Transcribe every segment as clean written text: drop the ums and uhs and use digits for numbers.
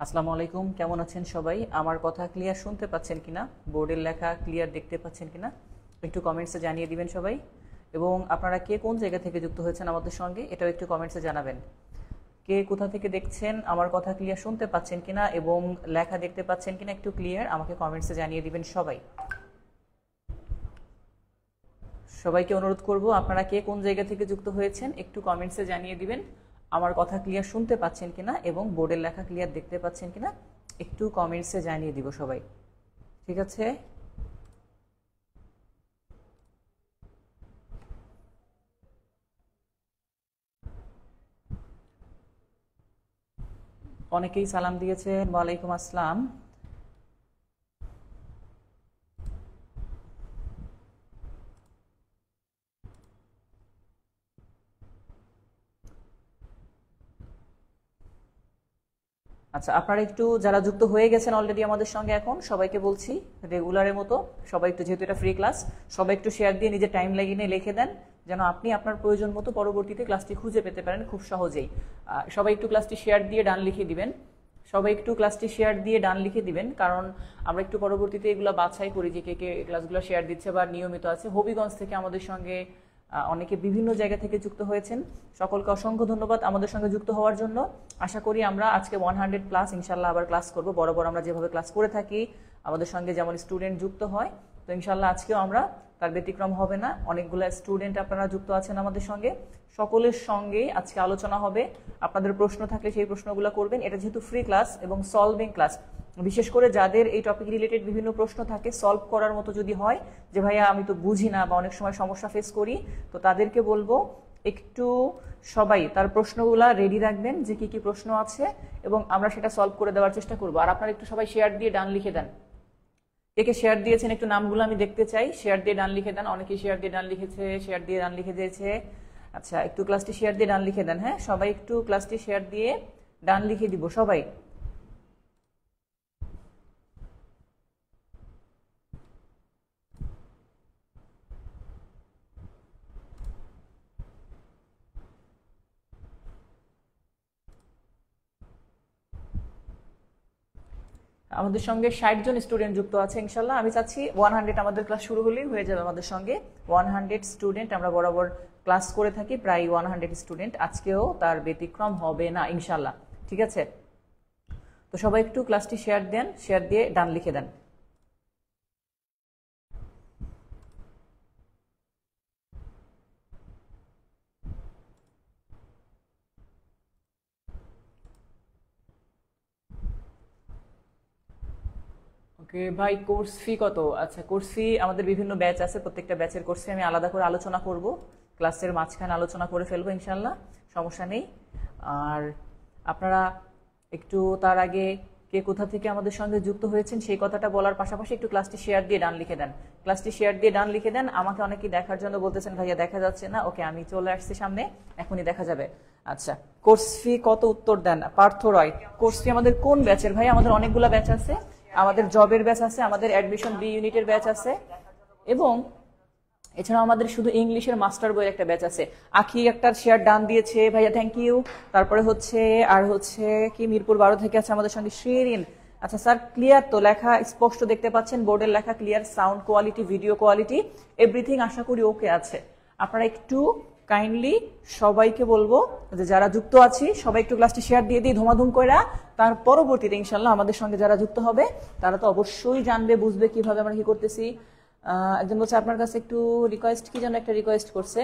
আসসালামু আলাইকুম, কেমন আছেন সবাই? আমার কথা ক্লিয়ার শুনতে পাচ্ছেন কিনা, বোর্ডের লেখা ক্লিয়ার দেখতে পাচ্ছেন কিনা একটু কমেন্টসে জানিয়ে দিবেন সবাই। এবং আপনারা কে কোন জায়গা থেকে যুক্ত হয়েছেন আমাদের সঙ্গে এটাও একটু কমেন্টসে জানাবেন। কে কোথা থেকে দেখছেন, আমার কথা ক্লিয়ার শুনতে পাচ্ছেন কিনা এবং লেখা দেখতে পাচ্ছেন কিনা একটু ক্লিয়ার আমাকে কমেন্টসে জানিয়ে দিবেন সবাই। সবাইকে অনুরোধ করব, আপনারা কে কোন জায়গা থেকে যুক্ত হয়েছেন একটু কমেন্টসে জানিয়ে দিবেন আমার কথা ক্লিয়ার শুনতে পাচ্ছেন কিনা এবং বোর্ডের লেখা ক্লিয়ার দেখতে পাচ্ছেন কিনা একটু কমেন্টসে জানিয়ে দিব সবাই। ঠিক আছে, অনেকেই সালাম দিয়েছেন, ওয়ালাইকুম আসসালাম। আচ্ছা, আপনারা একটু যারা যুক্ত হয়ে গেছেন অলরেডি আমাদের সঙ্গে, এখন সবাইকে বলছি রেগুলারের মতো সবাই একটু, যেহেতু এটা ফ্রি ক্লাস, সবাই একটু শেয়ার দিয়ে নিজের টাইম লাইনে লিখে দেন যেন আপনি আপনার প্রয়োজন মতো পরবর্তীতে ক্লাসটি খুঁজে পেতে পারেন খুব সহজেই। সবাই একটু ক্লাসটি শেয়ার দিয়ে ডান লিখে দিবেন। সবাই একটু ক্লাসটি শেয়ার দিয়ে ডান লিখে দিবেন, কারণ আমরা একটু পরবর্তীতে এগুলো বাছাই করি যে কে কে ক্লাসগুলো শেয়ার দিচ্ছে বা নিয়মিত আছে। হবিগঞ্জ থেকে আমাদের সঙ্গে অনেকে বিভিন্ন জায়গা থেকে যুক্ত হয়েছেন, সকলকে অসংখ্য ধন্যবাদ আমাদের সঙ্গে যুক্ত হওয়ার জন্য। আশা করি আমরা আজকে 100+ ইনশাল্লাহ আবার ক্লাস করব, বরাবর আমরা যেভাবে ক্লাস করে থাকি আমাদের সঙ্গে যেমন স্টুডেন্ট যুক্ত হয়, তো ইনশাল্লাহ আজকেও আমরা তার ব্যতিক্রম হবে না। অনেকগুলো স্টুডেন্ট আপনারা যুক্ত আছেন আমাদের সঙ্গে, সকলের সঙ্গেই আজকে আলোচনা হবে। আপনাদের প্রশ্ন থাকলে সেই প্রশ্নগুলো করবেন। এটা যেহেতু ফ্রি ক্লাস এবং সলভিং ক্লাস, বিশেষ করে যাদের এই টপিক রিলেটেড বিভিন্ন প্রশ্ন থাকে সলভ করার মতো যদি হয় যে ভাইয়া আমি তো বুঝি না বা অনেক সময় সমস্যা ফেস করি, তো তাদেরকে বলবো একটু সবাই তার প্রশ্নগুলা রেডি রাখবেন যে কি কি প্রশ্ন আছে এবং আমরা সেটা সলভ করে দেওয়ার চেষ্টা করবো। আর আপনারা একটু সবাই শেয়ার দিয়ে ডান লিখে দেন। কে শেয়ার দিয়েছেন একটু নামগুলো আমি দেখতে চাই। শেয়ার দিয়ে ডান লিখে দেন, অনেকেই শেয়ার দিয়ে ডান লিখেছে, শেয়ার দিয়ে ডান লিখে দিয়েছে। আচ্ছা, একটু ক্লাসটি শেয়ার দিয়ে ডান লিখে দেন। হ্যাঁ, সবাই একটু ক্লাসটি শেয়ার দিয়ে ডান লিখে দিব সবাই। আমাদের সঙ্গে 60 জন স্টুডেন্ট যুক্ত আছে ইনশাল্লাহ। আমি চাচ্ছি 100, আমাদের ক্লাস শুরু হলেই হয়ে যাবে আমাদের সঙ্গে 100 স্টুডেন্ট। আমরা বরাবর ক্লাস করে থাকি প্রায় 100 স্টুডেন্ট, আজকেও তার ব্যতিক্রম হবে না ইনশাল্লাহ। ঠিক আছে, তো সবাই একটু ক্লাসটি শেয়ার দেন, শেয়ার দিয়ে ডান লিখে দেন। ওকে ভাই, কোর্স ফি কত? আচ্ছা, কোর্স ফি আমাদের বিভিন্ন ব্যাচ আছে, প্রত্যেকটা ব্যাচের কোর্স ফি আমি আলাদা করে আলোচনা করব, ক্লাসের মাঝখানে আলোচনা করে ফেলবো ইনশাল্লাহ, সমস্যা নেই। আর আপনারা একটু তার আগে কে কোথা থেকে আমাদের সঙ্গে যুক্ত হয়েছেন সেই কথাটা বলার পাশাপাশি একটু ক্লাসটি শেয়ার দিয়ে ডান লিখে দেন। ক্লাসটি শেয়ার দিয়ে ডান লিখে দেন। আমাকে অনেকেই দেখার জন্য বলতেছেন ভাইয়া দেখা যাচ্ছে না। ওকে, আমি চলে আসছি সামনে, এখনই দেখা যাবে। আচ্ছা, কোর্স ফি কত উত্তর দেন পার্থ রয়। কোর্স ফি আমাদের কোন ব্যাচের ভাই? আমাদের অনেকগুলো ব্যাচ আছে, আমাদের জবের ব্যাচ আছে, আমাদের অ্যাডমিশন বি ইউনিটের ব্যাচ আছে এবং এছাড়াও আমাদের শুধু ইংলিশের মাস্টার বইয়ের একটা ব্যাচ আছে। আখি একটা শেয়ার ডান দিয়েছে ভাইয়া, থ্যাংক ইউ। তারপরে হচ্ছে আর হচ্ছে কি মিরপুর 12 থেকে আছে আমাদের সঙ্গে শিরিন। আচ্ছা স্যার, ক্লিয়ার তো? লেখা স্পষ্ট দেখতে পাচ্ছেন? বোর্ডের লেখা clear? Sound quality, video quality, everything আশা করি ওকে আছে। আপনারা একটু কাইন্ডলি সবাইকে বলবো যে যারা যুক্ত আছি সবাই একটু ক্লাসটি শেয়ার দিয়ে দিই ধুমাধুম কইরা। তার পরবর্তীতে ইনশাল্লাহ আমাদের সঙ্গে যারা যুক্ত হবে তারা তো অবশ্যই জানবে, বুঝবে কিভাবে আমরা কি করতেছি। একজন বলছে আপনার কাছে একটু রিকোয়েস্ট, কি যেন একটা রিকোয়েস্ট করছে।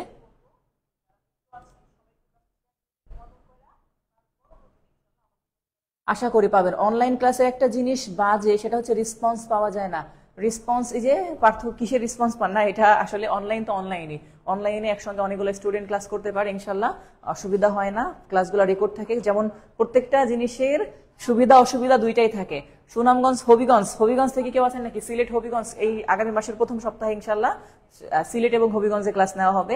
আশা করি পাবেন। অনলাইন ক্লাসের একটা জিনিস বাজে, সেটা হচ্ছে রেসপন্স পাওয়া যায় না। রেসপন্স, এই যে পার্থ কিসের রেসপন্স পান না, এটা আসলে অনলাইন তো অনলাইনে, অনলাইনে একসঙ্গে অনেকগুলো স্টুডেন্ট ক্লাস করতে পারে ইনশাল্লাহ, অসুবিধা হয় না। ক্লাসগুলো রেকর্ড থাকে, যেমন প্রত্যেকটা জিনিসের সুবিধা অসুবিধা দুইটাই থাকে। সুনামগঞ্জ, হবিগঞ্জ, হবিগঞ্জ থেকে কেউ আছেন নাকি? সিলেট, হবিগঞ্জ, এই আগামী মাসের প্রথম সপ্তাহে ইনশাল্লাহ সিলেট এবং হবিগঞ্জে ক্লাস নেওয়া হবে।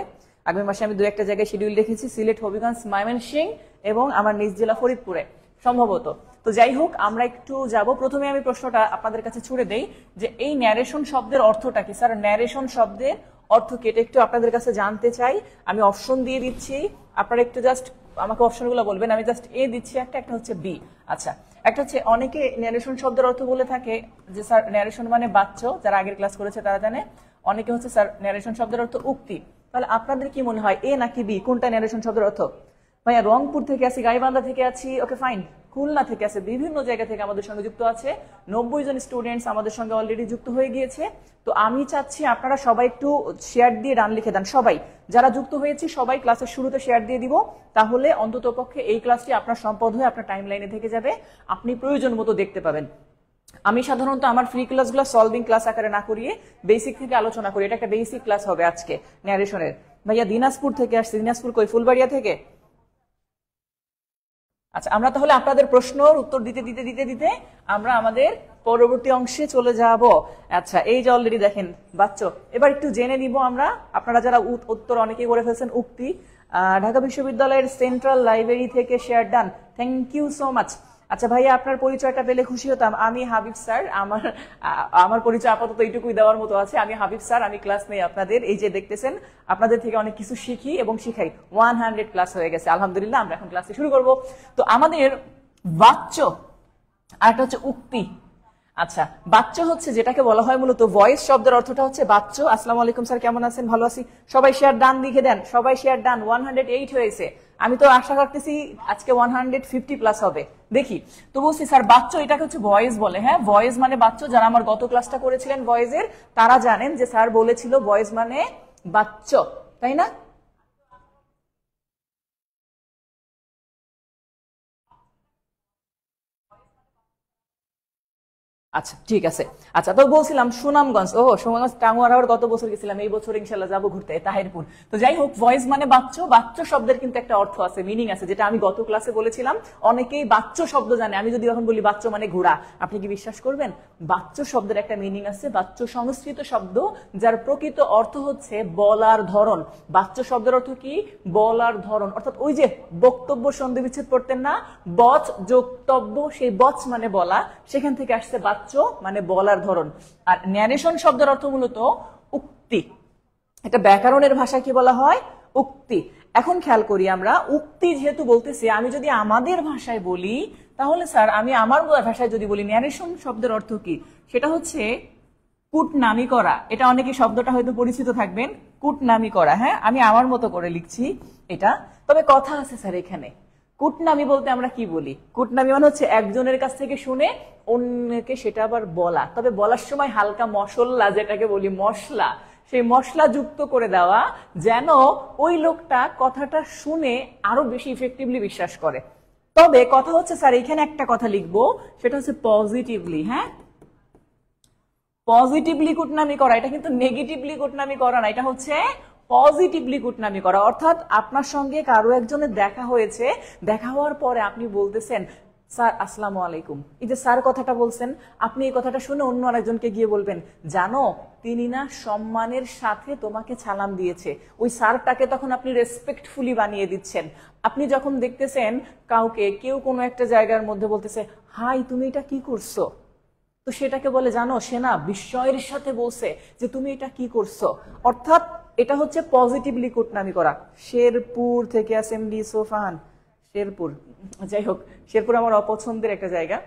আগামী মাসে আমি 2-1 জায়গায় শিডিউল রেখেছি, সিলেট, হবিগঞ্জ, ময়মনসিংহ এবং আমার নিজ জেলা ফরিদপুরে সম্ভবত। তো যাই হোক, আমরা একটু যাব। প্রথমে আমি প্রশ্নটা আপনাদের কাছে ছুড়ে দেই যে এই ন্যারেশন শব্দের অর্থটা কি? স্যার, ন্যারেশন শব্দের অর্থ কি এটা একটু আপনাদের কাছে জানতে চাই। আমি অপশন দিয়ে দিচ্ছি, আপনারা একটু জাস্ট আমাকে অপশনগুলো বলবেন। আমি জাস্ট এ দিচ্ছি একটা, একটা হচ্ছে বি। আচ্ছা, একটা হচ্ছে অনেকে ন্যারেশন শব্দের অর্থ বলে থাকে যে স্যার ন্যারেশন মানে বাচ্চ, যারা আগের ক্লাস করেছে তারা জানে। অনেকে হচ্ছে স্যার ন্যারেশন শব্দের অর্থ উক্তি। তাহলে আপনাদের কি মনে হয় এ নাকি বি, কোনটা ন্যারেশন শব্দের অর্থ? ভাইয়া রংপুর থেকে আছি, গাইবান্ধা থেকে আছি, ওকে ফাইন, খুলনা থেকে আছে, বিভিন্ন জায়গা থেকে আমাদের সঙ্গে যুক্ত আছে। 90 জন স্টুডেন্টস আমাদের সঙ্গে অলরেডি যুক্ত হয়ে গিয়েছে। তো আমি চাচ্ছি আপনারা সবাই একটু শেয়ার দিয়ে ডান লিখে দেন। সবাই যারা যুক্ত হয়েছে সবাই ক্লাসের শুরুতে শেয়ার দিয়ে দিব, তাহলে অন্তত পক্ষে এই ক্লাসটি আপনার সম্পদ হয়ে আপনার টাইম লাইনে থেকে যাবে, আপনি প্রয়োজন মতো দেখতে পাবেন। আমি সাধারণত আমার ফ্রি ক্লাসগুলো সলভিং ক্লাস আকারে না করিয়ে বেসিক থেকে আলোচনা করি। এটা একটা বেসিক ক্লাস হবে আজকে ন্যারেশনের। ভাইয়া দিনাজপুর থেকে আসছে, দিনাজপুর কই, ফুলবাড়িয়া থেকে? আচ্ছা, আমরা তাহলে আপনাদের প্রশ্নের উত্তর দিতে দিতে দিতে দিতে আমরা আমাদের পরবর্তী অংশে চলে যাব। আচ্ছা, এই যে অলরেডি দেখেন বাচ্চা, এবার একটু জেনে নিব আমরা। আপনারা যারা উত্তর অনেকেই করে ফেলছেন উক্তি, ঢাকা বিশ্ববিদ্যালয়ের সেন্ট্রাল লাইব্রেরি থেকে share done, thank you so much. আচ্ছা ভাইয়া, আপনার পরিচয়টা পেলে খুশি হতাম। আমি হাবিব স্যার, আমার পরিচয় আপাতত এইটুকুই দেওয়ার মতো আছে। আমি হাবিব স্যার, আমি ক্লাস নেই আপনাদের। এই যে দেখতেছেন, আপনাদের থেকে অনেক কিছু শিখি এবং শিখাই। 100 ক্লাস হয়ে গেছে আলহামদুলিল্লাহ। আমরা এখন ক্লাসে শুরু করব। তো আমাদের বাচ্চ আর একটা হচ্ছে উক্তি। আচ্ছা, বাচ্চ হচ্ছে যেটাকে বলা হয় মূলত ভয়েস শব্দের অর্থটা হচ্ছে বাচ্চ। আসসালামু আলাইকুম স্যার, কেমন আছেন? ভালো আছি। সবাই শেয়ার ডান লিখে দেন, সবাই শেয়ার ডান। 108 হয়েছে। আমি তো আশা করতেছি আজকে 150 প্লাস হবে, দেখি। তো বলছি স্যার বাচ্চ এটাকে হচ্ছে ভয়েস বলে। হ্যাঁ, ভয়েস মানে বাচ্চ। যারা আমার গত ক্লাসটা করেছিলেন ভয়েসের, তারা জানেন যে স্যার বলেছিল ভয়েস মানে বাচ্চ, তাই না? আচ্ছা ঠিক আছে। আচ্ছা, তো বলছিলাম সুনামগঞ্জ, সুনামগঞ্জ টাঙ্গুয়ার গত বছর গেছিলাম, এই বছর ইনশাল্লাহ যাবো ঘুরতে তাহিরপুর। তো যাই হোক, ভয়েস মানে বাচ্চ। বাচ্চ শব্দের কিন্তু একটা অর্থ আছে, মিনিং আছে, যেটা আমি গত ক্লাসে বলেছিলাম। অনেকেই বাচ্চ শব্দ জানে। আমি যদি এখন বলি বাচ্চ মানে ঘোড়া, আপনি কি বিশ্বাস করবেন? বাচ্চ শব্দের একটা মিনিং আছে, বাচ্চ সংস্কৃত শব্দ, যার প্রকৃত অর্থ হচ্ছে বলার ধরন। বাচ্চ শব্দের অর্থ কি? বলার ধরন। অর্থাৎ ওই যে বক্তব্য সন্ধি বিচ্ছেদ পড়তেন না, বচ যোগতব্য, সেই বচ মানে বলা, সেখান থেকে আসছে বাচ্চ মানে বলার ধরন। আর ন্যারেশন শব্দের অর্থ মূলত উক্তি। এটা ব্যাকরণের ভাষায় কি বলা হয়? উক্তি। এখন খেয়াল করি আমরা, উক্তি যেহেতু বলতেছি, আমি যদি আমাদের ভাষায় বলি, তাহলে স্যার আমি আমার ভাষায় যদি বলি ন্যারেশন শব্দের অর্থ কি, সেটা হচ্ছে কুটনামি করা। এটা অনেকে শব্দটা হয়তো পরিচিত থাকবেন, কুটনামি করা। হ্যাঁ, আমি আমার মতো করে লিখছি এটা। তবে কথা আছে স্যার এখানে। কুটনামি বলতে আমরা কি বলি? কুটনামি মানে হচ্ছে একজনের কাছ থেকে শুনে অন্যকে সেটা আবার বলা। তবে বলার সময় হালকা মশলা, যেটাকে বলি মশলা, সেই মশলা যুক্ত করে দেওয়া, যেন ওই লোকটা কথাটা শুনে আরো বেশি ইফেক্টিভলি বিশ্বাস করে। তবে কথা হচ্ছে স্যার এখানে একটা কথা লিখবো, সেটা হচ্ছে পজিটিভলি। হ্যাঁ, পজিটিভলি কুটনামি করা, এটা কিন্তু নেগেটিভলি কুটনামি করা না, এটা হচ্ছে পজিটিভলি কুটনামি করা। অর্থাৎ আপনার সঙ্গে কারো একজনের দেখা হয়েছে, দেখা হওয়ার পরে আপনি বলতেছেন স্যার আসসালামু আলাইকুম। এই যে স্যার কথাটা বলছেন, আপনি এই কথাটা শুনে অন্য আরেকজনকে গিয়ে বলবেন, জানো তিনি না সম্মানের সাথে তোমাকে সালাম দিয়েছে। ওই স্যারটাকে তখন আপনি রেসপেক্টফুলি বানিয়ে দিচ্ছেন। আপনি যখন দেখতেছেন কাউকে, কেউ কোনো একটা জায়গার মধ্যে বলতেছে হাই তুমি এটা কি করছো, তো সেটাকে বলে জানো সে না বিস্ময়ের সাথে বলছে যে তুমি এটা কি করছো। অর্থাৎ এটা হচ্ছে পজিটিভলি কুটনামি করা। শেরপুর থেকে এসএমডি সোফান, শেরপুর, যাই হোক, শেরপুর আমার অপছন্দের একটা জায়গা,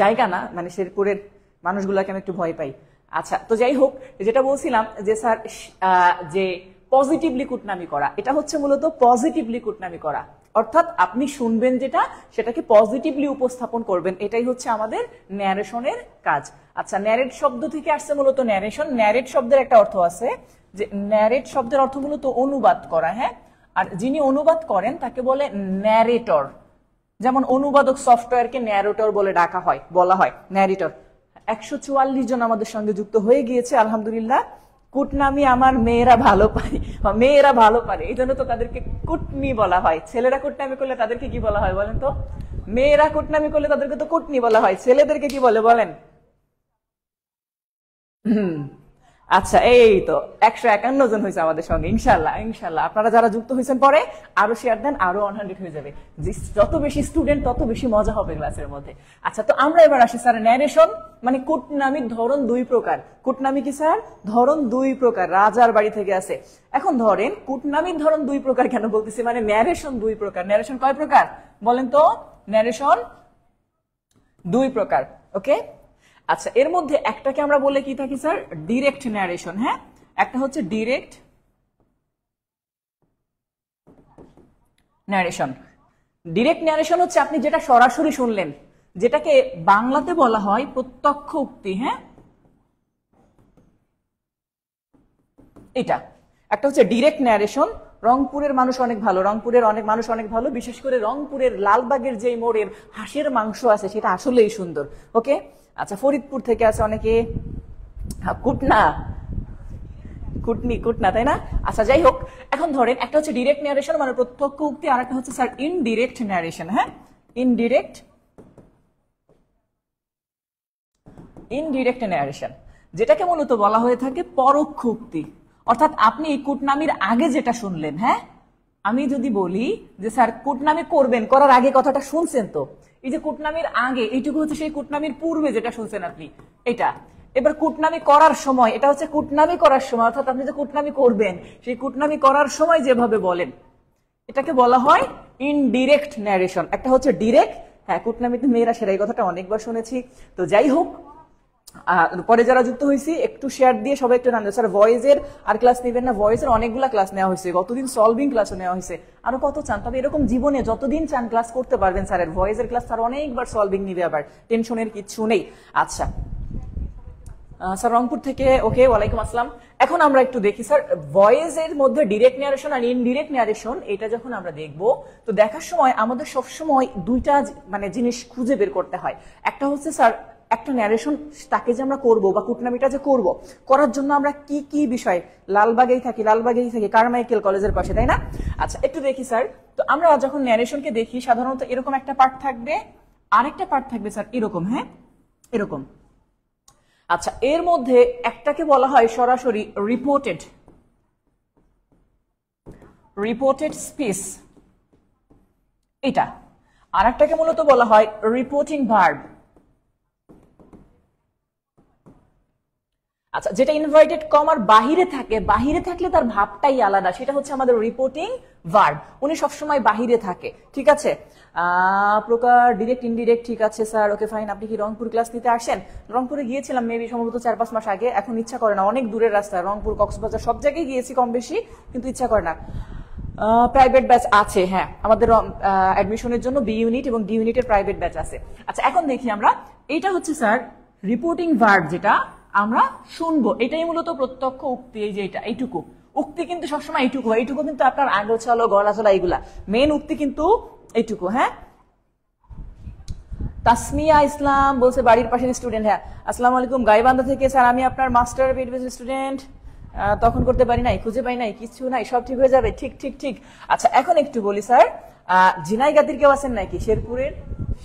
জায়গা না মানে শেরপুরের মানুষগুলাকে আমি একটু ভয় পাই। আচ্ছা, তো যাই হোক, যেটা বলছিলাম যে স্যার যে পজিটিভলি কুটনামি করা, এটা হচ্ছে মূলত পজিটিভলি কুটনামি করা। অর্থাৎ আপনি শুনবেন যেটা, সেটাকে পজিটিভলি উপস্থাপন করবেন, এটাই হচ্ছে আমাদের ন্যারেশনের কাজ। আচ্ছা, ন্যারেট শব্দ থেকে আসছে মূলত ন্যারেশন। ন্যারেট শব্দের একটা অর্থ আছে, যে ন্যারেট শব্দের অর্থ মূলত অনুবাদ করা। হ্যাঁ, আর যিনি অনুবাদ করেন তাকে বলে ন্যারেটর। যেমন অনুবাদক সফটওয়্যারকে ন্যারেটর বলে ডাকা হয়, বলা হয় ন্যারেটর। 144 জন আমাদের সঙ্গে যুক্ত হয়ে গিয়েছে আলহামদুলিল্লাহ। কুটনামি আমার মেয়েরা ভালো পায়, মেয়েরা ভালো পারে, এই জন্য তো তাদেরকে কুটনি বলা হয়। ছেলেরা কুটনামি করলে তাদেরকে কি বলা হয় বলেন তো? মেয়েরা কুটনামি করলে তাদেরকে তো কুটনি বলা হয়। ছেলেদেরকে কি বলে বলেন? হুম, আচ্ছা, এই তো 151 জন হয়েছে আমাদের সঙ্গে। ইনশাল্লাহ ইনশাল্লাহ আপনারা যারা যুক্ত হয়েছেন, পরে আরো শেয়ার দেন, আরো 100 হয়ে যাবে। যত বেশি স্টুডেন্ট তত বেশি মজা হবে ক্লাসের মধ্যে। আচ্ছা, তো আমরা এবার আসি স্যার, ন্যারেশন মানে কুটনামির ধরন দুই প্রকার। কুটনামি কি স্যার? ধরন দুই প্রকার, রাজার বাড়ি থেকে আছে। এখন ধরেন কুটনামির ধরন দুই প্রকার কেন বলতেছি, মানে ন্যারেশন দুই প্রকার। ন্যারেশন কয় প্রকার বলেন তো? ন্যারেশন দুই প্রকার। ওকে, আচ্ছা এর মধ্যে একটাকে আমরা বলে কি থাকি স্যার, ডিরেক্ট ন্যারেশন। হ্যাঁ, একটা হচ্ছে ডিরেক্ট ন্যারেশন। ডিরেক্ট ন্যারেশন হচ্ছে আপনি যেটা সরাসরি শুনলেন, যেটাকে বাংলাতে বলা হয় প্রত্যক্ষ উক্তি। হ্যাঁ, এটা একটা হচ্ছে ডিরেক্ট ন্যারেশন। রংপুরের মানুষ অনেক ভালো, রংপুরের অনেক মানুষ অনেক ভালো, বিশেষ করে রংপুরের লালবাগের যে মোড়ের হাঁসের মাংস আছে সেটা আসলেই সুন্দর। ওকে, আচ্ছা ফরিদপুর থেকে আছে অনেকে, কুটনা কুটনা তাই না? আচ্ছা যাই হোক, এখন ধরেন একটা হচ্ছে ডিরেক্ট ন্যারেশন মানে প্রত্যক্ষ উক্তি, আর একটা হচ্ছে স্যার ইনডিরেক্ট ন্যারেশন। হ্যাঁ, ইনডিরেক্ট ন্যারেশন, যেটাকে মূলত বলা হয়ে থাকে পরোক্ষ উক্তি। অর্থাৎ আপনি কুটনামির আগে যেটা শুনলেন, হ্যাঁ আমি যদি বলি যে স্যার কুটনামি করবেন, করার আগে কথাটা শুনছেন তো, এই যে কুটনামির আগে এইটুকু হচ্ছে সেই কুটনামির পূর্বে যেটা শুনছেন আপনি এটা। এবার কুটনামি করার সময়, এটা হচ্ছে কুটনামি করার সময়, অর্থাৎ আপনি যে কুটনামি করবেন সেই কুটনামি করার সময় যেভাবে বলেন এটাকে বলা হয় ইনডিরেক্ট ন্যারেশন। একটা হচ্ছে ডিরেক্ট, হ্যাঁ কুটনামিতে মেয়েরা সেরা, এই কথাটা অনেকবার শুনেছি। তো যাই হোক, পরে যারা যুক্ত হয়েছি একটু শেয়ার দিয়ে সবাই একটু জানবে। স্যার ভয়েসের আর ক্লাস নেবেন না? ভয়েসের অনেকগুলা ক্লাস নেওয়া হয়েছে, গতদিন সলভিং ক্লাসও নেওয়া হয়েছে, আরো কত চান? তবে এরকম জীবনে যতদিন চান ক্লাস করতে পারবেন স্যারের। ভয়েসের ক্লাস স্যার অনেকবার সলভিং নিবে, আবার টেনশনের কিচ্ছু নেই। আচ্ছা স্যার রংপুর থেকে, ওকে ওয়ালাইকুম আসসালাম। এখন আমরা একটু দেখি স্যার ভয়েসের মধ্যে ডিরেক্ট ন্যারেশন আর ইনডিরেক্ট ন্যারেশন, এটা যখন আমরা দেখব তো দেখার সময় আমাদের সবসময় দুইটা মানে জিনিস খুঁজে বের করতে হয়। একটা হচ্ছে স্যার একটা ন্যারেশন তাকে যে আমরা করবো বা কুটনামিটা যে করব, করার জন্য আমরা কি কি বিষয়, লালবাগেই থাকি কারমাইকেল কলেজের পাশে, তাই না? আচ্ছা একটু দেখি স্যার, তো আমরা যখন ন্যারেশনকে দেখি সাধারণত এরকম একটা পার্ট থাকবে, আরেকটা পার্ট থাকবে স্যার এরকম। হ্যাঁ, এরকম। আচ্ছা এর মধ্যে একটাকে বলা হয় সরাসরি রিপোর্টেড স্পিচ, এটা। আর একটাকে মূলত বলা হয় রিপোর্টিং ভার্ব। আচ্ছা যেটা ইনভার্টেড কমার বাহিরে থাকে, বাহিরে থাকলে তার ভাবটাই আলাদা, সেটা হচ্ছে আমাদের রিপোর্টিং ভার্ব। উনি সবসময় বাহিরে থাকে, ঠিক আছে? প্রকার ডিরেক্ট ইনডিরেক্ট, ঠিক আছে স্যার, ওকে ফাইন। আপনি কি রংপুর ক্লাস নিতে আসেন? রংপুরে গিয়েছিলাম মেবি সম্ভবত 4-5 মাস আগে, এখন ইচ্ছা করে না, অনেক দূরের রাস্তা, রংপুর কক্সবাজার সব জায়গায় গিয়েছি কম বেশি, কিন্তু ইচ্ছা করে না। প্রাইভেট ব্যাচ আছে, হ্যাঁ আমাদের অ্যাডমিশনের জন্য বি ইউনিট এবং ডি ইউনিটের প্রাইভেট ব্যাচ আছে। আচ্ছা এখন দেখি আমরা, এইটা হচ্ছে স্যার রিপোর্টিং ভার্ব, যেটা আমরা শুনবো, এটাই মূলত প্রত্যক্ষ উক্তি। এই যে এটা, এইটুকু উক্তি কিন্তু সবসময় এইটুকু, এইটুকু কিন্তু আপনার আগোছালো গলাচলা এইগুলা, মেন উক্তি কিন্তু এইটুকু। হ্যাঁ, তাসমিয়া ইসলাম বলছে বাড়ির পাশের স্টুডেন্ট। হ্যাঁ আসসালামু আলাইকুম, গাইবান্ধা থেকে স্যার, আমি আপনার মাস্টার পিএইচডি স্টুডেন্ট, তখন করতে পারি নাই, খুঁজে পাই নাই, কিছু নাই, সব ঠিক হয়ে যাবে। ঠিক ঠিক ঠিক। আচ্ছা এখন একটু বলি স্যার, ঝিনাইগাতির কেউ আছেন নাকি?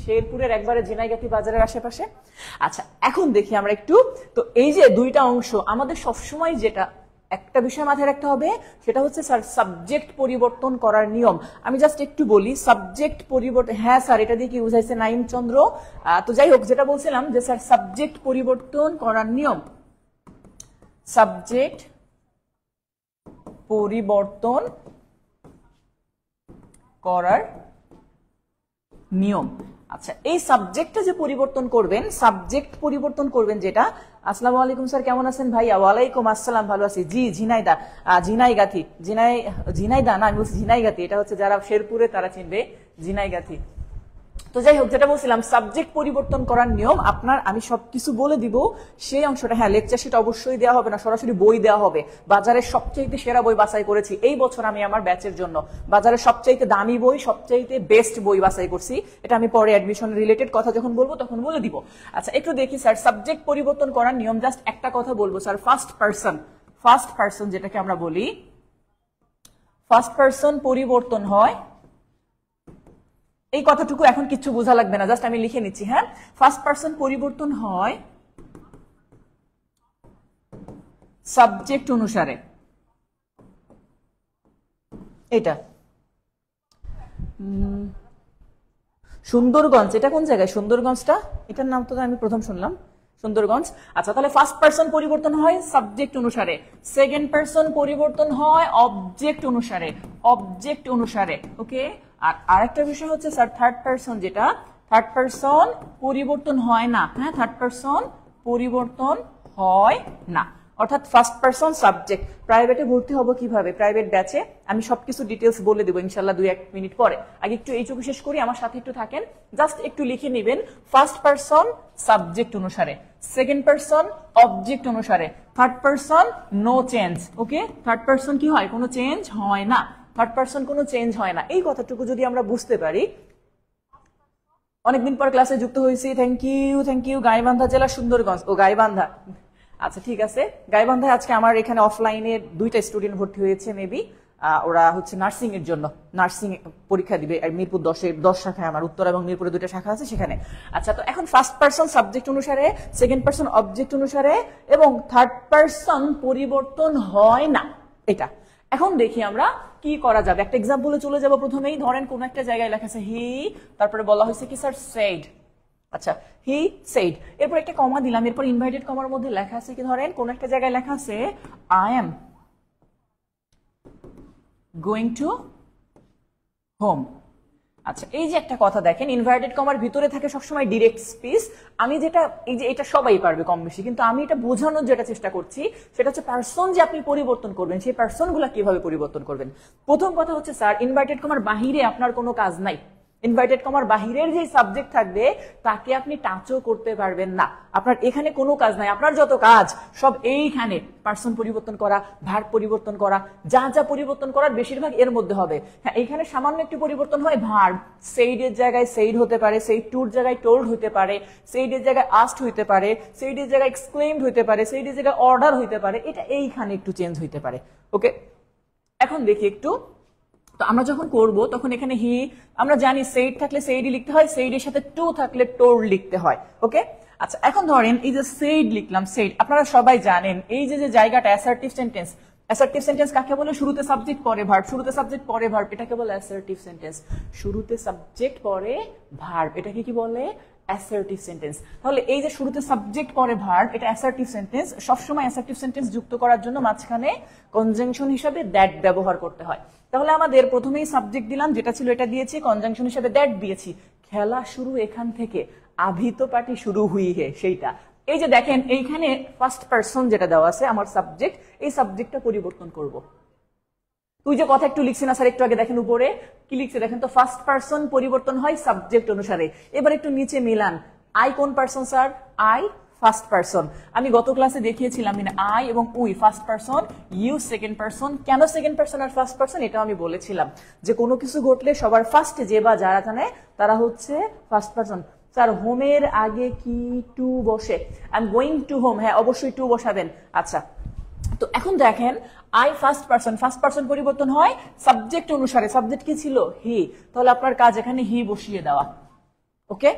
শেরপুরের একবারে ঝিনাইগাতি বাজারের আশেপাশে। আচ্ছা এখন দেখি আমরা একটু, তো এই যে দুইটা অংশ আমাদের সবসময় যেটা একটা বিষয় মাথায় রাখতে হবে, সেটা হচ্ছে স্যার সাবজেক্ট পরিবর্তন করার নিয়ম। আমি জাস্ট একটু বলি সাবজেক্ট পরিবর্তন, হ্যাঁ স্যার এটা দিয়ে কি বুঝাইছে নাইম চন্দ্র? তো যাই হোক, যেটা বলছিলাম যে স্যার সাবজেক্ট পরিবর্তন করার নিয়ম, সাবজেক্ট পরিবর্তন করার নিয়ম। আচ্ছা এই সাবজেক্টটা যে পরিবর্তন করবেন, সাবজেক্ট পরিবর্তন করবেন যেটা, আসসালামু আলাইকুম স্যার কেমন আছেন ভাইয়া? ওয়ালাইকুম আসসালাম, ভালো আছি। জি ঝিনাইদা, ঝিনাইদা না, আমি বলছি ঝিনাইগাতি, এটা হচ্ছে যারা শেরপুরে তারা চিনবে ঝিনাইগাতি। তো যাই হোক, যেটা বলছিলাম সাবজেক্ট পরিবর্তন করার নিয়ম, আপনার আমি সবকিছু বলে দিব সেই অংশটা। হ্যাঁ লেকচার শিট অবশ্যই দেওয়া হবে না, সরাসরি বই দেওয়া হবে। বাজারের সবচাইতে সেরা বই বাছাই করেছি এই বছর আমি আমার ব্যাচের জন্য, বাজারের সবচাইতে দামি বই, সবচাইতে বেস্ট বই বাছাই করছি। এটা আমি পরে অ্যাডমিশন রিলেটেড কথা যখন বলবো তখন বলে দিব। আচ্ছা একটু দেখি স্যার সাবজেক্ট পরিবর্তন করার নিয়ম, জাস্ট একটা কথা বলবো স্যার, ফার্স্ট পার্সন যেটাকে আমরা বলি, ফার্স্ট পার্সন পরিবর্তন হয়, এই কথাটুকু এখন কিছু বোঝা লাগবে না, জাস্ট আমি লিখে নিচ্ছি। হ্যাঁ, ফার্স্ট পার্সন পরিবর্তন হয় সাবজেক্ট অনুসারে। এটা সুন্দরগঞ্জ, এটা কোন জায়গায় সুন্দরগঞ্জটা? এটার নাম তো আমি প্রথম শুনলাম, সুন্দরগঞ্জ। আচ্ছা তাহলে ফার্স্ট পার্সন পরিবর্তন হয় সাবজেক্ট অনুসারে, সেকেন্ড পার্সন পরিবর্তন হয় অবজেক্ট অনুসারে, ওকে। আর আরেকটা বিষয় হচ্ছে স্যার থার্ড পার্সন, যেটা থার্ড পারসন পরিবর্তন হয় না, হ্যাঁ থার্ড পারসন পরিবর্তন হয় না, অর্থাৎ ফার্স্ট পারসন সাবজেক্ট। প্রাইভেটে ভর্তি হবো কিভাবে, প্রাইভেট ব্যাচে আমি সবকিছু ডিটেলস বলে দেবো ইনশাল্লাহ 2-1 মিনিট পরে। আগে একটু এইটুকু শেষ করি, আমার সাথে একটু থাকেন, জাস্ট একটু লিখে নেবেন ফার্স্ট পারসন সাবজেক্ট অনুসারে, সেকেন্ড পারসন অবজেক্ট অনুসারে, থার্ড পারসন নো চেঞ্জ। ওকে, থার্ড পারসন কি হয়, কোনো চেঞ্জ হয় না, থার্ড পারসন কোনো চেঞ্জ হয় না। এই কথাটুকু যদি আমরা বুঝতে পারি, অনেকদিন পর ক্লাসে যুক্ত হয়েছি, থ্যাংক ইউ। গাইবান্ধা জেলা সুন্দরগঞ্জ, ও গাইবান্ধা, আচ্ছা ঠিক আছে। গাইবান্ধায় আজকে আমার এখানে অফলাইনে 2টা স্টুডেন্ট ভর্তি হয়েছে, মেবি ওরা হচ্ছে নার্সিং এর জন্য নার্সিং পরীক্ষা দিবে। মিরপুর 10 শাখায়, আমার উত্তর এবং মিরপুরে 2টা শাখা আছে সেখানে। আচ্ছা, তো এখন ফার্স্ট পারসন সাবজেক্ট অনুসারে, সেকেন্ড পারসন অবজেক্ট অনুসারে এবং থার্ড পারসন পরিবর্তন হয় না, এটা। এখন দেখি আমরা কি করা যাবে। একটা এক্সাম্পলে চলে যাব। প্রথমেই ধরেন কোন একটা জায়গায় লেখা আছে হি, তারপরে বলা হয়েছে কি স্যার সেড। আচ্ছা, হি সেড, এরপর একটা কমা দিলাম, এরপর ইনভার্টেড কমার মধ্যে লেখা আছে কি, ধরেন কোন একটা জায়গায় লেখা আছে I am going to home. আচ্ছা, এই যে একটা কথা দেখেন, ইনভার্টেড কমার ভিতরে থাকে সবসময় ডিরেক্ট স্পিচ। আমি যেটা, এই যে এটা সবাই পারবে কম বেশি, কিন্তু আমি এটা বোঝানোর যেটা চেষ্টা করছি সেটা হচ্ছে পার্সন যে আপনি পরিবর্তন করবেন, সেই পার্সন গুলা কিভাবে পরিবর্তন করবেন। প্রথম কথা হচ্ছে স্যার, ইনভার্টেড কমার বাহিরে আপনার কোনো কাজ নাই। ইনভার্টেড কমার বাহিরের যে সাবজেক্ট থাকবে তাকে আপনি টাচও করতে পারবেন না, আপনার এখানে কোনো কাজ নাই। আপনার যত কাজ সব এইখানে, পার্সন পরিবর্তন করা, ভার্ব পরিবর্তন করা, যা যা পরিবর্তন করার বেশিরভাগ এর মধ্যে হবে। হ্যাঁ, এইখানে সামান্য একটু পরিবর্তন হয় ভার্ব, সেইডের জায়গায় সেইড হতে পারে, সেইড টুর জায়গায় টোল্ড হতে পারে, সেইডের জায়গায় আস্কড হইতে পারে, সেইডের জায়গায় এক্সক্লেইমড হইতে পারে, সেইডের জায়গায় অর্ডার হইতে পারে, এটা এইখানে একটু চেঞ্জ হইতে পারে। ওকে, এখন দেখি একটু। তো আমরা যখন করব তখন এখানে হি, আমরা জানি সেইড থাকলে সেইডই লিখতে হয়, সেইডের সাথে টু থাকলে টোল্ড লিখতে হয়। ওকে, আচ্ছা এখন ধরেন এই যে সেইড লিখলাম, সেইড আপনারা সবাই জানেন এই যে জায়গাটা অ্যাসার্টিভ সেন্টেন্স। অ্যাসার্টিভ সেন্টেন্স কাকে বলে, শুরুতে সাবজেক্ট পরে ভার্ব, শুরুতে সাবজেক্ট পরে ভার্ব, এটাকে বলে অ্যাসার্টিভ সেন্টেন্স। শুরুতে সাবজেক্ট পরে ভার্ব, এটাকে কি বলে, অ্যাসার্টিভ সেন্টেন্স। তাহলে এই যে শুরুতে সাবজেক্ট পরে ভার্ব, এটা অ্যাসার্টিভ সেন্টেন্স। সবসময় অ্যাসার্টিভ সেন্টেন্স যুক্ত করার জন্য মাঝখানে কনজাংশন হিসাবে দ্যাট ব্যবহার করতে হয়। তাহলে আমাদের প্রথমেই সাবজেক্ট দিলাম, যেটা ছিল এটা দিয়েছি, কনজাংশন হিসাবে দ্যাট দিয়েছি। খেলা শুরু এখান থেকে, আভিত পাটি শুরু হুই হে, সেইটা। এই যে দেখেন এইখানে ফার্স্ট পারসন যেটা দেওয়া আছে আমার সাবজেক্ট, এই সাবজেক্টটা পরিবর্তন করব। তুই যে কথা একটু লিখছি না স্যার একটু আগে, দেখেন উপরে কি লিখছে দেখেন তো, ফার্স্ট পারসন পরিবর্তন হয় সাবজেক্ট অনুসারে। এবার একটু নিচে মিলান, আই কোন person sir, I first person. আমি গত ক্লাসে দেখিয়েছিলাম আই এবং we first person, you second person. কেন সেকেন্ড পারসন আর ফার্স্ট পারসন, এটা আমি বলেছিলাম যে কোনো কিছু ঘটলে সবার ফার্স্টে যে বা যারা জানে তারা হচ্ছে ফার্স্ট পারসন। স্যার হোমের আগে কি টু বসে, I am going to home, হ্যাঁ অবশ্যই টু বসাবেন। আচ্ছা, তো এখন দেখেন আই ফার্স্ট পারসন পরিবর্তন হয় সাবজেক্ট অনুসারে। সাবজেক্ট কি ছিল, হি, তাহলে আপনার কাজ এখানে হি বসিয়ে দেওয়া। ওকে,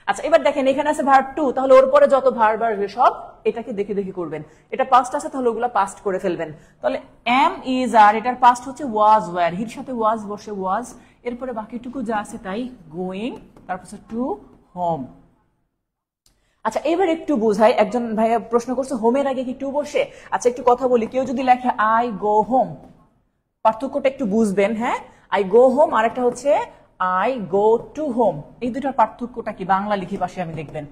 আচ্ছা এবার দেখেন এখানে আছে ভার্ব টু, তাহলে ওর পরে যত ভার্ব আসবে সব এটাকে দেখে দেখে করবেন। এটা পাস্ট আছে তাহলে ওগুলো পাস্ট করে ফেলবেন। তাহলে এম ইজ আর, এটার পাস্ট হচ্ছে ওয়াজ ওয়্যার, হির সাথে ওয়াজ বসে ওয়াজ, এরপরে বাকিটুকু যা আছে তাই গোয়িং, তারপর টু হোম। আচ্ছা এবার একটু বোঝাই, একজন ভাইয়া প্রশ্ন করছে হোমের আগে কি টু বসে। আচ্ছা একটু কথা বলি, কেউ যদি লেখে আই গো হোম, পার্থক্যটা একটু বুঝবেন। হ্যাঁ, আই গো হোম আর একটা হচ্ছে আই গো টু হোম, এই দুটার পার্থক্যটা কি বাংলা লিখি পাশে আমি দেখবেন।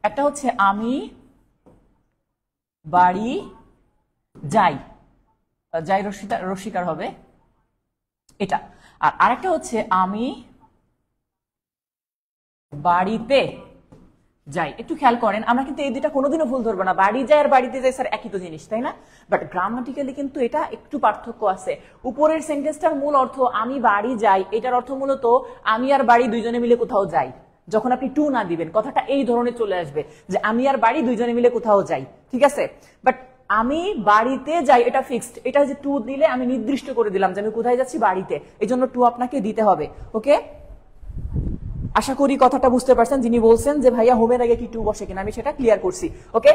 একটা হচ্ছে আমি বাড়ি যাই, যাই রসিকার হবে এটা, আর আরেকটা হচ্ছে আমি বাড়িতে যাই। একটু খেয়াল করেন, আমরা কিন্তু এই দুটা কোনোদিনও ভুল ধরবো না, বাড়ি যায় আর বাড়িতে যায় স্যার একই তো জিনিস, তাই না? বাট গ্রামাটিক্যালি কিন্তু এটা একটু পার্থক্য আছে। উপরের সেন্টেন্সটার মূল অর্থ আমি বাড়ি যাই, এটার অর্থ মূলত আমি আর বাড়ি দুইজনে মিলে কোথাও যাই। যখন আপনি টু না দিবেন কথাটা এই ধরনের চলে আসবে যে আমি আর বাড়ি দুইজনে মিলে কোথাও যাই, ঠিক আছে? বাট আমি বাড়িতে যাই এটা ফিক্সড, এটা যে টু দিলে আমি নির্দিষ্ট করে দিলাম যে আমি কোথায় যাচ্ছি, বাড়িতে, এই জন্য টু আপনাকে দিতে হবে। ওকে, আশা করি কথাটা বুঝতে পারছেন। যিনি বলছেন যে ভাইয়া হোমের আগে কি টু বসে কিনা, আমি সেটা ক্লিয়ার করছি। ওকে,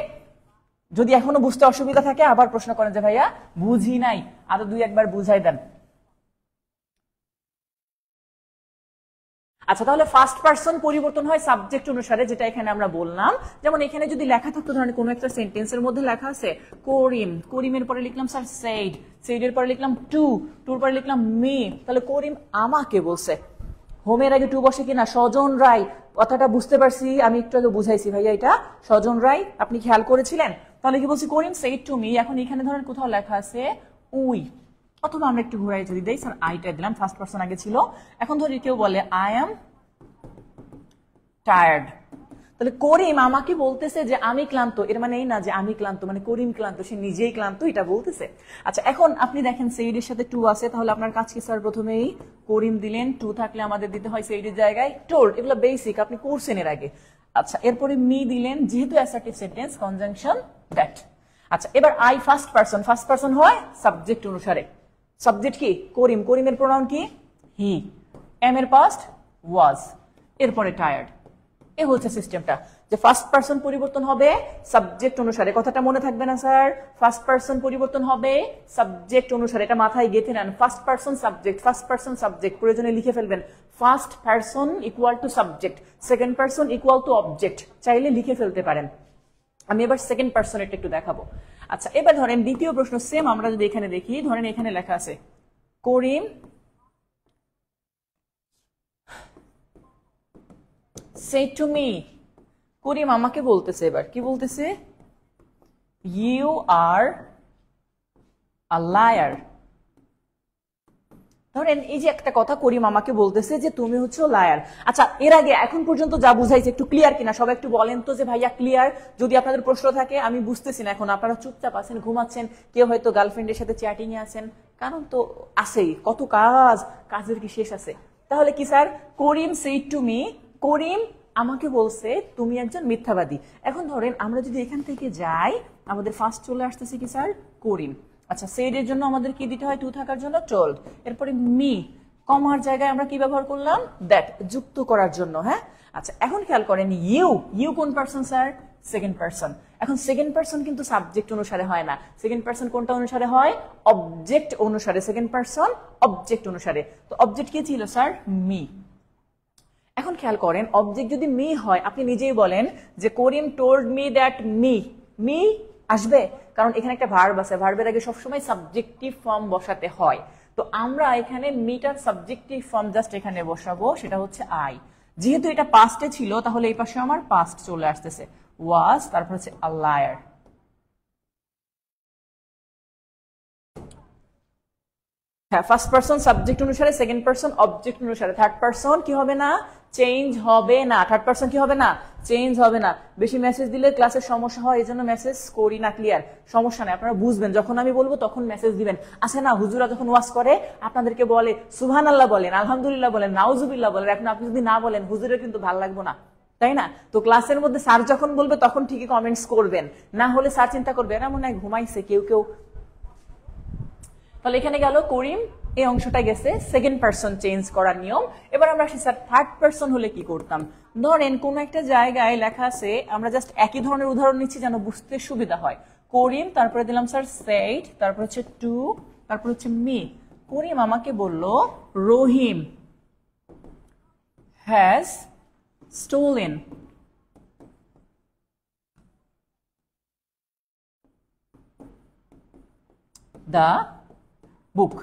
যদি এখনো বুঝতে অসুবিধা থাকে আবার প্রশ্ন করেন যে ভাইয়া বুঝি নাই, আরো দুই একবার বুঝাই দেন। আচ্ছা, তাহলে ফার্স্ট পারসন পরিবর্তন হয় সাবজেক্ট অনুসারে, যেটা এখানে আমরা বললাম। যেমন এখানে যদি লেখা থাকতো ধরেন কোনো একটা সেন্টেন্সের মধ্যে লেখা আছে করিম, করিমের পরে লিখলাম স্যার সেইড, সেইডের পরে লিখলাম টু, টুর পরে লিখলাম মি, তাহলে করিম আমাকে বলছে। হোমের আগে টু বসে কিনা, স্বজন রায় কথাটা বুঝতে পারছি, আমি একটু আগে বুঝাইছি ভাইয়া, এটা স্বজন রায়, আপনি খেয়াল করেছিলেন। তাহলে কি বলছি, করিম সেড টু মি, এখন এখানে ধরেন কোথাও লেখা আছে উই, অথবা আমরা একটু ঘুরাই যদি দেই, স্যার আইটা দিলাম, ফার্স্ট পারসন আগে ছিল। এখন ধরি কেউ বলে আই এম টায়ার্ড, তাহলে করিম আমাকে বলতেছে যে আমি ক্লান্ত, এর মানে এই না যে আমি ক্লান্ত মানে করিম ক্লান্ত, সে নিজেই ক্লান্ত এটা বলতেছে। আচ্ছা এখন আপনি দেখেন সেইড এর সাথে টু আছে, তাহলে আপনার কাজ কি স্যার, প্রথমেই করিম দিলেন, টু থাকলে আমাদের দিতে হয় সেইডের জায়গায় টোল্ড, এগুলো বেসিক আপনি করছেন এর আগে। আচ্ছা এরপরে মি দিলেন, যেহেতু অ্যাসার্টিভ সেন্টেন্স কনজাংশন দ্যাট। আচ্ছা এবার I first person, first person হয় সাবজেক্ট অনুসারে, সাবজেক্ট কি করিম, করিমের প্রোনাউন কি হি, এম এর পাস্ট ওয়াজ, এরপরে টায়ার্ড। এ হচ্ছে সিস্টেমটা, যে ফার্স্ট পারসন পরিবর্তন হবে সাবজেক্ট অনুসারে। কথাটা মনে থাকবে না স্যার, ফার্স্ট পারসন পরিবর্তন হবে সাবজেক্ট অনুসারে, এটা মাথায় গেঁথে নেন। First person subject, first person subject, প্রয়োজনে লিখে ফেলবেন first person equal to subject, second person equal to object, চাইলে লিখে ফেলতে পারেন। আমি এবার সেকেন্ড পারসন একটু দেখাবো। আচ্ছা এবার ধরেন দ্বিতীয় প্রশ্ন, সেম আমরা যদি এখানে দেখি, ধরেন এখানে লেখা আছে করিম said to me, করিম আমাকে বলতেছে, এবার কি বলতেছে, you are a liar। ধরেন এই যে একটা কথা করিম আমাকে বলতেছে যে তুমি হচ্ছে লায়ার। আচ্ছা এর আগে এখন পর্যন্ত যা বুঝাইছে একটু ক্লিয়ার কিনা সবাই একটু বলেন তো, যে ভাইয়া ক্লিয়ার? যদি আপনাদের প্রশ্ন থাকে, আমি বুঝতেছি না এখন, আপনারা চুপচাপ আছেন, ঘুমাচ্ছেন, কেউ হয়তো গার্লফ্রেন্ডের সাথে চ্যাটিং এ আছেন, কারণ তো আছেই, কত কাজ, কাজের কি শেষ আছে? তাহলে কি sir, Karim said to me, করিম আমাকে বলছে তুমি একজন মিথ্যাবাদী। এখন ধরেন আমরা যদি এখান থেকে যাই, আমাদের ফার্স্ট চলে আসতেছে কি স্যার, করিম। আচ্ছা সেড এর জন্য আমাদের কি দিতে হয়, টু থাকার জন্য টোল্ড, এরপরে মি, কমার জায়গায় আমরা কি ব্যবহার করলাম, দ্যাট, যুক্ত করার জন্য। হ্যাঁ আচ্ছা এখন খেয়াল করেন, ইউ, ইউ কোন পারসন স্যার, সেকেন্ড পারসন। এখন সেকেন্ড পারসন কিন্তু সাবজেক্ট অনুসারে হয় না, সেকেন্ড পারসন কোনটা অনুসারে হয়, অবজেক্ট অনুসারে, সেকেন্ড পারসন অবজেক্ট অনুসারে। তো অবজেক্ট কি ছিল স্যার, মি। এখন খেয়াল করেন, অবজেক্ট যদি মি হয়, আপনি নিজেই বলেন যে Karim told me that me, me আসবে, কারণ এখানে একটা ভার্ব আছে, ভার্বের আগে সবসময় সাবজেক্টিভ ফর্ম বসাতে হয়। তো আমরা এখানে মিটার সাবজেক্টিভ ফর্ম জাস্ট এখানে বসাবো, সেটা হচ্ছে আই। যেহেতু এটা পাস্টে ছিল, তাহলে এই পাশে আমার পাস্ট চলে আসতেছে, ওয়াজ, তারপর হচ্ছে আ লায়ার। হ্যাঁ ফার্স্ট পারসন সাবজেক্ট অনুসারে, সেকেন্ড পারসন অবজেক্ট অনুসারে, থার্ড পারসন কি হবে না, চেঞ্জ হবে না, থার্ড পারসন কি হবে না, চেঞ্জ হবে না। বেশি মেসেজ দিলে ক্লাসের সমস্যা হয়, এই জন্য মেসেজ করি না, ক্লিয়ার, সমস্যা নেই, আপনারা বুঝবেন, যখন আমি বলবো তখন মেসেজ দিবেন। আছে না হুজুরা যখন ওয়াজ করে আপনাদেরকে বলে সুবহানাল্লাহ বলেন, আলহামদুলিল্লাহ বলেন, নাউজুবিল্লাহ বলেন, এখন আপনি যদি না বলেন হুজুরের কিন্তু ভালো লাগবে না, তাই না? তো ক্লাসের মধ্যে স্যার যখন বলবে তখন ঠিকই কমেন্টস করবেন, না হলে স্যার চিন্তা করবে এরা মনে হয় ঘুমাইছে কেউ কেউ। তাহলে এখানে গেল করিম, এই অংশটা গেছে সেকেন্ড পারসন চেঞ্জ করার নিয়ম। এবার আমরা আসি স্যার থার্ড পারসন হলে কি করতাম। ধরেন কোন একটা জায়গায় লেখা আছে, আমরা জাস্ট একই ধরনের উদাহরণ নিচ্ছি যেন বুঝতে সুবিধা হয়। করিম, তারপরে দিলাম স্যার সেড, তারপর হচ্ছে টু, তারপর হচ্ছে মি। করিম আমাকে বলল রহিম হ্যাজ স্টোলেন দ্য বুক।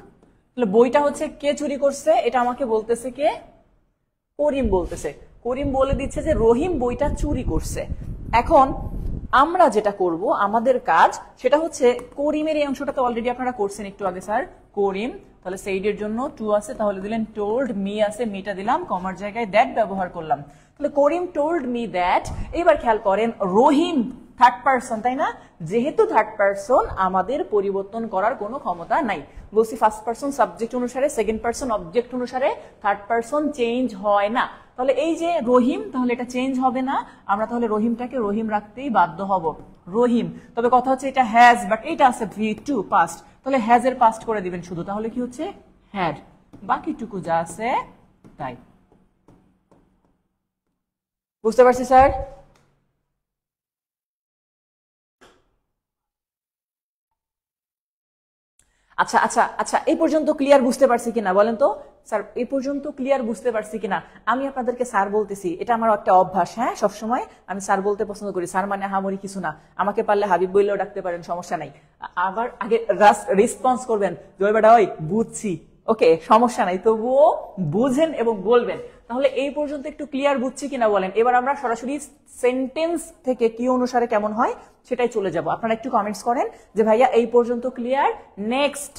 বইটা হচ্ছে কে চুরি করছে, এটা আমাকে বলতেছে কে, করিম বলতেছে। করিম বলে দিচ্ছে যে রহিম বইটা চুরি করছে। এখন আমরা যেটা করব, আমাদের কাজ সেটা হচ্ছে, করিমের এই অংশটা তো অলরেডি আপনারা করছেন একটু আগে স্যার, করিম, তাহলে সেইডের জন্য টু আছে, তাহলে দিলেন টোল্ড, মি আছে, মিটা দিলাম, কমার জায়গায় দ্যাট ব্যবহার করলাম। তাহলে করিম টোল্ড মি দ্যাট। এবার খেয়াল করেন, রহিম থার্ড পারসন, তাই না? যেহেতু থার্ড পারসন, আমাদের পরিবর্তন করার কোনো ক্ষমতা নাই। বলছি ফার্স্ট পারসন সাবজেক্ট অনুসারে, সেকেন্ড পারসন অবজেক্ট অনুসারে, থার্ড পারসন চেঞ্জ হয় না। তাহলে এই যে রহিম, তাহলে এটা চেঞ্জ হবে না, আমরা তাহলে রহিমটাকে রহিম রাখতেই বাধ্য হব, রহিম। তবে কথা হচ্ছে এটা হ্যাজ, বাট এটা আছে V2 পাস্ট, তাহলে হ্যাজ এর পাস্ট করে দিবেন শুধু, তাহলে কি হচ্ছে হ্যাড, বাকিটুকু যা আছে তাই। বুঝতে পারছি স্যার? আচ্ছা আচ্ছা আচ্ছা, এই পর্যন্ত ক্লিয়ার বুঝতে পারছি কিনা বলেন তো স্যার, এই পর্যন্ত ক্লিয়ার বুঝতে পারছি কিনা? আমি আপনাদেরকে স্যার বলতেছি, এটা আমার একটা অভ্যাস। হ্যাঁ সবসময় আমি স্যার বলতে পছন্দ করি, স্যার মানে হামরি কিছু না, আমাকে পারলে হাবিব বললেও ডাকতে পারেন, সমস্যা নাই। আবার আগে রেসপন্স করবেন, জয় বেটা ওই বুঝছি, ওকে সমস্যা নাই, তবুও বুঝেন এবং বলবেন। তাহলে এই পর্যন্ত একটু ক্লিয়ার বুঝছি কিনা বলেন। এবার আমরা সরাসরি সেন্টেন্স থেকে কি অনুসারে কেমন হয় সেটাই চলে যাব। আপনারা একটু কমেন্টস করেন যে ভাইয়া এই পর্যন্ত ক্লিয়ার, নেক্সট।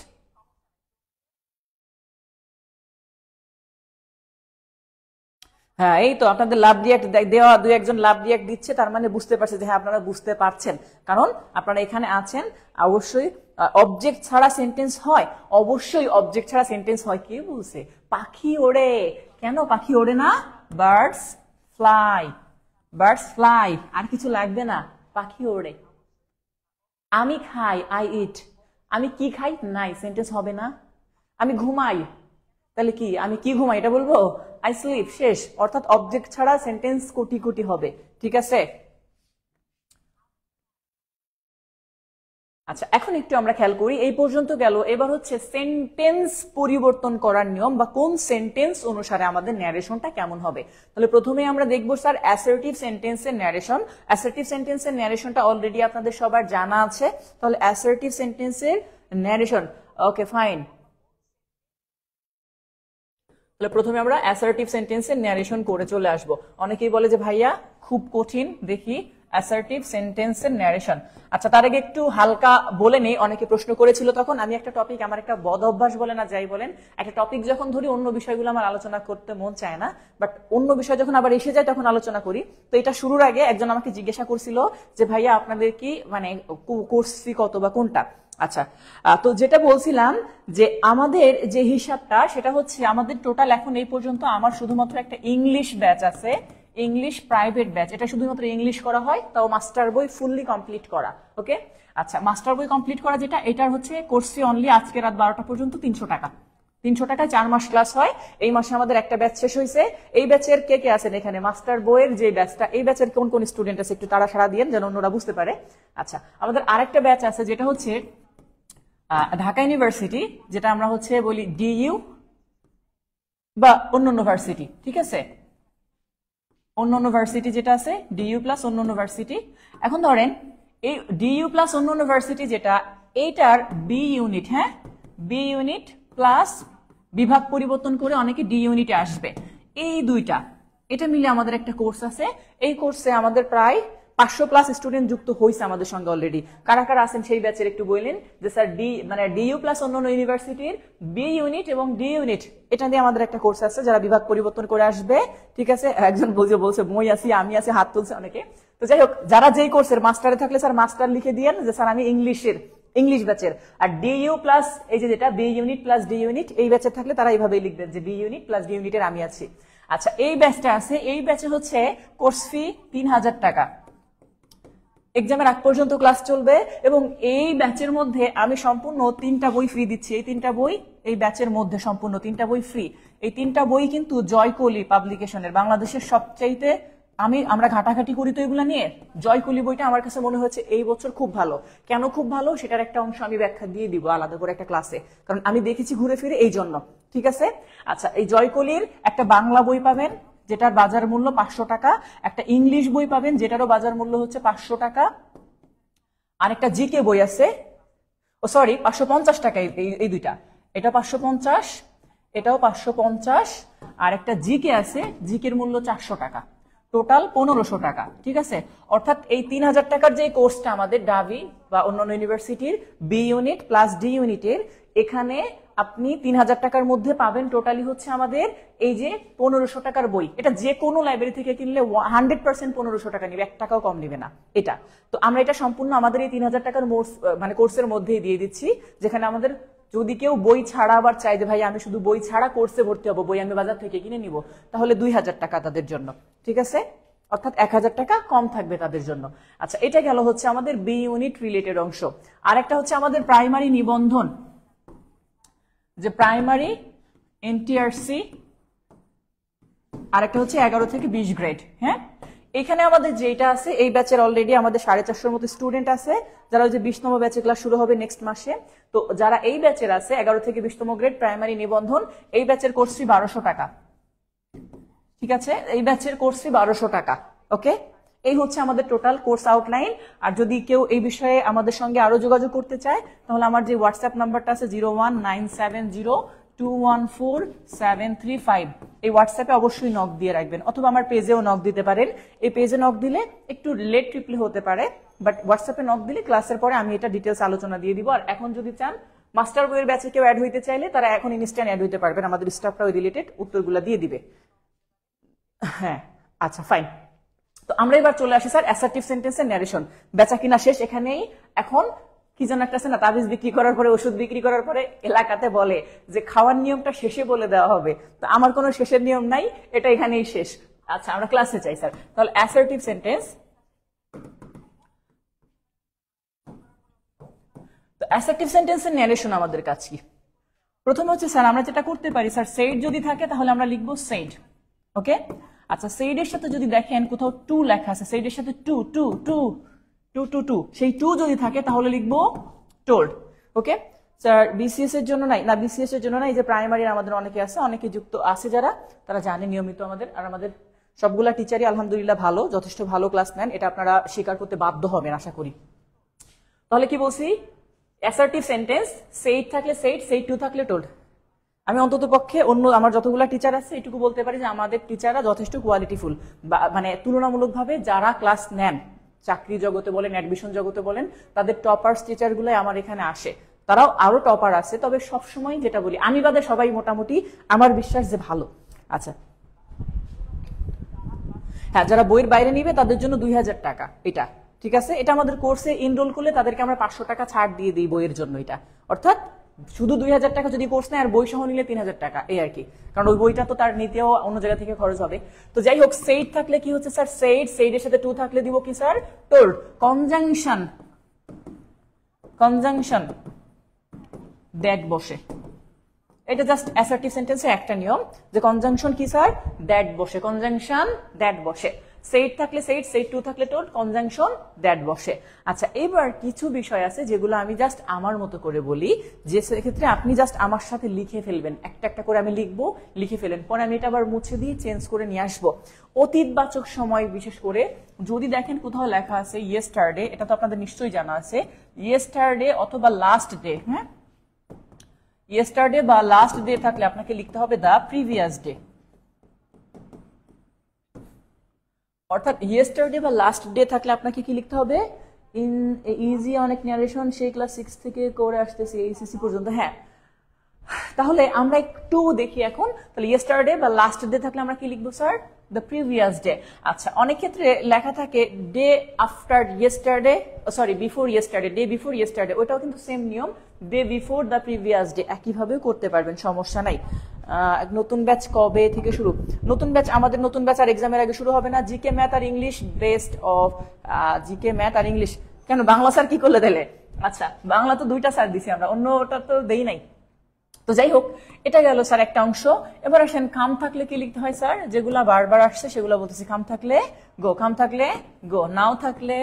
হ্যাঁ, এই তো আপনাদের লাভ রিয়াক্ট দেওয়া, দুই একজন লাভ রিয়াক্ট দিচ্ছে, তার মানে বুঝতে পারছে যে হ্যাঁ আপনারা বুঝতে পারছেন, কারণ আপনারা এখানে আছেন। অবশ্যই অবজেক্ট ছাড়া সেন্টেন্স হয়, অবশ্যই অবজেক্ট ছাড়া সেন্টেন্স হয়। কি বলছে? পাখি ওড়ে। কেন পাখি ওড়ে না? বার্ডস ফ্লাই, বার্ডস ফ্লাই, আর কিছু লাগবে না, পাখি ওড়ে। আমি খাই, আই ইট। আমি কি খাই? নাই, সেন্টেন্স হবে না। আমি ঘুমাই, তাহলে কি আমি কি ঘুমাই এটা বলবো? আই স্লিপ, শেষ। অর্থাৎ অবজেক্ট ছাড়া সেন্টেন্স কোটি কোটি হবে, ঠিক আছে? আচ্ছা, এখন একটু আমরা খেয়াল করি, এই পর্যন্ত গেল। এবার হচ্ছে সেন্টেন্স পরিবর্তন করার নিয়ম, বা কোন সেন্টেন্স অনুসারে আমাদের ন্যারেশনটা কেমন হবে। তাহলে প্রথমে আমরা দেখবো স্যার অ্যাসার্টিভ সেন্টেন্সের ন্যারেশন। অ্যাসার্টিভ সেন্টেন্সের ন্যারেশনটা অলরেডি আপনাদের সবার জানা আছে। তাহলে অ্যাসার্টিভ সেন্টেন্সের ন্যারেশন, ওকে ফাইন। তাহলে প্রথমে আমরা অ্যাসার্টিভ সেন্টেন্সের ন্যারেশন করে চলে আসব। অনেকেই বলে যে ভাইয়া খুব কঠিন, দেখি অ্যাসার্টিভ সেন্টেন্সের ন্যারেশন। আচ্ছা, তার আগে একটু হালকা বলে নেই, অনেকে প্রশ্ন করেছিল তখন। আমি একটা টপিক, আমার একটা বদ অভ্যাস বলে না যাই বলেন, একটা টপিক যখন ধরি অন্য বিষয়গুলো আমার আলোচনা করতে মন চায় না, বাট অন্য বিষয় যখন আবার এসে যায় তখন আলোচনা করি। তো এটা শুরুর আগে একজন আমাকে জিজ্ঞাসা করছিল যে ভাইয়া আপনাদের কি মানে কোর্স ফি কত বা কোনটা। আচ্ছা, তো যেটা বলছিলাম যে আমাদের যে হিসাবটা সেটা হচ্ছে আমাদের টোটাল এখন এই পর্যন্ত আমার শুধুমাত্র একটা ইংলিশ ব্যাচ আছে, ইংলিশ প্রাইভেট ব্যাচ। এটা শুধুমাত্র ইংলিশ করা হয়, তাও মাস্টার বই ফুললি কমপ্লিট করা। ওকে, আচ্ছা, মাস্টার বই কমপ্লিট করা যেটা, এটার হচ্ছে কোর্স ফি অনলি আজকে রাত 12টা পর্যন্ত 300 টাকা। 300 টাকায় 4 মাস ক্লাস হয়। এই মাসে আমাদের একটা ব্যাচ শেষ হয়েছে। এই ব্যাচের কে কে আছেন এখানে? মাস্টার বইয়ের যে ব্যাচটা, এই ব্যাচের কোন কোন স্টুডেন্ট আছে একটু তারা সারা দিয়েন যেন অন্যরা বুঝতে পারে। আচ্ছা, আমাদের আরেকটা ব্যাচ আছে যেটা হচ্ছে ঢাকা ইউনিভার্সিটি, যেটা আমরা হচ্ছে বলি ডিইউ বা অন্যান্য ভার্সিটি, ঠিক আছে? অন্যান্য ভার্সিটি যেটা আছে ডিইউ প্লাস অন্যান্য ভার্সিটি। এখন ধরেন এই ডিইউ প্লাস অন্যান্য ভার্সিটি যেটা, এইটার বি ইউনিট, হ্যাঁ বি ইউনিট প্লাস বিভাগ পরিবর্তন করে অনেকে ডি ইউনিটে আসবে, এই দুইটা, এটা মিলে আমাদের একটা কোর্স আছে। এই কোর্সে আমাদের প্রায় 500 প্লাস স্টুডেন্ট যুক্ত হয়েছে আমাদের সঙ্গে অলরেডি। কারা কারা আছেন সেই ব্যাচের একটু বললেন যে স্যার ডি মানে ডিইউ প্লাস অন্যান্য ইউনিভার্সিটির বি ইউনিট এবং ডি ইউনিট, এটা দিয়ে আমাদের একটা কোর্স আছে যারা বিভাগ পরিবর্তন করে আসবে, ঠিক আছে? একজন বলছে মই আছি, আমি আছি, হাত তুলছে অনেকে। তো যাই হোক, যারা যেই কোর্সের মাস্টারে থাকলে স্যার মাস্টার লিখে দিয়েন যে স্যার আমি ইংলিশ ব্যাচের। আর ডিইউ প্লাস এই যে যেটা B unit plus D unit, এই ব্যাচের থাকলে তারা এইভাবেই লিখবেন যে বি ইউনিট প্লাস ডি ইউনিটের আমি আছি। আচ্ছা, এই ব্যাচটা আছে, এই ব্যাচে হচ্ছে কোর্স ফি 3000 টাকা। এক্সামের আগ পর্যন্ত ক্লাস চলবে এবং এই ব্যাচের মধ্যে আমি সম্পূর্ণ 3টা বই ফ্রি দিচ্ছি। এই 3টা বই এই ব্যাচের মধ্যে সম্পূর্ণ 3টা বই ফ্রি। এই 3টা বই কিন্তু জয়কলি পাবলিকেশনের, বাংলাদেশের সবচাইতে আমরা ঘাটাঘাটি করি তো এগুলা নিয়ে। জয়কলি বইটা আমার কাছে মনে হয়েছে এই বছর খুব ভালো। কেন খুব ভালো সেটার একটা অংশ আমি ব্যাখ্যা দিয়ে দিব আলাদা করে একটা ক্লাসে, কারণ আমি দেখেছি ঘুরে ফিরে, এই জন্য, ঠিক আছে? আচ্ছা, এই জয়কলির একটা বাংলা বই পাবেন যেটার বাজার মূল্য 500 টাকা, একটা ইংলিশ বই পাবেন যেটারও বাজার মূল্য হচ্ছে 500 টাকা, আর একটা জিকে বই আছে, ও সরি 550 টাকা এই দুইটা, এটা 550, এটাও 550, আর একটা জিকে আছে, জিকের মূল্য 400 টাকা, টোটাল 1500 টাকা, ঠিক আছে? অর্থাৎ এই 3000 টাকার যে কোর্সটা আমাদের ডাবি বা অন্যান্য ইউনিভার্সিটির বি ইউনিট প্লাস ডি ইউনিটের, এখানে আপনি 3000 টাকার মধ্যে পাবেন টোটালি হচ্ছে আমাদের এই যে 1500 টাকার বই। এটা যে কোনো লাইব্রেরি থেকে কিনলে 100% 1500 টাকা নিবে, 1 টাকাও কম নিবে না এটা। তো আমরা এটা সম্পূর্ণ আমাদের এই 3000 টাকার মানে কোর্সের মধ্যেই দিয়ে দিচ্ছি, যেখানে আমাদের যদি কেউ বই ছাড়া আবার চাই যে ভাই আমি শুধু বই ছাড়া কোর্সে ভর্তি হবো, বই আমি বাজার থেকে কিনে নিব, তাহলে 2000 টাকা তাদের জন্য, ঠিক আছে? অর্থাৎ 1000 টাকা কম থাকবে তাদের জন্য। আচ্ছা, এটা গেল হচ্ছে আমাদের বি ইউনিট রিলেটেড অংশ। আর একটা হচ্ছে আমাদের প্রাইমারি নিবন্ধন, যে প্রাইমারি এনটিআরসি, আর একটা হচ্ছে 11 থেকে 20 গ্রেড। হ্যাঁ, এখানে আমাদের যেটা আছে, এই ব্যাচের অলরেডি আমাদের 450 মতো স্টুডেন্ট আছে, যারা ওই যে 20তম ব্যাচে ক্লাস শুরু হবে নেক্সট মাসে। তো যারা এই ব্যাচের আছে 11 থেকে 20তম গ্রেড প্রাইমারি নিবন্ধন, এই ব্যাচের কোর্স ফি 1200 টাকা, ঠিক আছে? এই ব্যাচের কোর্স ফি 1200 টাকা। ওকে, এই হচ্ছে আমাদের টোটাল কোর্স আউটলাইন। আর যদি কেউ এই বিষয়ে আমাদের সঙ্গে আরো যোগাযোগ করতে চায়, তাহলে আমার যে হোয়াটসঅ্যাপ নাম্বারটা আছে 01970 214735 এই হোয়াটসঅ্যাপে অবশ্যই নক দিয়ে রাখবেন, অথবা আমার পেজেও নক দিতে পারেন। এই পেজে নক দিলে একটু লেট রিপ্লাই হতে পারে, বাট হোয়াটসঅ্যাপে নক দিলে ক্লাসের পরে আমি এটা ডিটেলস আলোচনা দিয়ে দিব। আর এখন যদি চান মাস্টার বইয়ের ব্যাচে কেউ অ্যাড হইতে চাইলে তারা এখন ইনস্ট্যান্ট অ্যাড হইতে পারবেন, আমাদের স্টাফরা ওই রিলেটেড উত্তরগুলো দিয়ে দিবে। হ্যাঁ, আচ্ছা ফাইন। তো আমরা এবার চলে আসি স্যার অ্যাসার্টিভ সেন্টেন্সের ন্যারেশন। বেচা কিনা শেষ, এখানেই এখন কি যেন একটা আছে না, তাবিজ বিক্রি করার পরে, ওষুধ বিক্রি করার পরে এলাকাতে বলে যে খাওয়ার নিয়মটা শেষে বলে দেওয়া হবে। তো আমার কোনো শেষের নিয়ম নাই, এটা এখানেই শেষ। আচ্ছা আমরা ক্লাসে চাই স্যার। তাহলে অ্যাসার্টিভ সেন্টেন্স, তো অ্যাসার্টিভ সেন্টেন্সের ন্যারেশন আমাদের কাছে কি? প্রথমে হচ্ছে স্যার আমরা যেটা করতে পারি স্যার, সেইড যদি থাকে তাহলে আমরা লিখবো সেইড। ওকে, আচ্ছা সেইডের সাথে যদি দেখেন কোথাও টু লেখা আছে, সেইডের সাথে two two two two two two, সেই টু যদি থাকে তাহলে লিখবো টোল্ড। ওকে স্যার, বিসিএস এর জন্য নাই, না বিসিএস এর জন্য নাই, যে প্রাইমারির আমাদের অনেকে আছে, অনেকে যুক্ত আছে যারা, তারা জানে নিয়মিত আমাদের। আর আমাদের সবগুলা টিচারই আলহামদুলিল্লাহ ভালো, যথেষ্ট ভালো ক্লাস নেন, এটা আপনারা স্বীকার করতে বাধ্য হবেন আশা করি। তাহলে কি বলছি, অ্যাসার্টিভ সেন্টেন্স সেইড থাকলে সেইড, সেইড টু থাকলে টোল্ড। আমি অন্তত পক্ষে অন্য আমার যতগুলা টিচার আছে এটুকু বলতে পারি যে আমাদের টিচাররা যথেষ্ট কোয়ালিটিফুল, মানে তুলনামূলকভাবে যারা ক্লাস নেন চাকরি জগতে বলেন, অ্যাডমিশন জগতে বলেন, তাদের টপার্স টিচারগুলাই আমার এখানে আসে। তারাও আরো টপার আছে, তবে সবসময় যেটা বলি, আমি বাদে সবাই মোটামুটি আমার বিশ্বাস যে ভালো। আচ্ছা হ্যাঁ, যারা বইয়ের বাইরে নিবে তাদের জন্য 2000 টাকা, এটা ঠিক আছে। এটা আমাদের কোর্সে এনরোল করলে তাদেরকে আমরা 500 টাকা ছাড় দিয়ে দিই বইয়ের জন্য, এটা অর্থাৎ শুধু 2000 টাকা যদি কোর্স নেয়, আর বই সহ নিলে 3000 টাকা, এই আর কি। কারণ ওই বইটা তো তার নিতেও অন্য জায়গা থেকে খরচ হবে। তো যাই হোক, সেইড থাকলে কি হচ্ছে স্যার, সেইড, সেইডের সাথে টু থাকলে দিব কি sir, told. Conjunction, conjunction that বসে, এটা জাস্ট অ্যাসার্টিভ সেন্টেন্সের একটা নিয়ম, যে কনজাংশন কি স্যার, দ্যাট বসে, কনজাংশন দ্যাট বসে। সেইড থাকলে সেইড, সেইড টু থাকলে টোল্ড, কনজাংশন দ্যাট বসে। আচ্ছা এবার কিছু বিষয় আছে যেগুলো আমি জাস্ট আমার মতো করে বলি, যে সেক্ষেত্রে আপনি জাস্ট আমার সাথে লিখে ফেলবেন, একটা একটা করে আমি লিখবো, লিখে ফেলেন, পরে আমি এটা আবার মুছে দিয়ে চেঞ্জ করে নিয়ে আসবো। অতীতবাচক সময় বিশেষ করে যদি দেখেন কোথাও লেখা আছে ইয়েস্টারডে, এটা তো আপনাদের নিশ্চয়ই জানা আছে, ইয়েস্টারডে অথবা লাস্ট ডে, হ্যাঁ ইয়েস্টারডে বা লাস্ট ডে থাকলে আপনাকে লিখতে হবে দা প্রিভিয়াস ডে। অর্থাৎ ইয়েস্টারডে বা লাস্ট ডে থাকলে আপনাকে কি লিখতে হবে, ইন ইজি অনেক ন্যারেশন সেই ক্লাস 6 থেকে করে আসতেছি এইচএসসি পর্যন্ত। হ্যাঁ, তাহলে আমরা একটু দেখি এখন, তাহলে ইয়েস্টারডে বা লাস্ট ডে থাকলে আমরা কি লিখবো স্যার, দ্য প্রিভিয়াস ডে। আচ্ছা অনেক ক্ষেত্রে লেখা থাকে day after yesterday, sorry before yesterday, day before yesterday, ওটাও কিন্তু সেম নিয়ম, day before the previous day, একইভাবেও করতে পারবেন, সমস্যা নাই। নতুন ব্যাচ কবে থেকে শুরু, নতুন ব্যাচ আমাদের নতুন ব্যাচ আর এক্সামের আগে শুরু হবে না। জিকে ম্যাথ আর English best of, GK math আর ইংলিশ, কেন বাংলা স্যার কি করলে দিলে? আচ্ছা বাংলা তো 2টা স্যার দিছি আমরা, অন্যটা তো দেই নাই। তো যাই হোক, এটা গেল স্যার একটা অংশ। এবার আসেন কাম থাকলে কি লিখতে হয় স্যার, যেগুলা বারবার আসছে সেগুলো বলতেছি। কাম থাকলে গো, কাম থাকলে গো, নাও থাকলে,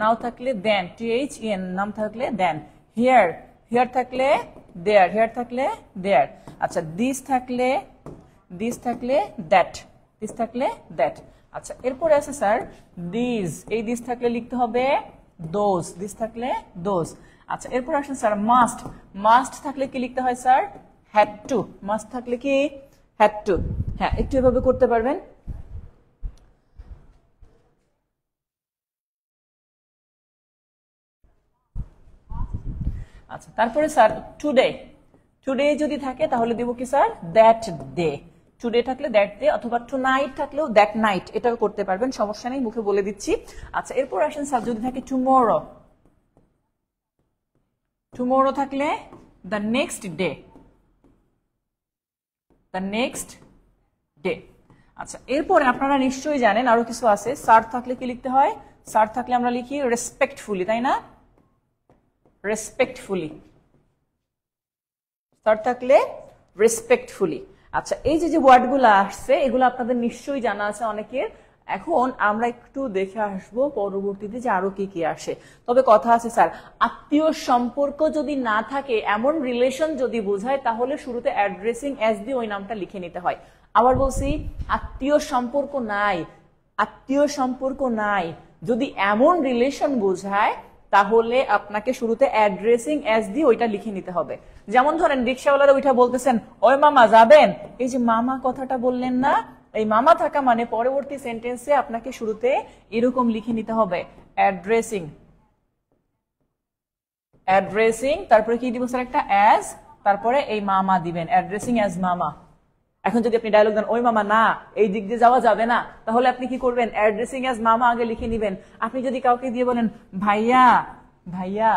নাও থাকলে দেন, THEN, নাম থাকলে দেন, হিয়ার, হিয়ার থাকলে দেয়ার, হিয়ার থাকলে দেয়ার। আচ্ছা দিস থাকলে, দিস থাকলে দ্যাট, দিস থাকলে দ্যাট। আচ্ছা এরপরে আছে স্যার দিস, এই দিস থাকলে লিখতে হবে দোজ, দিস থাকলে দোজ। আচ্ছা এরপর আসেন স্যার মাস্ট, মাস্ট থাকলে কি লিখতে হয় স্যার, হ্যাড টু, মাস্ট থাকলে কি হ্যাড টু। হ্যাঁ একটু এভাবে করতে পারবেন। আচ্ছা তারপরে স্যার টুডে, টুডে যদি থাকে তাহলে দিব কি স্যার, দ্যাট ডে, টুডে থাকলে দ্যাট ডে, অথবা টু নাইট থাকলেও দ্যাট নাইট, এটাও করতে পারবেন, সমস্যা নেই, মুখে বলে দিচ্ছি। আচ্ছা এরপর আসেন স্যার যদি থাকে টুমরো, টুমরো থাকলে the next day, the next day. আচ্ছা এরপরে আপনারা নিশ্চয়ই জানেন আরো কিছু আছে, স্যার থাকলে কি লিখতে হয়, স্যার থাকলে আমরা লিখি রেসপেক্টফুলি, তাই না, রেসপেক্টফুলি, স্যার থাকলে রেসপেক্টফুলি। আচ্ছা এই যে যে ওয়ার্ডগুলো আসছে এগুলো আপনাদের নিশ্চয়ই জানা আছে অনেকের। এখন আমরা একটু দেখে আসবো পরবর্তীতে যে আরো কি কি আসে। তবে কথা আছে স্যার, আত্মীয় সম্পর্ক যদি না থাকে, এমন রিলেশন যদি বোঝায়, তাহলে শুরুতে অ্যাড্রেসিং অ্যাজ দিয়ে ওই নামটা লিখে নিতে হয়। আবার বলছি, আত্মীয় সম্পর্ক নাই, আত্মীয় সম্পর্ক নাই যদি এমন রিলেশন বোঝায়, তাহলে আপনাকে শুরুতে অ্যাড্রেসিং অ্যাজ দিয়ে ওইটা লিখে নিতে হবে। যেমন ধরেন রিক্সাওয়ালারা ওইটা বলতেছেন, ওই মামা যাবেন, এই যে মামা কথাটা বললেন না, এই মামা থাকা মানে পরবর্তী সেন্টেন্সে আপনাকে শুরুতে এরকম লিখে নিতে হবে অ্যাড্রেসিং, অ্যাড্রেসিং, তারপরে কি দিব স্যার একটা অ্যাজ, তারপরে এই মামা দিবেন, অ্যাড্রেসিং অ্যাজ মামা। এখন যদি আপনি ডায়লগ দেন ওই মামা না এই দিক দিয়ে যাওয়া যাবে না, তাহলে আপনি কি করবেন, অ্যাড্রেসিং অ্যাজ মামা আগে লিখে নিবেন। আপনি যদি কাউকে দিয়ে বলেন ভাইয়া ভাইয়া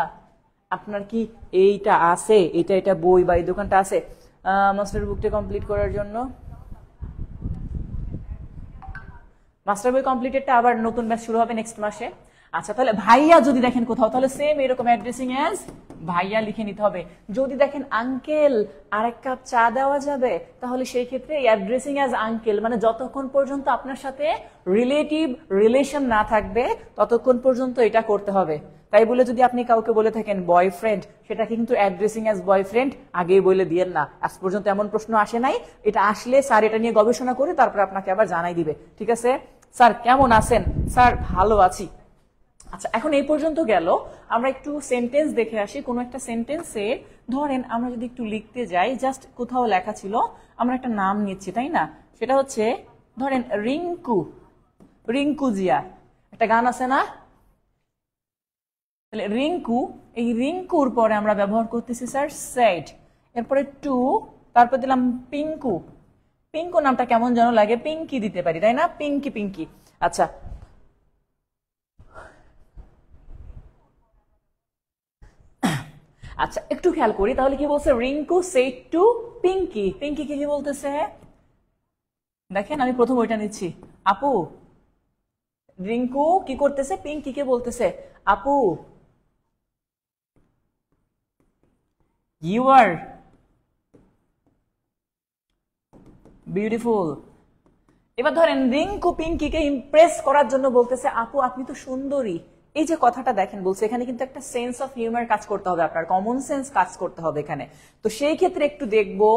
আপনার কি এইটা আছে, এটা এটা বই বা এই দোকানটা আছে মাস্টার বুকটা কমপ্লিট করার জন্য, মাস্টার বই কমপ্লিটেডটা আবার নতুন ব্যাচ শুরু হবে নেক্সট মাসে। আচ্ছা তাহলে ভাইয়া যদি দেখেন কোথাও, তাহলে সেম এরকম অ্যাড্রেসিং অ্যাজ ভাইয়া লিখে নিতে হবে। যদি দেখেন আঙ্কেল আরেক কাপ চা দেওয়া যাবে, তাহলে সেই ক্ষেত্রে অ্যাড্রেসিং অ্যাজ আঙ্কেল, মানে যতক্ষণ পর্যন্ত আপনার সাথে রিলেটিভ রিলেশন না থাকবে ততক্ষণ পর্যন্ত এটা করতে হবে। তাই বলে যদি আপনি কাউকে বলে থাকেন বয়ফ্রেন্ড, সেটা কিন্তু অ্যাড্রেসিং অ্যাজ বয়ফ্রেন্ড আগেই বলে দিয়েন না। আজ পর্যন্ত এমন প্রশ্ন আসে নাই, এটা আসলে স্যার এটা নিয়ে গবেষণা করে তারপর আপনাকে আবার জানাই দিবে। ঠিক আছে স্যার কেমন আছেন, স্যার ভালো আছি। আচ্ছা এখন এই পর্যন্ত গেল, আমরা একটু সেন্টেন্স দেখে আসি। কোনো একটা সেন্টেন্সে ধরেন আমরা যদি একটু লিখতে যাই, জাস্ট কোথাও লেখা ছিল, আমরা একটা নাম নিচ্ছি তাই না, সেটা হচ্ছে ধরেন রিঙ্কু, রিঙ্কু জিয়া, একটা গান আছে না, তাহলে রিঙ্কু, এই রিঙ্কুর পরে আমরা ব্যবহার করতেছি স্যার সেড, এরপরে টু, তারপর দিলাম পিঙ্কু, পিঙ্কু নামটা কেমন যেন লাগে, পিঙ্কি দিতে পারি তাই না, পিঙ্কি পিঙ্কি। আচ্ছা আচ্ছা একটু খেয়াল করি, তাহলে কি বলছে, রিঙ্কু সেড টু পিঙ্কি, পিঙ্কি কি বলতেছে, দেখেন আমি প্রথম ওইটা নিচ্ছি, আপু, রিঙ্কু কি করতেছে, পিঙ্কি কে বলতেছে আপু ইউ আর বিউটিফুল। এবার ধরেন রিঙ্কু পিঙ্কিকে ইমপ্রেস করার জন্য বলতেছে আপু আপনি তো সুন্দরী। এই যে কথাটা দেখেন বলছে, এখানে কিন্তু একটা সেন্স অফ হিউমার কাজ করতে হবে, আপনার কমন সেন্স কাজ করতে হবে এখানে। তো সেই ক্ষেত্রে একটু দেখবো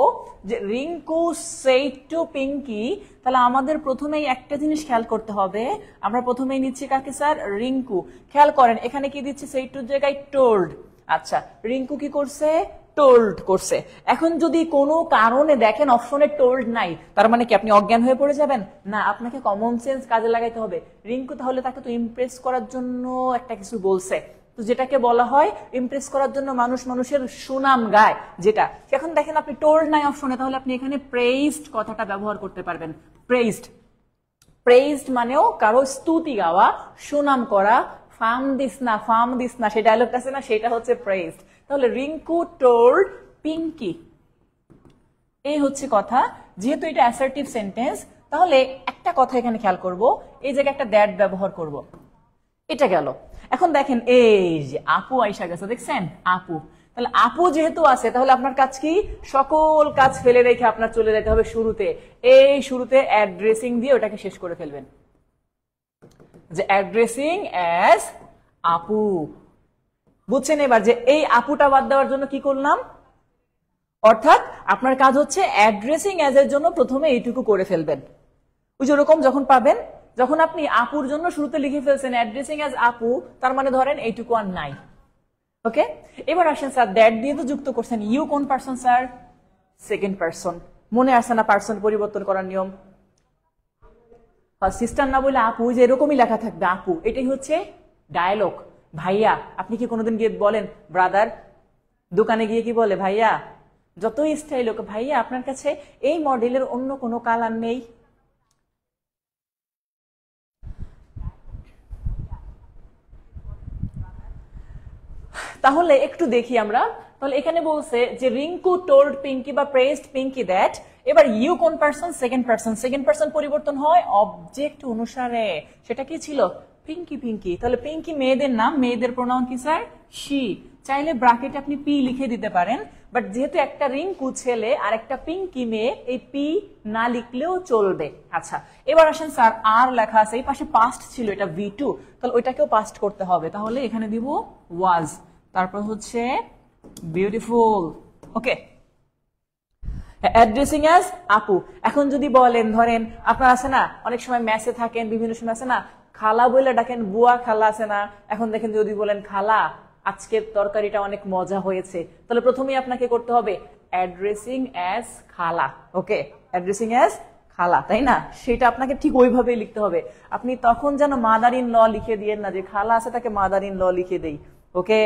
যে রিঙ্কু সেড টু পিঙ্কি, তাহলে আমাদের প্রথমেই একটা জিনিস খেয়াল করতে হবে, আমরা প্রথমেই নিচ্ছি কাকে স্যার, রিঙ্কু। খেয়াল করেন এখানে কি দিচ্ছি, সেড টুর জায়গায় টোল্ড। আচ্ছা রিঙ্কু কি করছে, টোল্ড করছে। এখন যদি কোনো কারণে দেখেন অপশনে টোল্ড নাই, তার মানে কি আপনি অজ্ঞান হয়ে পড়ে যাবেন না, আপনাকে কমন সেন্স কাজে লাগাইতে হবে। রিঙ্কু তাহলে তাকে তো ইমপ্রেস করার জন্য একটা কিছু বলছে, তো যেটাকে বলা হয় ইমপ্রেস করার জন্য মানুষ মানুষের সুনাম গায় যেটা। এখন দেখেন আপনি টোল্ড নাই অপশনে, তাহলে আপনি এখানে প্রেইজড কথাটা ব্যবহার করতে পারবেন। প্রেইজড, প্রেইজড মানেও কারো স্তুতি গাওয়া, সুনাম করা, ফার্ম দিস না ফার্ম দিস না, সেই ডায়লগটা আছে না, সেটা হচ্ছে প্রেইজড। তাহলে রিঙ্কু টোল্ড পিঙ্কি, এই হচ্ছে কথা। যেহেতু এটা অ্যাসার্টিভ সেন্টেন্স, তাহলে একটা কথা এখানে খেয়াল করব, এই জায়গায় একটা দ্যাট ব্যবহার করব, এটা গেল। এখন দেখেন এই যে আপু আইসা গেছে, দেখছেন আপু, তাহলে আপু যেহেতু আছে তাহলে আপনার কাজ কি, সকল কাজ ফেলে রেখে আপনার চলে যেতে হবে শুরুতে, এই শুরুতে অ্যাড্রেসিং দিয়ে ওটাকে শেষ করে ফেলবেন, যে অ্যাড্রেসিং অ্যাজ আপু। বুঝছেন এবার যে এই আপুটা বাদ দেওয়ার জন্য কি করলাম, অর্থাৎ আপনার কাজ হচ্ছে অ্যাড্রেসিং অ্যাজ এর জন্য প্রথমে এইটুকু করে ফেলবেন। ওই যেরকম যখন পাবেন, যখন আপনি আপুর জন্য শুরুতে লিখে ফেলছেন অ্যাড্রেসিং অ্যাজ আপু, তার মানে ধরেন এইটুকু আর নাই। ওকে, এবার আসেন স্যার দ্যাট দিয়ে তো যুক্ত করছেন, ইউ কোন পারসন স্যার, সেকেন্ড পারসন। মনে আসছে না পারসন পরিবর্তন করার নিয়ম, সিস্টার না বলে আপু, যে এরকমই লেখা থাকবে আপু, এটাই হচ্ছে ডায়লগ। ভাইয়া, আপনি কি কোনোদিন গিয়ে বলেন ব্রাদার, দোকানে গিয়ে কি বলে ভাইয়া, যতই স্টাইল হোক, ভাইয়া আপনার কাছে এই মডেলের অন্য কোনো কালার নেই? তাহলে একটু দেখি আমরা, তাহলে এখানে বলছে যে রিঙ্কু টোল্ড পিঙ্কি বা প্রেজড পিঙ্কি দ্যাট, এবার ইউ কোন person, second person, second person পরিবর্তন হয় অবজেক্ট অনুসারে, সেটা কি ছিল, পিঙ্কি পিঙ্কি। তাহলে পিঙ্কি মেয়েদের নাম, মেয়েদের প্রোনাউন কি স্যার, শি। চাইলে ব্র্যাকেটে আপনি পি লিখে দিতে পারেন, বাট যেহেতু একটা রিঙ্কু ছেলে আর একটা পিঙ্কি মেয়ে, এই পি না লিখলেও চলবে। আচ্ছা এবার আসেন স্যার আর লেখা আছে, এই পাশে পাস্ট ছিল, এটা V2, তাহলে ওইটাকেও পাস্ট করতে হবে, তাহলে এখানে দিব ওয়াজ, তারপর হচ্ছে বিউটিফুল। ওকে, অ্যাড্রেসিং অ্যাজ আপু। এখন যদি বলেন ধরেন আপনার আছে না, অনেক সময় ম্যাসে থাকেন, বিভিন্ন সময় আছে না খালা বলে ডাকেন, বুয়া খালা আছে না, এখন দেখেন যদি বলেন খালা আজকের তরকারিটা অনেক মজা হয়েছে, তাহলে প্রথমেই আপনাকে করতে হবে অ্যাড্রেসিং অ্যাজ খালা। ওকে, অ্যাড্রেসিং অ্যাজ খালা, তাই না? সেটা আপনাকে ঠিক ওইভাবেই লিখতে হবে। আপনি তখন যেন মাদার ইন ল লিখে দিয়েন না, যে খালা আছে তাকে মাদার ইন ল লিখে দেই। ওকে,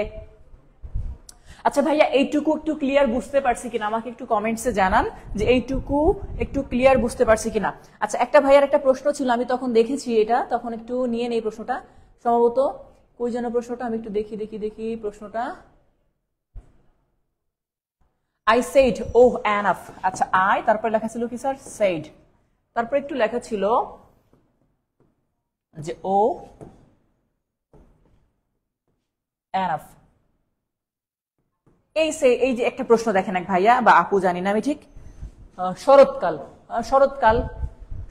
আচ্ছা ভাইয়া এইটুকু একটু ক্লিয়ার বুঝতে পারছি কিনা আমাকে একটু কমেন্টসে জানান যে এইটুকু একটু ক্লিয়ার বুঝতে পারছি কিনা। আচ্ছা, একটা ভাইয়ার একটা প্রশ্ন ছিল, আমি তখন দেখেছি এটা, তখন একটু নিয়ে নেই প্রশ্নটা। সম্ভবত কই যেন প্রশ্নটা, আমি একটু দেখি দেখি দেখি প্রশ্নটা। I said oh enough. আচ্ছা, আই তারপর লেখা ছিল কি স্যার? সেইড। তারপর একটু লেখা ছিল যে ও এনাফ। এই যে একটা প্রশ্ন দেখেন এক ভাইয়া বা আপু, জানি না আমি ঠিক, শরৎকাল। শরৎকাল,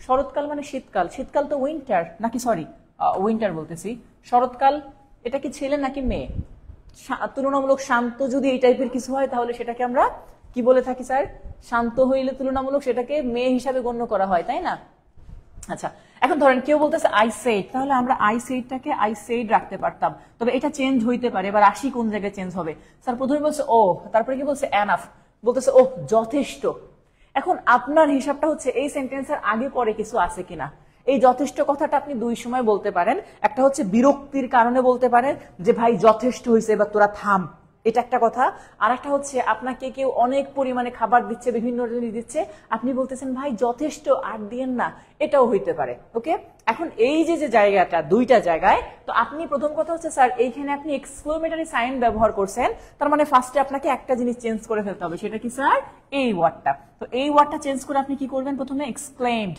শরৎকাল মানে শীতকাল। শীতকাল তো উইন্টার নাকি? সরি, উইন্টার বলতেছি। শরৎকাল এটা কি ছেলে নাকি মেয়ে? তুলনামূলক শান্ত যদি এই টাইপের কিছু হয় তাহলে সেটাকে আমরা কি বলে থাকি স্যার? শান্ত হইলে তুলনামূলক সেটাকে মেয়ে হিসাবে গণ্য করা হয়, তাই না? আচ্ছা, এখন ধরেন কেউ বলতেছে আই সেইড, তাহলে আমরা আই সেইডটাকে আই সেইড রাখতে পারতাম, তবে এটা চেঞ্জ হইতে পারে। এবার আসি কোন জায়গায় চেঞ্জ হবে। স্যার প্রথমে বলছে ও, তারপরে কি বলছে? এনাফ। বলতেছে ও যথেষ্ট। এখন আপনার হিসাবটা হচ্ছে এই সেন্টেন্সের আগে পরে কিছু আছে কিনা। এই যথেষ্ট কথাটা আপনি দুই সময় বলতে পারেন। একটা হচ্ছে বিরক্তির কারণে বলতে পারেন যে ভাই যথেষ্ট হয়েছে, এবার তোরা থাম, এটা একটা কথা। আর একটা হচ্ছে আপনাকে কেউ অনেক পরিমাণে খাবার দিচ্ছে, বিভিন্ন জিনিস দিচ্ছে, আপনি বলতেছেন ভাই যথেষ্ট আর দিয়েন না, এটাও হইতে পারে। ওকে, এখন এই যে যে জায়গাটা, দুইটা জায়গায়, তো আপনি প্রথম কথা হচ্ছে স্যার এইখানে আপনি এক্সক্লেমেটরি সাইন ব্যবহার করছেন, তার মানে ফার্স্টে আপনাকে একটা জিনিস চেঞ্জ করে ফেলতে হবে। সেটা কি স্যার? এই ওয়ার্ডটা। তো এই ওয়ার্ডটা চেঞ্জ করে আপনি কি করবেন? প্রথমে এক্সক্লেমড,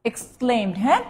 এক্সক্লেমড। হ্যাঁ,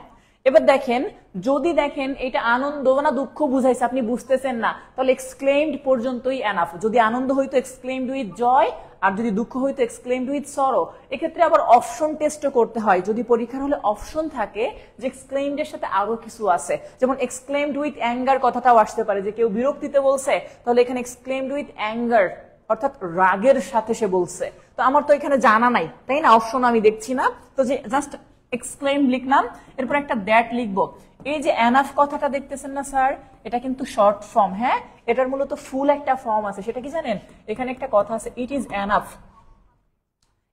এবার দেখেন, যদি দেখেন এটা আনন্দ না দুঃখ বুঝাইছে, আপনি বুঝতেছেন না, তাহলে এক্সক্লেমড পর্যন্তই এনাফ। যদি আনন্দ হইতো এক্সক্লেমড উইথ জয়, আর যদি দুঃখ হইতো এক্সক্লেমড উইথ সরো। এক্ষেত্রে আবার অপশন টেস্টও করতে হয়। যদি পরীক্ষার হলে অপশন থাকে যে এক্সক্লেমড এর সাথে আরো কিছু আছে, যেমন এক্সক্লেমড উইথ অ্যাঙ্গার কথাটাও আসতে পারে, যে কেউ বিরক্তিতে বলছে, তাহলে এখানে এক্সক্লেমড উইথ অ্যাঙ্গার, অর্থাৎ রাগের সাথে সে বলছে। তো আমার তো এখানে জানা নাই, তাই না? অপশন আমি দেখছি না, তো যে জাস্ট এক্সক্লেম লিখলাম, এরপর একটা দ্যাট লিখবো। এই যে এনাফ কথাটা দেখতেছেন না স্যার, এটা কিন্তু শর্ট ফর্ম। হ্যাঁ, এটার মূলত ফুল একটা ফর্ম আছে, সেটা কি জানেন? এখানে একটা কথা আছে, ইট ইজ এনাফ।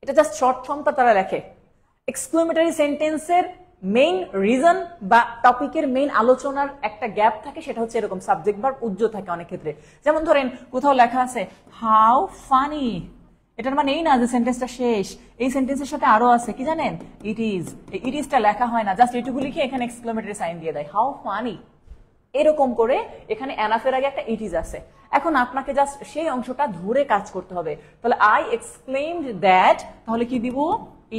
এটা জাস্ট শর্ট ফর্মটা তারা লেখে। এক্সক্লেমেটরি সেন্টেন্সের মেইন রিজন বা টপিকের মেইন আলোচনার একটা গ্যাপ থাকে, সেটা হচ্ছে এরকম সাবজেক্ট ভার্ব উজ্জ্ব থাকে অনেক ক্ষেত্রে। যেমন ধরেন কোথাও লেখা আছে হাউ ফানি, এটার মানে এই না যে সেন্টেন্সটা শেষ, এই সেন্টেন্সের সাথে আরো আছে, কি জানেন? It is. ইট ইজটা লেখা হয় না, জাস্ট এটুকু লিখে এখানে এক্সক্লেমেটরি সাইন দিয়ে দেয়, হাউ ফানি। এরকম করে এখানে এনাফের আগে একটা ইট ইজ আছে। এখন আপনাকে জাস্ট সেই অংশটা ধরে কাজ করতে হবে। তাহলে আই এক্সক্লেমড দ্যাট, তাহলে কি দিব?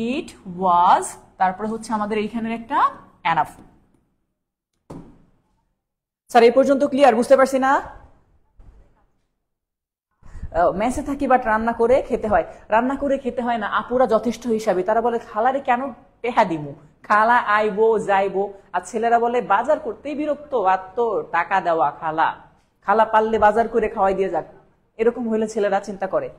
ইট ওয়াজ, তারপরে হচ্ছে আমাদের এইখানের একটা এনাফ। স্যার এই পর্যন্ত ক্লিয়ার? বুঝতে পারছি না? মেসে থাকি বাট রান্না করে খেতে হয়। রান্না করে খেতে হয় না, আপুরা যথেষ্ট হিসাবে, তারা বলে খালারে কেন টেহা দিমু, খালা আইবো যাইবো। আর ছেলেরা বলে বাজার করতেই বিরক্ত, আর তো টাকা দেওয়া খালা, খালা পারলে বাজার করে খাওয়াই দিয়ে যাক। এরকম হইলে ছেলেরা চিন্তা করে।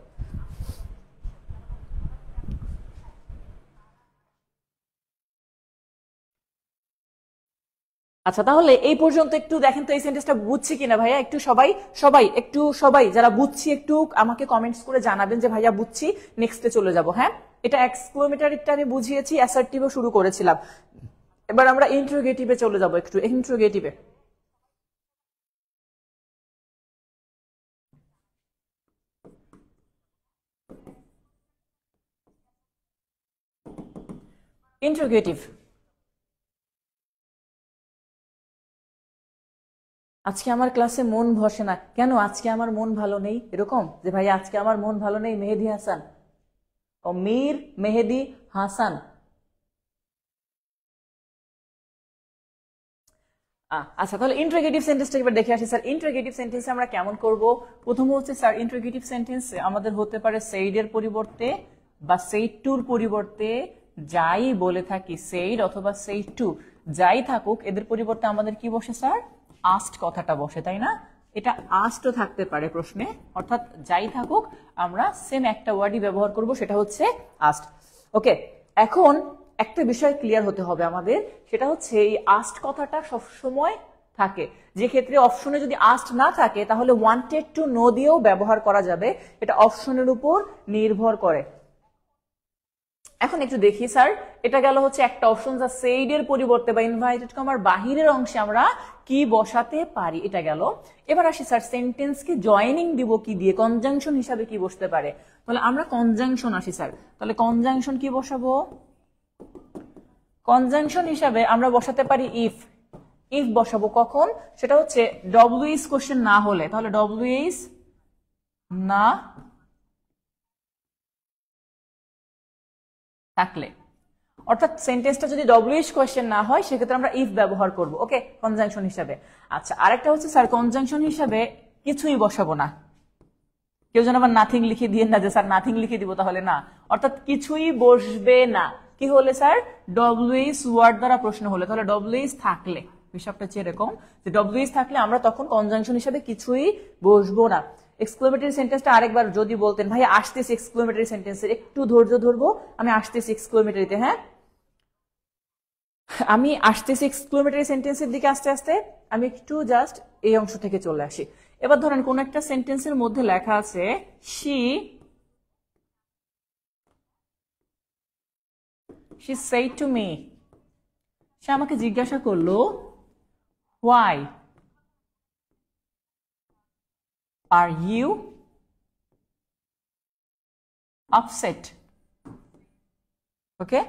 আচ্ছা, তাহলে এই পর্যন্ত একটু দেখেন তো এই সেন্টেন্সটা বুঝছি কিনা ভাইয়া। একটু সবাই যারা বুঝছি একটু আমাকে কমেন্টস করে জানাবেন যে ভাইয়া বুঝছি, নেক্সটে চলে যাব। হ্যাঁ, এটা এক্সক্লেমেটরিটা আমি বুঝিয়েছি, অ্যাসার্টিভও শুরু করেছিলাম। এবার আমরা ইন্টারোগেটিভে চলে যাব। একটু ইন্টারোগেটিভে ইন্টারোগেটিভ। আজকে আমার ক্লাসে মন বসে না কেন? আজকে আমার মন ভালো নেই, এরকম যে ভাইয়া আজকে আমার মন ভালো নেই। মেহেদি হাসান, ও মীর মেহেদি হাসান। আচ্ছা, তাহলে ইন্টারোগেটিভ সেন্টেন্সটা এবার দেখে আসি স্যার। ইন্টারোগেটিভ সেন্টেন্স আমরা কেমন করব? প্রথম হচ্ছে স্যার ইন্টারোগেটিভ সেন্টেন্স আমাদের হতে পারে সেইড এর পরিবর্তে বা সেইড টুর পরিবর্তে যাই বলে থাকি, সেইড অথবা সেইড টু যাই থাকুক, এদের পরিবর্তে আমাদের কি বসে স্যার? আস্ট কথাটা বসে, তাই না? এটা আস্টও থাকতে পারে প্রশ্নে, অর্থাৎ যাই থাকুক আমরা সেম একটা ওয়ার্ডই ব্যবহার করব, সেটা হচ্ছে আস্ট। ওকে, এখন একটা বিষয় ক্লিয়ার হতে হবে আমাদের, সেটা হচ্ছে এই আস্ট কথাটা সবসময় থাকে। যে ক্ষেত্রে অপশনে যদি আস্ট না থাকে তাহলে ওয়ান্টেড টু নো দিয়েও ব্যবহার করা যাবে, এটা অপশনের উপর নির্ভর করে। এখন একটু দেখি স্যার, এটা গেল হচ্ছে একটা অপশন, যা সেইড এর পরিবর্তে বা ইনভাইটেড কমার বাহিরের অংশে আমরা কি বসাতে পারি, এটা গেল। এবার আসি স্যার, সেন্টেন্স কি জয়েনিং দিব কি দিয়ে, কনজাংশন হিসাবে কি বসতে পারে, তাহলে আমরা কনজাংশন আসি স্যার। তাহলে কনজাংশন কি বসাবো, কনজাংশন হিসাবে আমরা বসাতে পারি ইফ। ইফ বসাবো কখন, সেটা হচ্ছে ডব্লিউএস কোশ্চেন না হলে, তাহলে ডব্লিউএস না থাকলে, অর্থাৎ সেন্টেন্সটা যদি ডব্লিউএস কোশ্চেন না হয় সেক্ষেত্রে আমরা ইফ ব্যবহার করব, ওকে, কনজাংশন হিসাবে। আচ্ছা, আরেকটা হচ্ছে স্যার কনজাংশন হিসাবে কিছুই বসাবো না। কেউ যেন আবার নাথিং লিখে দিয়ে না যে স্যার নাথিং লিখে দিব, তাহলে না, অর্থাৎ কিছুই বসবে না। কি হলে স্যার, ডব্লিউএস ওয়ার্ড দ্বারা প্রশ্ন হলে, তাহলে ডব্লিউএস থাকলে, হিসাবটা হচ্ছে এরকম যে ডব্লিউএস থাকলে আমরা তখন কনজাংশন হিসাবে কিছুই বসবো না। এক্সক্লেমেটরি সেন্টেন্সটা আরেকবার যদি বলতেন, ভাই আসতেছি এক্সক্লেমেটরি সেন্টেন্সের, একটু ধৈর্য ধরবো, আমি আসতেছি এক্সক্লেমেটরিতে, হ্যাঁ আমি আসতেছি এক্সক্লেমেটরি সেন্টেন্সের দিকে আস্তে আস্তে। আমি একটু জাস্ট এই অংশ থেকে চলে আসি। এবার ধরেন কোন একটা সেন্টেন্সের মধ্যে লেখা আছে she said to me, সে আমাকে জিজ্ঞাসা করলো why are you upset, ওকে।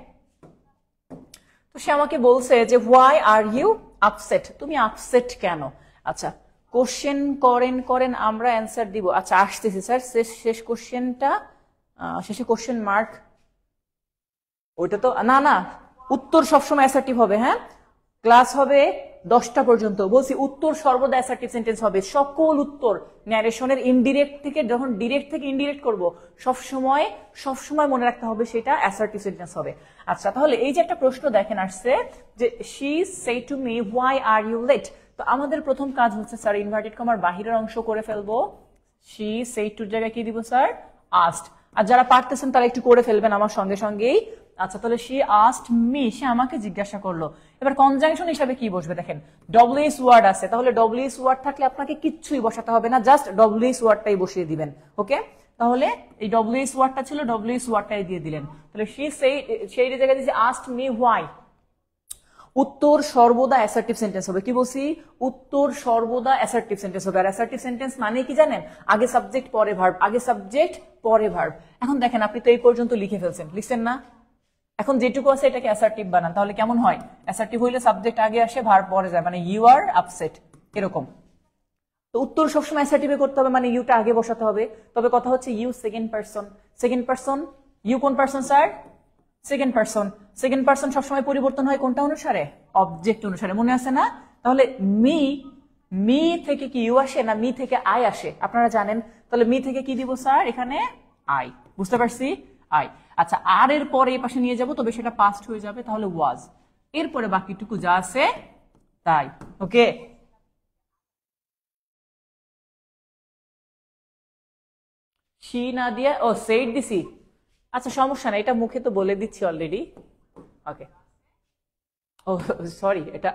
তো সে আমাকে বলছে যে why are you upset, তুমি আপসেট কেন। আচ্ছা, কোশ্চেন করেন আমরা অ্যান্সার দিব। আচ্ছা আসতেছি স্যার, শেষ কোশ্চেনটা, শেষে কোশ্চেন মার্ক, ওইটা তো না, উত্তর সবসময় অ্যাসার্টিভ হবে, হ্যাঁ ক্লাস হবে 10টা পর্যন্ত, বলছি উত্তর সর্বদা অ্যাসার্টিভ সেন্টেন্স হবে, সকল উত্তর ন্যারেশনের ইনডিরেক্ট থেকে যখন ডিরেক্ট থেকে ইনডিরেক্ট করব সবসময় মনে রাখতে হবে সেটা অ্যাসার্টিভ সেন্টেন্স হবে। আচ্ছা, তাহলে এই যে একটা প্রশ্ন দেখেন আসছে যে she said to me why are you late, তো আমাদের প্রথম কাজ হচ্ছে স্যার ইনভার্টেড কমার বাহিরের অংশ করে ফেলবো। she said to জায়গায় কি দিব স্যার, asked। আর যারা পারতেছেন তারা একটু করে ফেলবেন আমার সঙ্গে সঙ্গেই। আচ্ছা, তাহলে she asked me, সে আমাকে জিজ্ঞাসা করলো। এবার কনজাংশন হিসাবে কি বসবে দেখেন, ডব্লিউএস ওয়ার্ড আছে, তাহলে ডব্লিউএস ওয়ার্ড থাকলে আপনাকে কিচ্ছুই বসাতে হবে না, জাস্ট ডব্লিউএস ওয়ার্ডটাই বসিয়ে দিবেন, ওকে। তাহলে এই ডব্লিউএস ওয়ার্ডটা ছিল, ডব্লিউএস ওয়ার্ডটাই দিয়ে দিলেন। তাহলে সেই জায়গায় দিয়েছে asked me why, উত্তর সর্বদা অ্যাসার্টিভ সেন্টেন্স হবে। কি বলছি, উত্তর সর্বদা অ্যাসার্টিভ সেন্টেন্স হবে। আর অ্যাসার্টিভ সেন্টেন্স মানে কি জানেন, আগে সাবজেক্ট পরে ভার্ব, আগে সাবজেক্ট পরে ভার্ব। এখন দেখেন আপনি তো এই পর্যন্ত লিখে ফেলছেন, লিখছেন না, এখন যেটুকু আছে এটাকে অ্যাসার্টিভ বানান, তাহলে কেমন হয়, অ্যাসার্টিভ হইলে সাবজেক্ট আগে আসে ভার্ব পরে যায়, মানে ইউ আর আপসেট, এরকম। তো উত্তর সবসময় অ্যাসার্টিভে করতে হবে, মানে ইউটা আগে বসাতে হবে। তবে কথা হচ্ছে ইউ সেকেন্ড পারসন, ইউ কোন পারসন স্যার, সেকেন্ড পারসন সবসময় পরিবর্তন হয় কোনটা অনুসারে, অবজেক্ট অনুসারে, মনে আছে না। তাহলে মি থেকে কি ইউ আসে না মি থেকে আই আসে, আপনারা জানেন। তাহলে মি থেকে কি দিব স্যার, এখানে আই, বুঝতে পারছি, আই। আচ্ছা, আর এর পরে এই পাশে নিয়ে যাব, তবে সেটা পাস্ট হয়ে যাবে, তাহলে ওয়াজ। এরপরে বাকিটুকু যা আছে তাই, ওকে। শি না দিয়ে ও সেইড দিছি, আচ্ছা সমস্যা না, এটা মুখে তো বলে দিচ্ছি অলরেডি, ওকে। ও সরি, এটা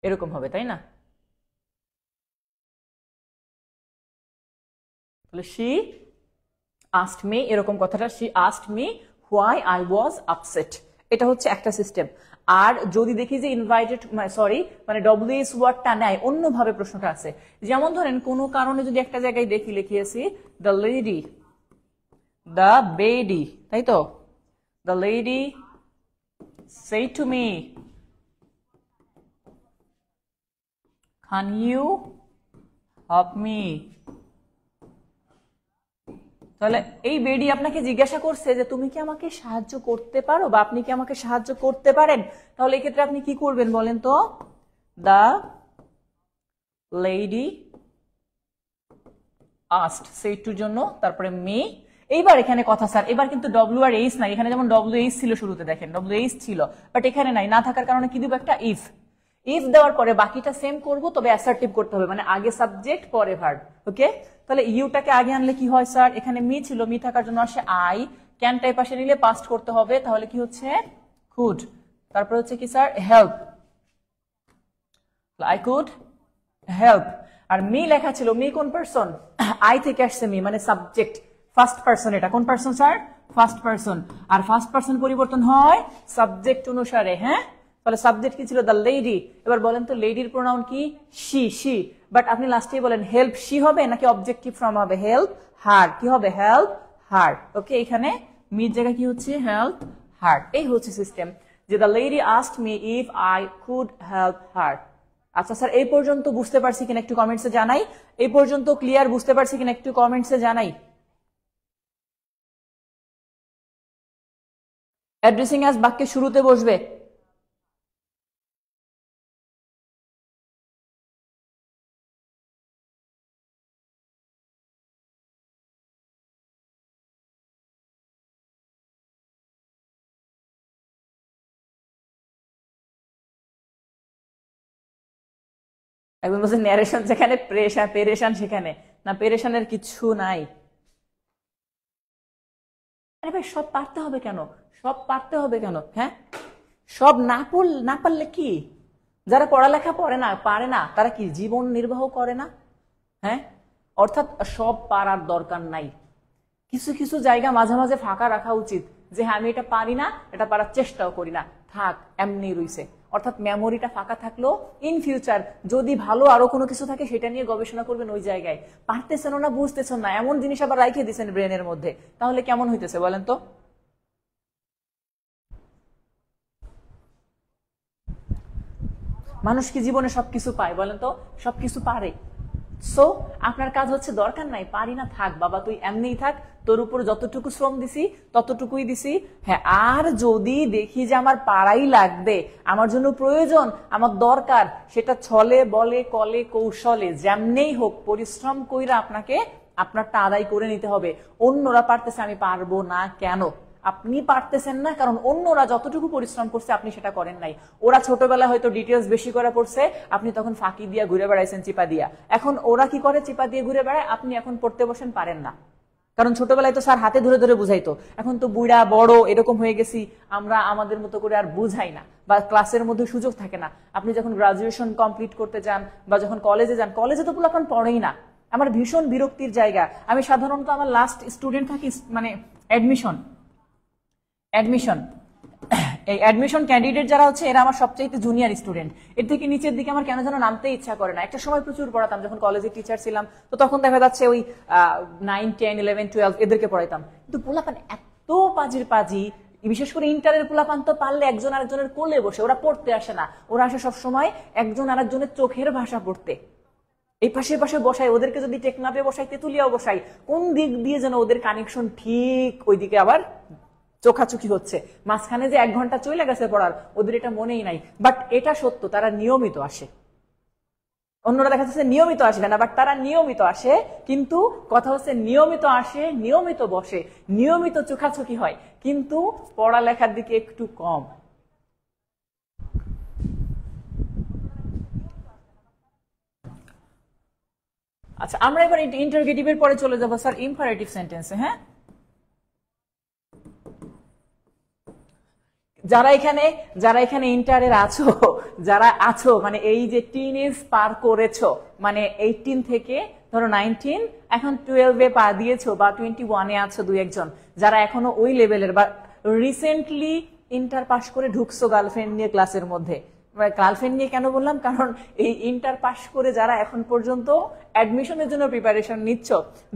এরকম হবে তাই না। তাহলে she asked me, এরকম কথাটা she asked me why I was upset, এটা হচ্ছে একটা সিস্টেম। আর যদি দেখি যে ইনভাইটেড মানে ডব্লিউএস ওয়ার্ডটা নেয়, অন্যভাবে প্রশ্নটা আছে। যেমন ধরেন কোনো কারণে যদি একটা জায়গায় লিখিয়েছি দ্য বেডি, তাই তো, the lady said to me can you help me, তাহলে এই বেডি আপনাকে জিজ্ঞাসা করছে যে তুমি কি আমাকে সাহায্য করতে পারো, বা আপনি কি আমাকে সাহায্য করতে পারেন। তাহলে এই ক্ষেত্রে আপনি কি করবেন বলেন তো, the lady asked, said to জন্য, তারপরে মি। এইবার এখানে কথা স্যার, এবার কিন্তু ডব্লিউ আর এইচ নাই, এখানে যেমন ডব্লিউ এইচ ছিল শুরুতে, দেখেন ডব্লিউ এইচ ছিল, বাট এখানে নাই, না থাকার কারণে কি দিব, একটা ইফ দেওয়ার পরে বাকিটা সেম করব, তবে অ্যাসার্টিভ করতে হবে, মানে আগে সাবজেক্ট পরে ভার্ব, ওকে। তাহলে ইউটাকে আগে আনলে কি হয় স্যার, এখানে মি ছিল, মি থাকার জন্য আসে আই, ক্যানটাই পাশে নিলে পাস্ট করতে হবে, তাহলে কি হচ্ছে কুড। তারপর হচ্ছে কি sir help, I could help. আর মি লেখা ছিল, মি কোন পারসন, আই থেকে আসছে মি মানে সাবজেক্ট, ফার্স্ট পারসন। এটা কোন পারসন স্যার, ফার্স্ট পারসন। আর ফার্স্ট পারসন পরিবর্তন হয় সাবজেক্ট অনুসারে। হ্যাঁ, তাহলে সাবজেক্ট কি ছিল, দ্য লেডি। এবার বলেন তো লেডির প্রোনাউন কি, শি, শি। বাট আপনি লাস্টে বলেন হেল্প শি হবে নাকি অবজেক্টিভ ফর্ম হবে, হেল্প হার, কি হবে হেল্প হার। ওকে, এখানে মির জায়গায় কি হচ্ছে হেল্প হার। এই হচ্ছে সিস্টেম, যে the lady asked me if I could help হার। আচ্ছা স্যার, এই পর্যন্ত বুঝতে পারছি কিনা একটু কমেন্টসে জানাই। এই পর্যন্ত ক্লিয়ার বুঝতে পারছি কিনা একটু কমেন্টসে জানাই। অ্যাড্রেসিং অ্যাজ বাক্যের শুরুতে বসবে। একজন বলছে ন্যারেশন যেখানে পেরেশান সেখানে না, পেরেশানের কিছু নাই। আরে ভাই সব পারতে হবে কেন, সব পারতে হবে কেন? হ্যাঁ, সব না পারলে কি, যারা পড়ালেখা পারে না তারা কি জীবন নির্বাহ করে না? হ্যাঁ, অর্থাৎ সব পারার দরকার নাই, কিছু কিছু জায়গা মাঝে মাঝে ফাঁকা রাখা উচিত, যে হ্যাঁ আমি এটা পারি না, এটা পারার চেষ্টাও করি না, থাক এমনি রইছে। অর্থাৎ মেমোরিটা ফাঁকা থাকলো, ইন ফিউচার যদি ভালো আরো কোনো কিছু থাকে সেটা নিয়ে গবেষণা করবেন ওই জায়গায়। পারতেছেন না, বুঝতেছেন না, এমন জিনিস আবার রাইখে দিচ্ছেন ব্রেনের মধ্যে, তাহলে কেমন হইতেছে বলেন তো? মানুষ কি জীবনে সবকিছু পায় বলেন তো? সবকিছু পারে। সো আপনার কাজ হচ্ছে দরকার নাই, পারি না, থাক বাবা তুই এমনিই থাক, তোর উপর যতটুকু শ্রম দিছি ততটুকুই দিছি। হ্যাঁ, আর যদি দেখি যে আমার পাড়াই লাগবে, আমার জন্য প্রয়োজন, আমার দরকার, সেটা ছলে বলে কলে কৌশলে যেমনেই হোক পরিশ্রম কইরা আপনাকে আপনারটা আদায় করে নিতে হবে। অন্যরা পারতেছে, আমি পারবো না কেন? আপনি পারতেছেন না কারণ অন্যরা যতটুকু পরিশ্রম করছে আপনি সেটা করেন নাই। ওরা ছোটবেলায় হয়তো ডিটেলস বেশি করে পড়ছে, আপনি তখন ফাঁকি দিয়া ঘুরে বেড়াইছেন চিপা দিয়া। এখন ওরা কি করে, চিপা দিয়ে ঘুরে বেড়ায়, আপনি এখন পড়তে বসেন পারেন না। কারণ ছোটবেলায় তো স্যার হাতে ধরে ধরে বুঝাইতো, এখন তো বুড়া বড় এরকম হয়ে গেছি, আমরা আমাদের মতো করে আর বুঝাই না, বা ক্লাসের মধ্যে সুযোগ থাকে না। আপনি যখন গ্রাজুয়েশন কমপ্লিট করতে যান বা যখন কলেজে যান, কলেজে তো পুরো এখন পড়েই না। আমার ভীষণ বিরক্তির জায়গা, আমি সাধারণত আমার লাস্ট স্টুডেন্ট থাকি মানে অ্যাডমিশন এই অ্যাডমিশন ক্যান্ডিডেট যারা হচ্ছে এরা আমার সবচাইতে জুনিয়র স্টুডেন্ট। এর থেকে নিচের দিকে আমার কেন যেন নামতে ইচ্ছা করে না। একটা সময় প্রচুর পড়াতাম যখন কলেজে টিচার ছিলাম, তো তখন দেখা যাচ্ছে ওই 9, 10, 11, 12 এদেরকে পড়াইতাম। কিন্তু পোলাপান এত পাজি, বিশেষ করে ইন্টারের পোলাপান তো পারলে একজন আরেকজনের কোলে বসে, ওরা পড়তে আসে না, ওরা আসে সবসময় একজন আরেকজনের চোখের ভাষা পড়তে। এই পাশে পাশে বসাই, ওদেরকে যদি টেকনাফে বসাই, তেতুলিয়াও বসাই, কোন দিক দিয়ে যেন ওদের কানেকশন ঠিক ওইদিকে আবার চোখাচোখি হচ্ছে। মাঝখানে যে 1 ঘন্টা চলে গেছে পড়ার, ওদের এটা মনেই নাই। বাট এটা সত্য, তারা নিয়মিত আসে। অন্যরা দেখা যাচ্ছে নিয়মিত আসবে না, বাট তারা নিয়মিত আসে। কিন্তু কথা হচ্ছে নিয়মিত আসে, নিয়মিত বসে, নিয়মিত চোখাচোখি হয়, কিন্তু পড়ালেখার দিকে একটু কম। আচ্ছা, আমরা এবার ইন্টারগেটিভের পরে চলে যাবো স্যার ইম্পারেটিভ সেন্টেন্সে। হ্যাঁ, যারা এখানে ইন্টারের আছো, যারা আছো মানে এই যে টিনেজ পার করেছো, মানে 18 থেকে ধরো 19, এখন 12-এ পা দিয়েছো বা 21-এ আছো, 2-1 জন যারা এখনো ওই লেভেলের, বা রিসেন্টলি ইন্টার পাস করে ঢুকছো গার্লফ্রেন্ড নিয়ে ক্লাসের মধ্যে। গার্লফ্রেন্ড নিয়ে কেন বললাম, কারণ এই ইন্টার পাস করে যারা এখন পর্যন্ত অ্যাডমিশনের জন্য প্রিপারেশন নিচ্ছ,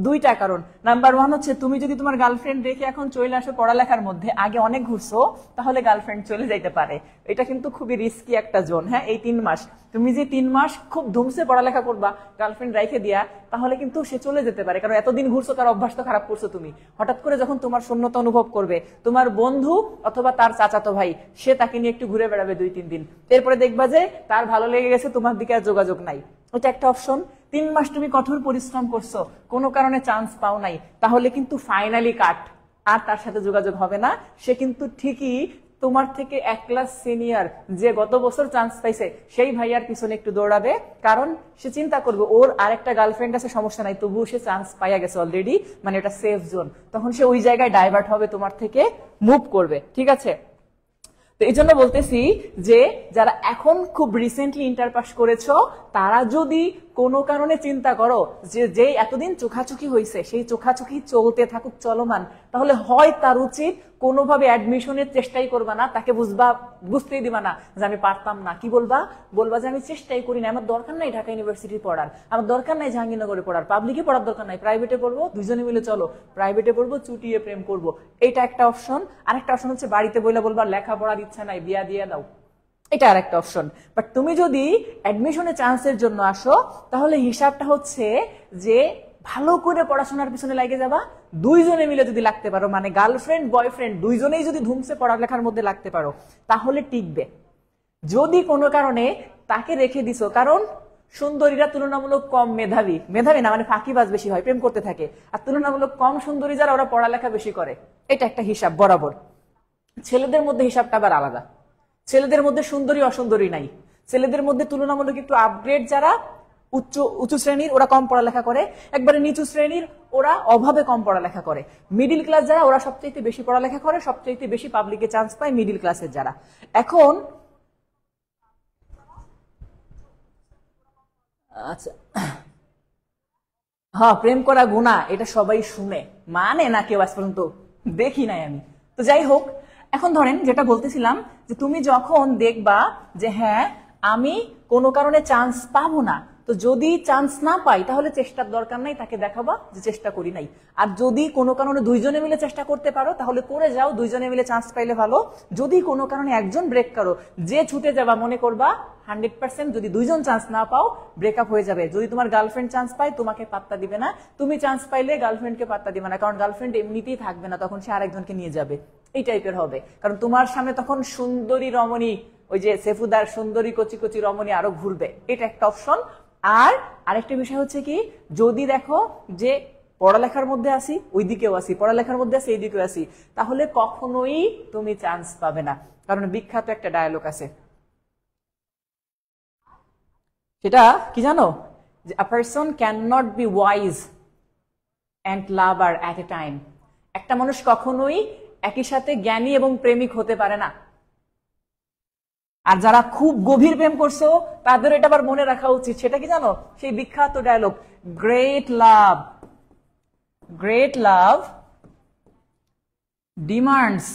2টা কারণ। নাম্বার 1 হচ্ছে তুমি যদি তোমার গার্লফ্রেন্ড রেখে এখন চলে আসো পড়ালেখার মধ্যে, আগে অনেক ঘুরছো, তাহলে গার্লফ্রেন্ড চলে যাইতে পারে। এটা কিন্তু খুবই রিস্কি একটা জোন। হ্যাঁ, এই 3 মাস তুমি যে 3 মাস খুব ধুমসে পড়ালেখা করবা গার্লফ্রেন্ড রেখে দিয়া, তাহলে কিন্তু সে চলে যেতে পারে। কারণ এতদিন ঘুরছো, তার অভ্যাস তো খারাপ করছো তুমি। হঠাৎ করে যখন তোমার শূন্যতা অনুভব করবে, তোমার বন্ধু অথবা তার চাচাতো ভাই সে তাকে নিয়ে একটু ঘুরে বেড়াবে 2-3 দিন, এরপরে দেখবা যে তার ভালো লেগে গেছে, তোমার দিকে আর যোগাযোগ নাই। ওটা একটা অপশন। 3 মাস তুমি কঠোর পরিশ্রম করছো, কোনো কারণে চান্স পাও নাই, তাহলে কিন্তু ফাইনালি কাট, আর তার সাথে যোগাযোগ হবে না। সে কিন্তু ঠিকই তোমার থেকে 1 ক্লাস সিনিয়র যে গত বছর চান্স পাইছে সেই ভাইয়ার পিছনে একটু দৌড়াবে, কারণ সে চিন্তা করবে ওর আরেকটা গার্লফ্রেন্ড আছে, সমস্যা নাই, তবুও সে চান্স পাইয়া গেছে অলরেডি, মানে এটা সেফ জোন, তখন সে ওই জায়গায় ডাইভার্ট হবে, তোমার থেকে মুভ করবে। ঠিক আছে, তো এই জন্য বলতেছি যে যারা এখন খুব রিসেন্টলি ইন্টার পাস করেছো, তারা যদি কোনো কারণে চিন্তা করো যে যেই এতদিন চোখাচোখি হয়েছে সেই চোখাচোখি চলতে থাকুক, চলমান, তাহলে হয় তার উচিত কোনোভাবে অ্যাডমিশনের চেষ্টাই করবা না, তাকে বুঝতেই দিবা না যে আমি পারতাম না। কি বলবা? বলবা যে আমি চেষ্টাই করি না, আমার দরকার নাই ঢাকা ইউনিভার্সিটি পড়ার, আমার দরকার নাই জাহাঙ্গীরনগরে পড়ার, পাবলিকে পড়ার দরকার নাই, প্রাইভেটে পড়বো, দুজনে মিলে চলো প্রাইভেটে পড়বো, চুটিয়ে প্রেম করবো। এটা একটা অপশন। আরেকটা অপশন হচ্ছে বাড়িতে বলবা লেখাপড়ার ইচ্ছা নাই, বিয়া দিয়ে দাও, এটা আর একটা অপশন। বাট তুমি যদি অ্যাডমিশনে চান্সের জন্য আসো, তাহলে হিসাবটা হচ্ছে যে ভালো করে পড়াশোনার পিছনে লাগে যাবা, দুইজনে মিলে যদি লাগতে পারো, মানে গার্লফ্রেন্ড বয়ফ্রেন্ড দুইজনেই যদি ধুমসে পড়ালেখার মধ্যে লাগতে পারো, তাহলে টিকবে। যদি কোনো কারণে তাকে রেখে দিছো, কারণ সুন্দরীরা তুলনামূলক কম মেধাবী না, মানে ফাঁকিবাজ বেশি হয়, প্রেম করতে থাকে, আর তুলনামূলক কম সুন্দরী যারা, ওরা পড়ালেখা বেশি করে, এটা একটা হিসাব বরাবর। ছেলেদের মধ্যে হিসাবটা আবার আলাদা, ছেলেদের মধ্যে সুন্দরী অসুন্দরী নাই, ছেলেদের মধ্যে তুলনামূলক একটু আপগ্রেড যারা উঁচু শ্রেণীর, ওরা কম পড়ালেখা করে, একবারে নিচু শ্রেণীর ওরা অভাবে কম পড়ালেখা করে, মিডিল ক্লাস যারা ওরা সবচেয়ে বেশি পড়ালেখা করে, সবচেয়ে বেশি পাবলিকে চান্স পায় মিডিল ক্লাসের যারা। এখন আচ্ছা, হ্যাঁ, প্রেম করা গুনাহ, এটা সবাই শুনে, মানে না কেউ আজ পর্যন্ত দেখি নাই আমি। তো যাই হোক, এখন ধরেন যেটা বলতেছিলাম, যে তুমি যখন দেখবা যে হ্যাঁ আমি কোনো কারণে চান্স পাবো না, তো যদি চান্স না পাই তাহলে চেষ্টার দরকার নাই, তাকে দেখাবা যে চেষ্টা করি নাই। আর যদি কোনো কারণে দুইজনে মিলে চেষ্টা করতে পারো তাহলে করে যাও, দুইজনে মিলে চান্স পাইলে ভালো। যদি কোনো কারণে একজন ব্রেক করো, যে ছুটে যাবা, মনে করবা 100% যদি দুইজন চান্স না পাও ব্রেকআপ হয়ে যাবে। যদি তোমার গার্লফ্রেন্ড চান্স পায় তোমাকে পাত্তা দিবে না, তুমি চান্স পাইলে গার্লফ্রেন্ডকে পাত্তা দিবে না, কারণ গার্লফ্রেন্ড এমনিতেই থাকবে না, তখন সে আরেকজনকে নিয়ে যাবে, এই টাইপের হবে। কারণ তোমার সামনে তখন সুন্দরী রমণী, ওই যে সেফুদার সুন্দরী কচি কচি রমণী আরো ঘুরবে, এটা একটা অপশন। আর আরেকটা বিষয় হচ্ছে কি, যদি দেখো যে পড়ালেখার মধ্যে আসি ওইদিকেও আসি, পড়ালেখার মধ্যে আসি এইদিকেও আসি, তাহলে কখনোই তুমি চান্স পাবে না। কারণ বিখ্যাত একটা ডায়ালগ আছে, সেটা কি জানো, যে আ person can not be wise and lover at a time. একটা মানুষ কখনোই একই সাথে জ্ঞানী এবং প্রেমিক হতে পারে না। আর যারা খুব গভীর প্রেম করছো তাদের এটা আবার মনে রাখা উচিত, সেটা কি জানো, সেই বিখ্যাত ডায়লগ, গ্রেট লাভ ডিমান্ডস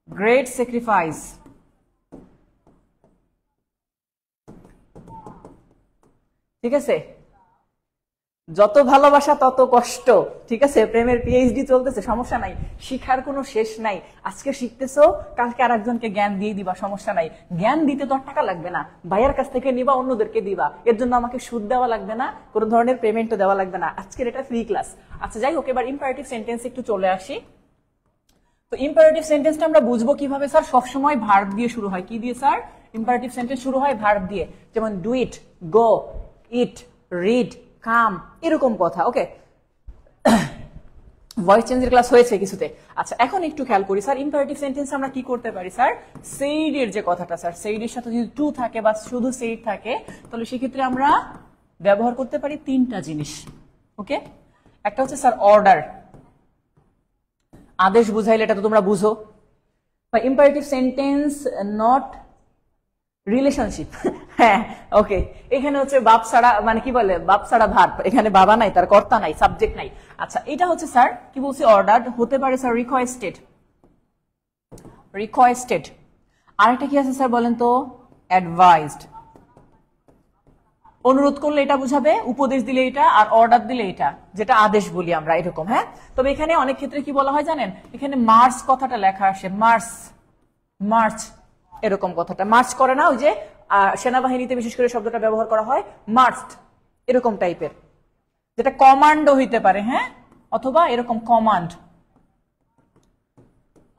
গ্রেট স্যাক্রিফাইস। ঠিক আছে, যত ভালোবাসা তত কষ্ট। ঠিক আছে, প্রেমের পিএইচডি চলতেছে, সমস্যা নাই, শিখার কোনো শেষ নাই। আজকে শিখতেছো, কালকে আরেকজনকে জ্ঞান দিয়ে দিবা, সমস্যা নাই। জ্ঞান দিতে তো টাকা লাগবে না, ভাইয়ার কাছ থেকে নিবা, অন্যদেরকে দিবা, এর জন্য আমাকে সুদ দেওয়া লাগবে না, কোনো ধরনের পেমেন্টও দেওয়া লাগবে না। আজকের এটা ফ্রি ক্লাস। আচ্ছা যাই হোক, এবার ইম্পারেটিভ সেন্টেন্স একটু চলে আসি। তো ইম্পারেটিভ সেন্টেন্সটা আমরা বুঝবো কিভাবে স্যার? সবসময় ভার্ব দিয়ে শুরু হয়। কি দিয়ে স্যার? ইম্পারেটিভ সেন্টেন্স শুরু হয় ভার্ব দিয়ে, যেমন do it, go, it, read, কাম, এরকম কথা। ওকে, ভয়েস চেঞ্জের ক্লাস হয়েছে কিছুতে। আচ্ছা, এখন একটু খেয়াল করি স্যার, ইম্পারেটিভ সেন্টেন্স আমরা কি করতে পারি স্যার? সেইড এর যে কথাটা স্যার, সেইড এর সাথে যদি টু থাকে বা শুধু সেইড থাকে, তাহলে সেক্ষেত্রে আমরা ব্যবহার করতে পারি তিনটা জিনিস। ওকে, একটা হচ্ছে স্যার অর্ডার, আদেশ বুঝাইলে, এটা তো তোমরা বুঝো। বা ইম্পারেটিভ সেন্টেন্স নট রিলেশনশিপ। হ্যাঁ, ওকে, এখানে হচ্ছে বাপ ছাড়া, মানে কি বলে, বাপ ছাড়া ভার্ব, এখানে বাবা নাই, তার কর্তা নাই, সাবজেক্ট নাই। আচ্ছা, এটা হচ্ছে স্যার কি বলছি, অর্ডার হতে পারে স্যার রিকোয়েস্টেড। আরেকটা কি আছে স্যার বলেন তো? অ্যাডভাইসড। অনুরোধ করলে এটা বুঝাবে, উপদেশ দিলে এটা, আর অর্ডার দিলে এটা, যেটা আদেশ বলি আমরা, এরকম। হ্যাঁ, তবে এখানে অনেক ক্ষেত্রে কি বলা হয় জানেন, এখানে মার্চ কথাটা লেখা আসে, মার্চ, এরকম কথাটা মার্চ করে না, ওই যে সেনাবাহিনীতে বিশেষ করে শব্দটা ব্যবহার করা হয়, মার্চড, এরকম টাইপের, যেটা কমান্ডও হইতে পারে। হ্যাঁ, অথবা এরকম কমান্ড,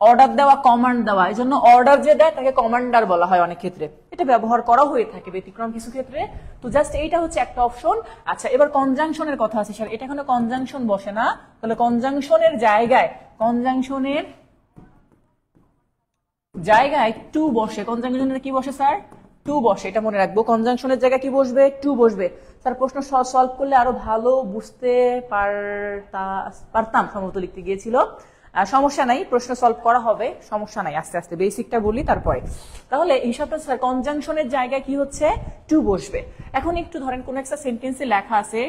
অর্ডার দেওয়া, কমান্ড দেওয়া, এই জন্য অর্ডার যে দেয় তাকে কমান্ডার বলা হয় অনেক ক্ষেত্রে, এটা ব্যবহার করা হয়ে থাকে ব্যতিক্রম কিছু ক্ষেত্রে। তো জাস্ট এইটা হচ্ছে একটা অপশন। আচ্ছা, এবার কনজাংশনের কথা আছে স্যার, এটা এখানে কনজাংশন বসে না, তাহলে কনজাংশনের জায়গায়, কনজাংশনের জায়গায় টু বসে, কনজাংশনের কি বসে স্যার? টু বসে, এটা মনে রাখবো। কনজাংশনের জায়গায় কি বসবে? টু বসবে। স্যার প্রশ্ন সলভ করলে আরো ভালো বুঝতে পারতাম সম্ভবত লিখতে গিয়েছিল। সমস্যা নাই, প্রশ্ন সলভ করা হবে, সমস্যা নাই। আস্তে আস্তে বেসিকটা বলি তারপরে। তাহলে হিসাবটা স্যার কনজাংশনের জায়গায় কি হচ্ছে? টু বসবে। এখন একটু ধরেন কোন একটা সেন্টেন্সে লেখা আছে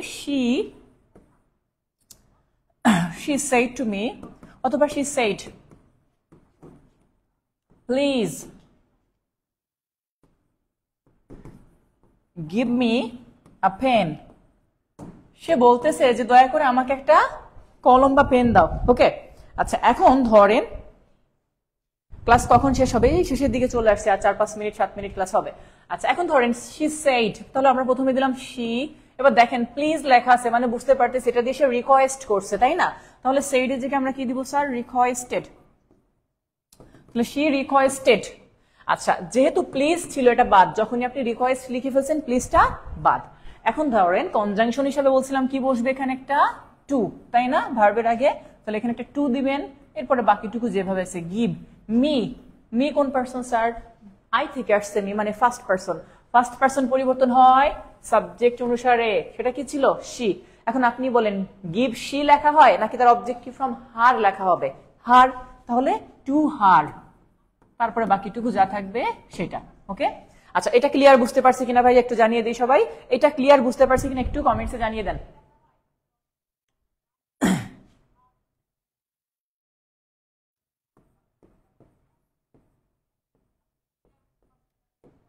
she said to me, অথবা she said please give me a pen. সে বলতেছে যে দয়া করে আমাকে একটা কলম বা পেন দাও। ওকে, আচ্ছা এখন ধরেন ক্লাস কখন শেষ হবে? শেষের দিকে চলে আসছে, আর 4-5 মিনিট 7 মিনিট ক্লাস হবে। আচ্ছা এখন ধরেন she said, তাহলে আমরা প্রথমে দিলাম she, এবার দেখেন প্লিজ লেখা আছে, মানে বুঝতে পারতেছি এটা দিয়ে সে রিকোয়েস্ট করছে, তাই না? তাহলে said এর জায়গায় আমরা কি দিব স্যার? রিকোয়েস্টেড। তাহলে she requested। আচ্ছা যেহেতু প্লিজ ছিল এটা বাদ, যখনই আপনি রিকোয়েস্ট লিখে ফেলছেন প্লিজটা বাদ। এখন ধরেন কনজাংশন হিসাবে বলছিলাম কি বসবে এখানে? একটা টু, তাই না, ভার্বের আগে। তাহলে এখানে একটা টু দিবেন, এরপরে বাকিটুকু যেভাবে আছে গিভ মি। মি কোন পারসন স্যার? আই থেকে আসছে মি, মানে ফার্স্ট পারসন। ফার্স্ট পারসন পরিবর্তন হয় সাবজেক্ট অনুসারে, সেটা কি ছিল? শি। এখন আপনি বলেন গিভ শি লেখা হয় নাকি তার অবজেক্টিভ ফ্রম হার লেখা হবে? হার। তাহলে টু হার, তারপরে বাকিটুকু যা থাকবে সেটা। ওকে, আচ্ছা এটা ক্লিয়ার বুঝতে পারছি কিনা ভাই একটু জানিয়ে দিই সবাই। এটা ক্লিয়ার বুঝতে পারছি কিনা একটু কমেন্টসে জানিয়ে দেন।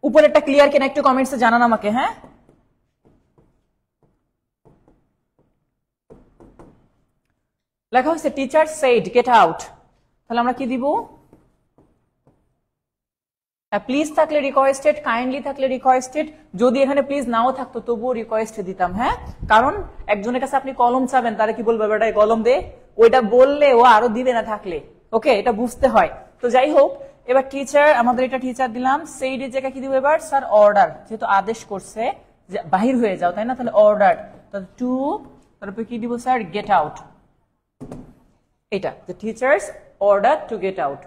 উপরেরটা ক্লিয়ার কিনা একটু কমেন্টসে জানান আমাকে। হ্যাঁ, লেখা হচ্ছে টিচার সেড গেট আউট। তাহলে আমরা কি দিব? প্লিজ থাকলে রিকোয়েস্টেড, কাইন্ডলি থাকলে রিকোয়েস্টেড। যদি এখানে প্লিজ নাও থাকতো তবুও রিকোয়েস্ট দিতাম। হ্যাঁ, কারণ একজনের কাছে আপনি কলম চাবেন, তারা কি বলবে? বেটা কলম দে, ওইটা বললে ও আরো দিবে না থাকলে। ওকে, এটা বুঝতে হয়। তো যাই হোক, এবার টিচার, আমাদের এটা টিচার দিলাম। সেইড এর জায়গায় কি দিব এবার? স্যার অর্ডার, যেহেতু আদেশ করছে যে বাহির হয়ে যাও, তাই না? তাহলে অর্ডার, তাহলে টু, তারপরে কি দিব স্যার? Get out. এটা the teacher's order to get out.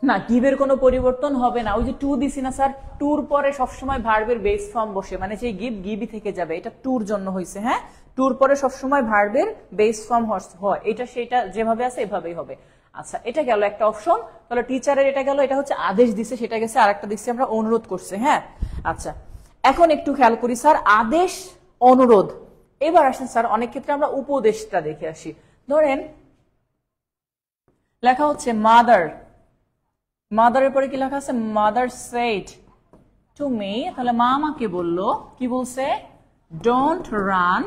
না, গিভের কোনো পরিবর্তন হবে না। ওই যে টু দিছি না স্যার, টুর পরে সবসময় ভার্বের বেস ফর্ম বসে, মানে সেই গিভ গিভই থেকে যাবে। এটা টুর জন্য হয়েছে। হ্যাঁ, টুর পরে সবসময় ভার্বের বেস ফর্ম হয়, এটা সেটা যেভাবে আছে এভাবেই হবে। আচ্ছা এটা গেল একটা অপশন। তাহলে টিচারের এটা গেল, এটা হচ্ছে আদেশ দিছে সেটা গেছে। আর একটা দিচ্ছি আমরা অনুরোধ করছে। হ্যাঁ, আচ্ছা এখন একটু খেয়াল করি স্যার, আদেশ অনুরোধ। এবার আসেন স্যার, অনেক ক্ষেত্রে আমরা উপদেশটা দেখে আসি। ধরেন লেখা হচ্ছে মাদার, মাদারের পরে কি লেখা আছে? Mother said to me. তাহলে মা আমাকে বললো, কি বলছে? Don't run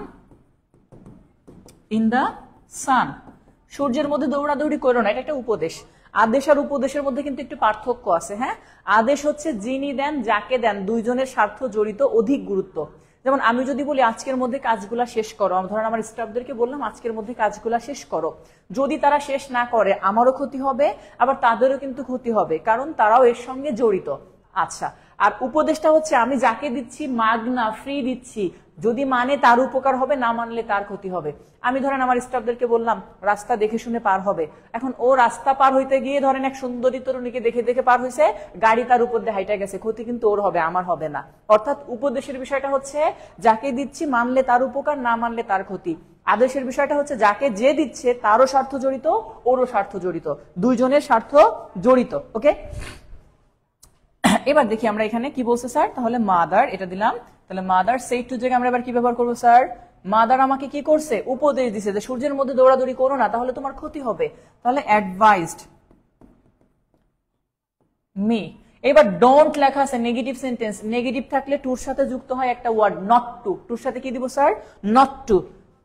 in the sun. সূর্যের মধ্যে দৌড়াদৌড়ি করো না। এটা একটা উপদেশ। আদেশ আর উপদেশের মধ্যে কিন্তু একটু পার্থক্য আছে। হ্যাঁ, আদেশ হচ্ছে যিনি দেন, যাকে দেন, দুইজনের স্বার্থ জড়িত, অধিক গুরুত্ব। যেমন আমি যদি বলি আজকের মধ্যে কাজগুলা শেষ করো, ধরেন আমার স্টাফদেরকে বললাম আজকের মধ্যে কাজগুলা শেষ করো, যদি তারা শেষ না করে আমারও ক্ষতি হবে, আবার তাদেরও কিন্তু ক্ষতি হবে, কারণ তারাও এর সঙ্গে জড়িত। আচ্ছা, আর উপদেশটা হচ্ছে আমি যাকে দিচ্ছি মাগনা, ফ্রি দিচ্ছি, যদি মানে তার উপকার হবে, না মানলে তার ক্ষতি হবে। আমি ধরেন আমার স্টাফদেরকে বললাম রাস্তা দেখে শুনে পার হবে, এখন ও রাস্তা পার হইতে গিয়ে ধরেন এক সুন্দরী তরুণীকে দেখে দেখে পার হয়েছে, গাড়ি তার উপর দিয়ে হাইটা গেছে, ক্ষতি কিন্তু ওর হবে, আমার হবে না। অর্থাৎ উপদেশের বিষয়টা হচ্ছে যাকে দিচ্ছি মানলে তার উপকার, না মানলে তার ক্ষতি। আদেশের বিষয়টা হচ্ছে যাকে যে দিচ্ছে তারও স্বার্থ জড়িত, ওরও স্বার্থ জড়িত, দুইজনের স্বার্থ জড়িত। ওকে, এবার দেখি আমরা এখানে কি বলছে স্যার। তাহলে মাদার এটা দিলাম। তাহলে মাদার সেড টু জায়গায় আমরা এবার কি ব্যবহার করবো স্যার? মাদার আমাকে কি করছে? উপদেশ দিছে যে সূর্যের মধ্যে দৌড়াদৌড়ি করো না, তাহলে তোমার ক্ষতি হবে। তাহলে অ্যাডভাইসড মি। এবার ডোন্ট লেখা আছে নেগেটিভ সেন্টেন্স, নেগেটিভ থাকলে টুর সাথে যুক্ত হয় একটা ওয়ার্ড নট টু। টুর সাথে কি দিব স্যার? Not to.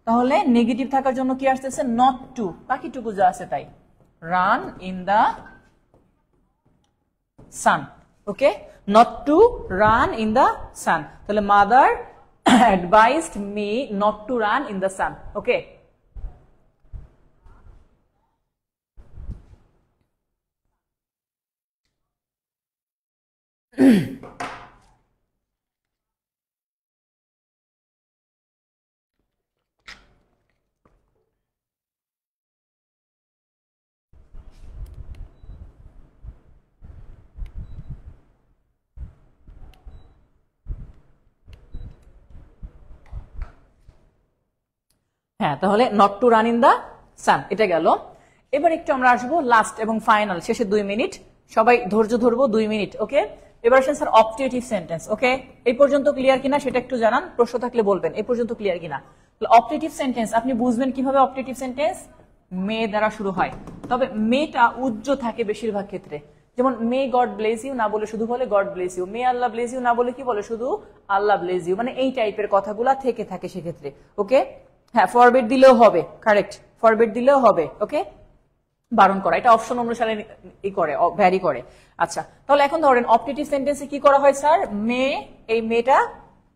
তাহলে নেগেটিভ থাকার জন্য কি আসতেছে? Not to. বাকিটুকু যা আছে তাই। Run in the sun. Okay, not to run in the sun. তাহলে mother advised me not to run in the sun. Okay, হ্যাঁ, তাহলে not to run in the sun, এটা গেল। এবার একটু আমরা আসবো লাস্ট এবং ফাইনাল, শেষে 2 মিনিট, সবাই ধৈর্য ধরবো 2 মিনিট। ওকে, এবার আসেন স্যার অপটেটিভ সেন্টেন্স। ওকে, এই পর্যন্ত ক্লিয়ার কিনা সেটা একটু জানান, প্রশ্ন থাকলে বলবেন এই পর্যন্ত ক্লিয়ার কিনা। অপটেটিভ সেন্টেন্স আপনি বুঝবেন কিভাবে? অপটেটিভ সেন্টেন্স মে দ্বারা শুরু হয়, তবে মেটা উজ্জ থাকে বেশিরভাগ ক্ষেত্রে। যেমন মে গড ব্লেস ইউ না বলে শুধু বলে God bless you, may Allah bless you না বলে কি বলে শুধু আল্লাহ ব্লেস ইউ, মানে এই টাইপের কথাগুলা থেকে থাকে সেক্ষেত্রে। ওকে, হ্যাঁ ফরবিড দিলেও হবে, কারেক্ট, ফরবিড দিলেও হবে। ওকে, বারণ করা, এটা অপশন অনুসারে ই করে, ভ্যারি করে। আচ্ছা, তাহলে এখন ধরেন অপটেটিভ সেন্টেন্সে কি করা হয় স্যার? মে, এই মেটা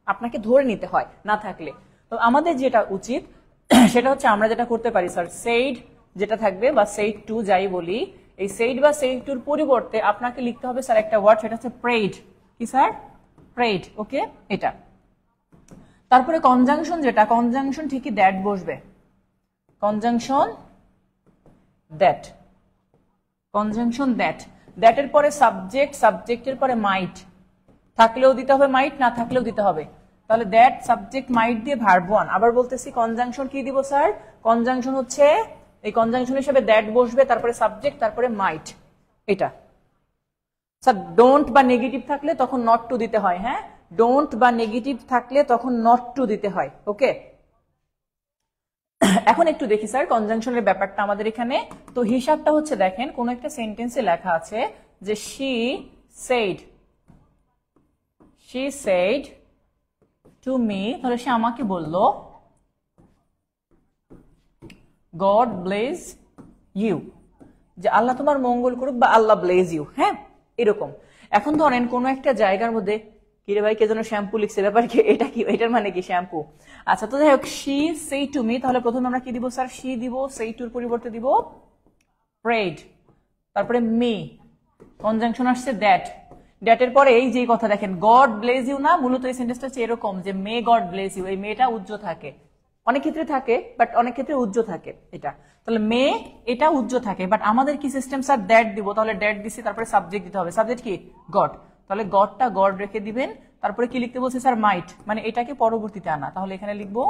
আপনাকে ধরে নিতে হয় না থাকলে। তো আমাদের যেটা উচিত সেটা হচ্ছে আমরা যেটা করতে পারি স্যার, সেইড যেটা থাকবে বা সেইড টু যাই বলি, এই সেইড বা সেইড টুর পরিবর্তে আপনাকে লিখতে হবে স্যার একটা ওয়ার্ড, সেটা হচ্ছে প্রেইড। কি স্যার? প্রেইড। ওকে, এটা। তারপরে কনজাংশন, যেটা কনজাংশন ঠিকই দ্যাট বসবে, কনজাংশন দ্যাট, কনজাংশন দ্যাট, দ্যাটের পরে সাবজেক্ট, সাবজেক্টের পরে মাইট, থাকলেও দিতে হবে মাইট, না থাকলেও দিতে হবে। তাহলে দ্যাট সাবজেক্ট মাইট দিয়ে ভার্ব ওয়ান। আবার বলতেছি কনজাংশন কি দিব স্যার? কনজাংশন হচ্ছে এই কনজাংশন হিসেবে দ্যাট বসবে, তারপরে সাবজেক্ট, তারপরে মাইট, এটা। স্যার ডোন্ট বা নেগেটিভ থাকলে তখন নট টু দিতে হয়। হ্যাঁ, ডোন্ট বা নেগেটিভ থাকলে তখন নট টু দিতে হয়। ওকে, এখন একটু দেখি স্যার কনজাংশনের ব্যাপারটা আমাদের এখানে। তো হিসাবটা হচ্ছে দেখেন, কোন একটা সেন্টেন্সে লেখা আছে যে she said to me, তাহলে সে আমাকে বললো God bless you, যে আল্লাহ তোমার মঙ্গল করুক বা আল্লাহ ব্লেজ ইউ। হ্যাঁ, এরকম। এখন ধরেন কোন একটা জায়গার মধ্যে, কিরে ভাই কে যেন শ্যাম্পু লিখছে, ব্যাপার কি? এটা কি, এটার মানে কি শ্যাম্পু? আচ্ছা, তো যাই হোক, she say to me, তাহলে প্রথমে আমরা কি দিব স্যার? she দিব, say to এর পরিবর্তে দিব prayed, তারপরে me, কনজাংশন আসছে দ্যাট, দ্যাটের পরে এই যে কথা দেখেন গড ব্লেস ইউ না, মূলত এই সেন্টেন্সটা হচ্ছে এরকম যে মে গড ব্লেস ইউ, এই মেটা উজ্জ্ব থাকে, অনেক ক্ষেত্রে থাকে বাট অনেক ক্ষেত্রে উজ্জ্ব থাকে এটা। তাহলে মে এটা উজ্জ্ব থাকে, বাট আমাদের কি সিস্টেম স্যার? দ্যাট দিব, তাহলে দ্যাট দিছি, তারপরে সাবজেক্ট দিতে হবে, সাবজেক্ট কি? গড, তাহলে গডটা গড রেখে দিবেন, তারপরে কি লিখতে বলছে স্যার? মাইট, মানে এটাকে পরবর্তীতে আনা, তাহলে এখানে লিখবো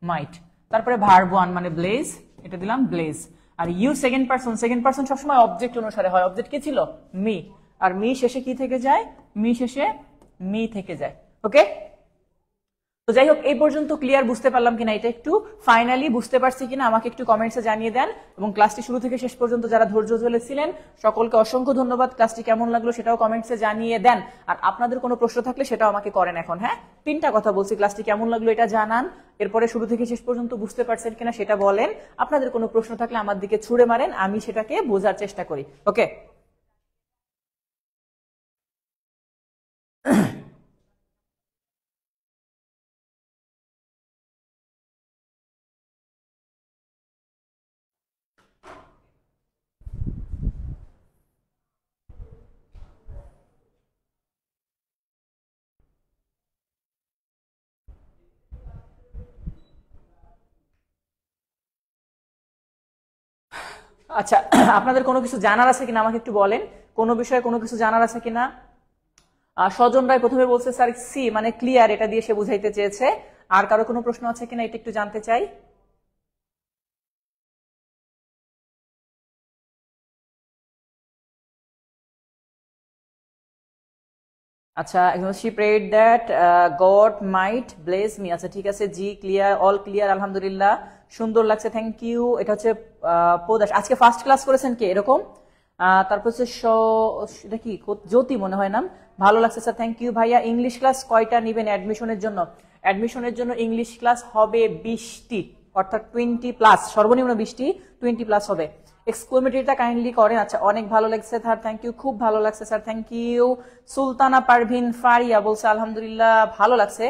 মাইট, তারপরে ভার্ব ওয়ান মানে ব্লেজ, এটা দিলাম ব্লেজ। আর you second person, second person সবসময় অবজেক্ট অনুসারে হয়, অবজেক্ট কি ছিল? মি, আর মি শেষে কি থেকে যায়? মি শেষে মি থেকে যায়। ওকে, তো যাই হোক, এই পর্যন্ত ক্লিয়ার বুঝতে পারলাম কিনা, এটা একটু ফাইনালি বুঝতে পারছি কিনা আমাকে একটু কমেন্টসে জানিয়ে দেন। এবং ক্লাসটি শুরু থেকে শেষ পর্যন্ত যারা ধৈর্য ধরেছিলেন সকলকে অসংখ্য ধন্যবাদ। ক্লাসটি কেমন লাগলো সেটাও কমেন্টসে জানিয়ে দেন, আর আপনাদের কোনো প্রশ্ন থাকলে সেটাও আমাকে করেন এখন। হ্যাঁ, 3টা কথা বলছি, ক্লাসটি কেমন লাগলো এটা জানান, এরপরে শুরু থেকে শেষ পর্যন্ত বুঝতে পারছেন কিনা সেটা বলেন, আপনাদের কোনো প্রশ্ন থাকলে আমার দিকে ছুড়ে মারেন, আমি সেটাকে বোঝার চেষ্টা করি। ওকে, আচ্ছা, আপনাদের কোনো কিছু জানার আছে কিনা আমাকে একটু বলেন, কোনো বিষয়ে কোনো কিছু জানার আছে কিনা? স্বজন রায় প্রথমে বলছে স্যার সি মানে ক্লিয়ার, এটা দিয়ে সে বুঝাইতে চেয়েছে। আর কারো কোনো প্রশ্ন আছে কিনা এটা একটু জানতে চাই। আচ্ছা, she prayed that God might bless me। আচ্ছা ঠিক আছে, জি ক্লিয়ার, অল ক্লিয়ার, আলহামদুলিল্লাহ, সুন্দর লাগছে, থ্যাংক ইউ। এটা হচ্ছে পদাস, আজকে ফার্স্ট ক্লাস করেছেন কে এরকম? তারপর হচ্ছে এটা কি জ্যোতি মনে হয় নাম, ভালো লাগছে স্যার, থ্যাংক ইউ ভাইয়া। ইংলিশ ক্লাস কয়টা নিবেন অ্যাডমিশনের জন্য? অ্যাডমিশনের জন্য ইংলিশ ক্লাস হবে 20টি, অর্থাৎ 20+, সর্বনিম্ন 20টি, 20+ হবে। এক্সক্লেমেটরিটা কাইন্ডলি করেন। আচ্ছা, অনেক ভালো লাগছে স্যার, থ্যাংক ইউ, খুব ভালো লাগছে sir, thank you. Sultana Parvin Faria বলছে আলহামদুলিল্লাহ, ভালো লাগছে,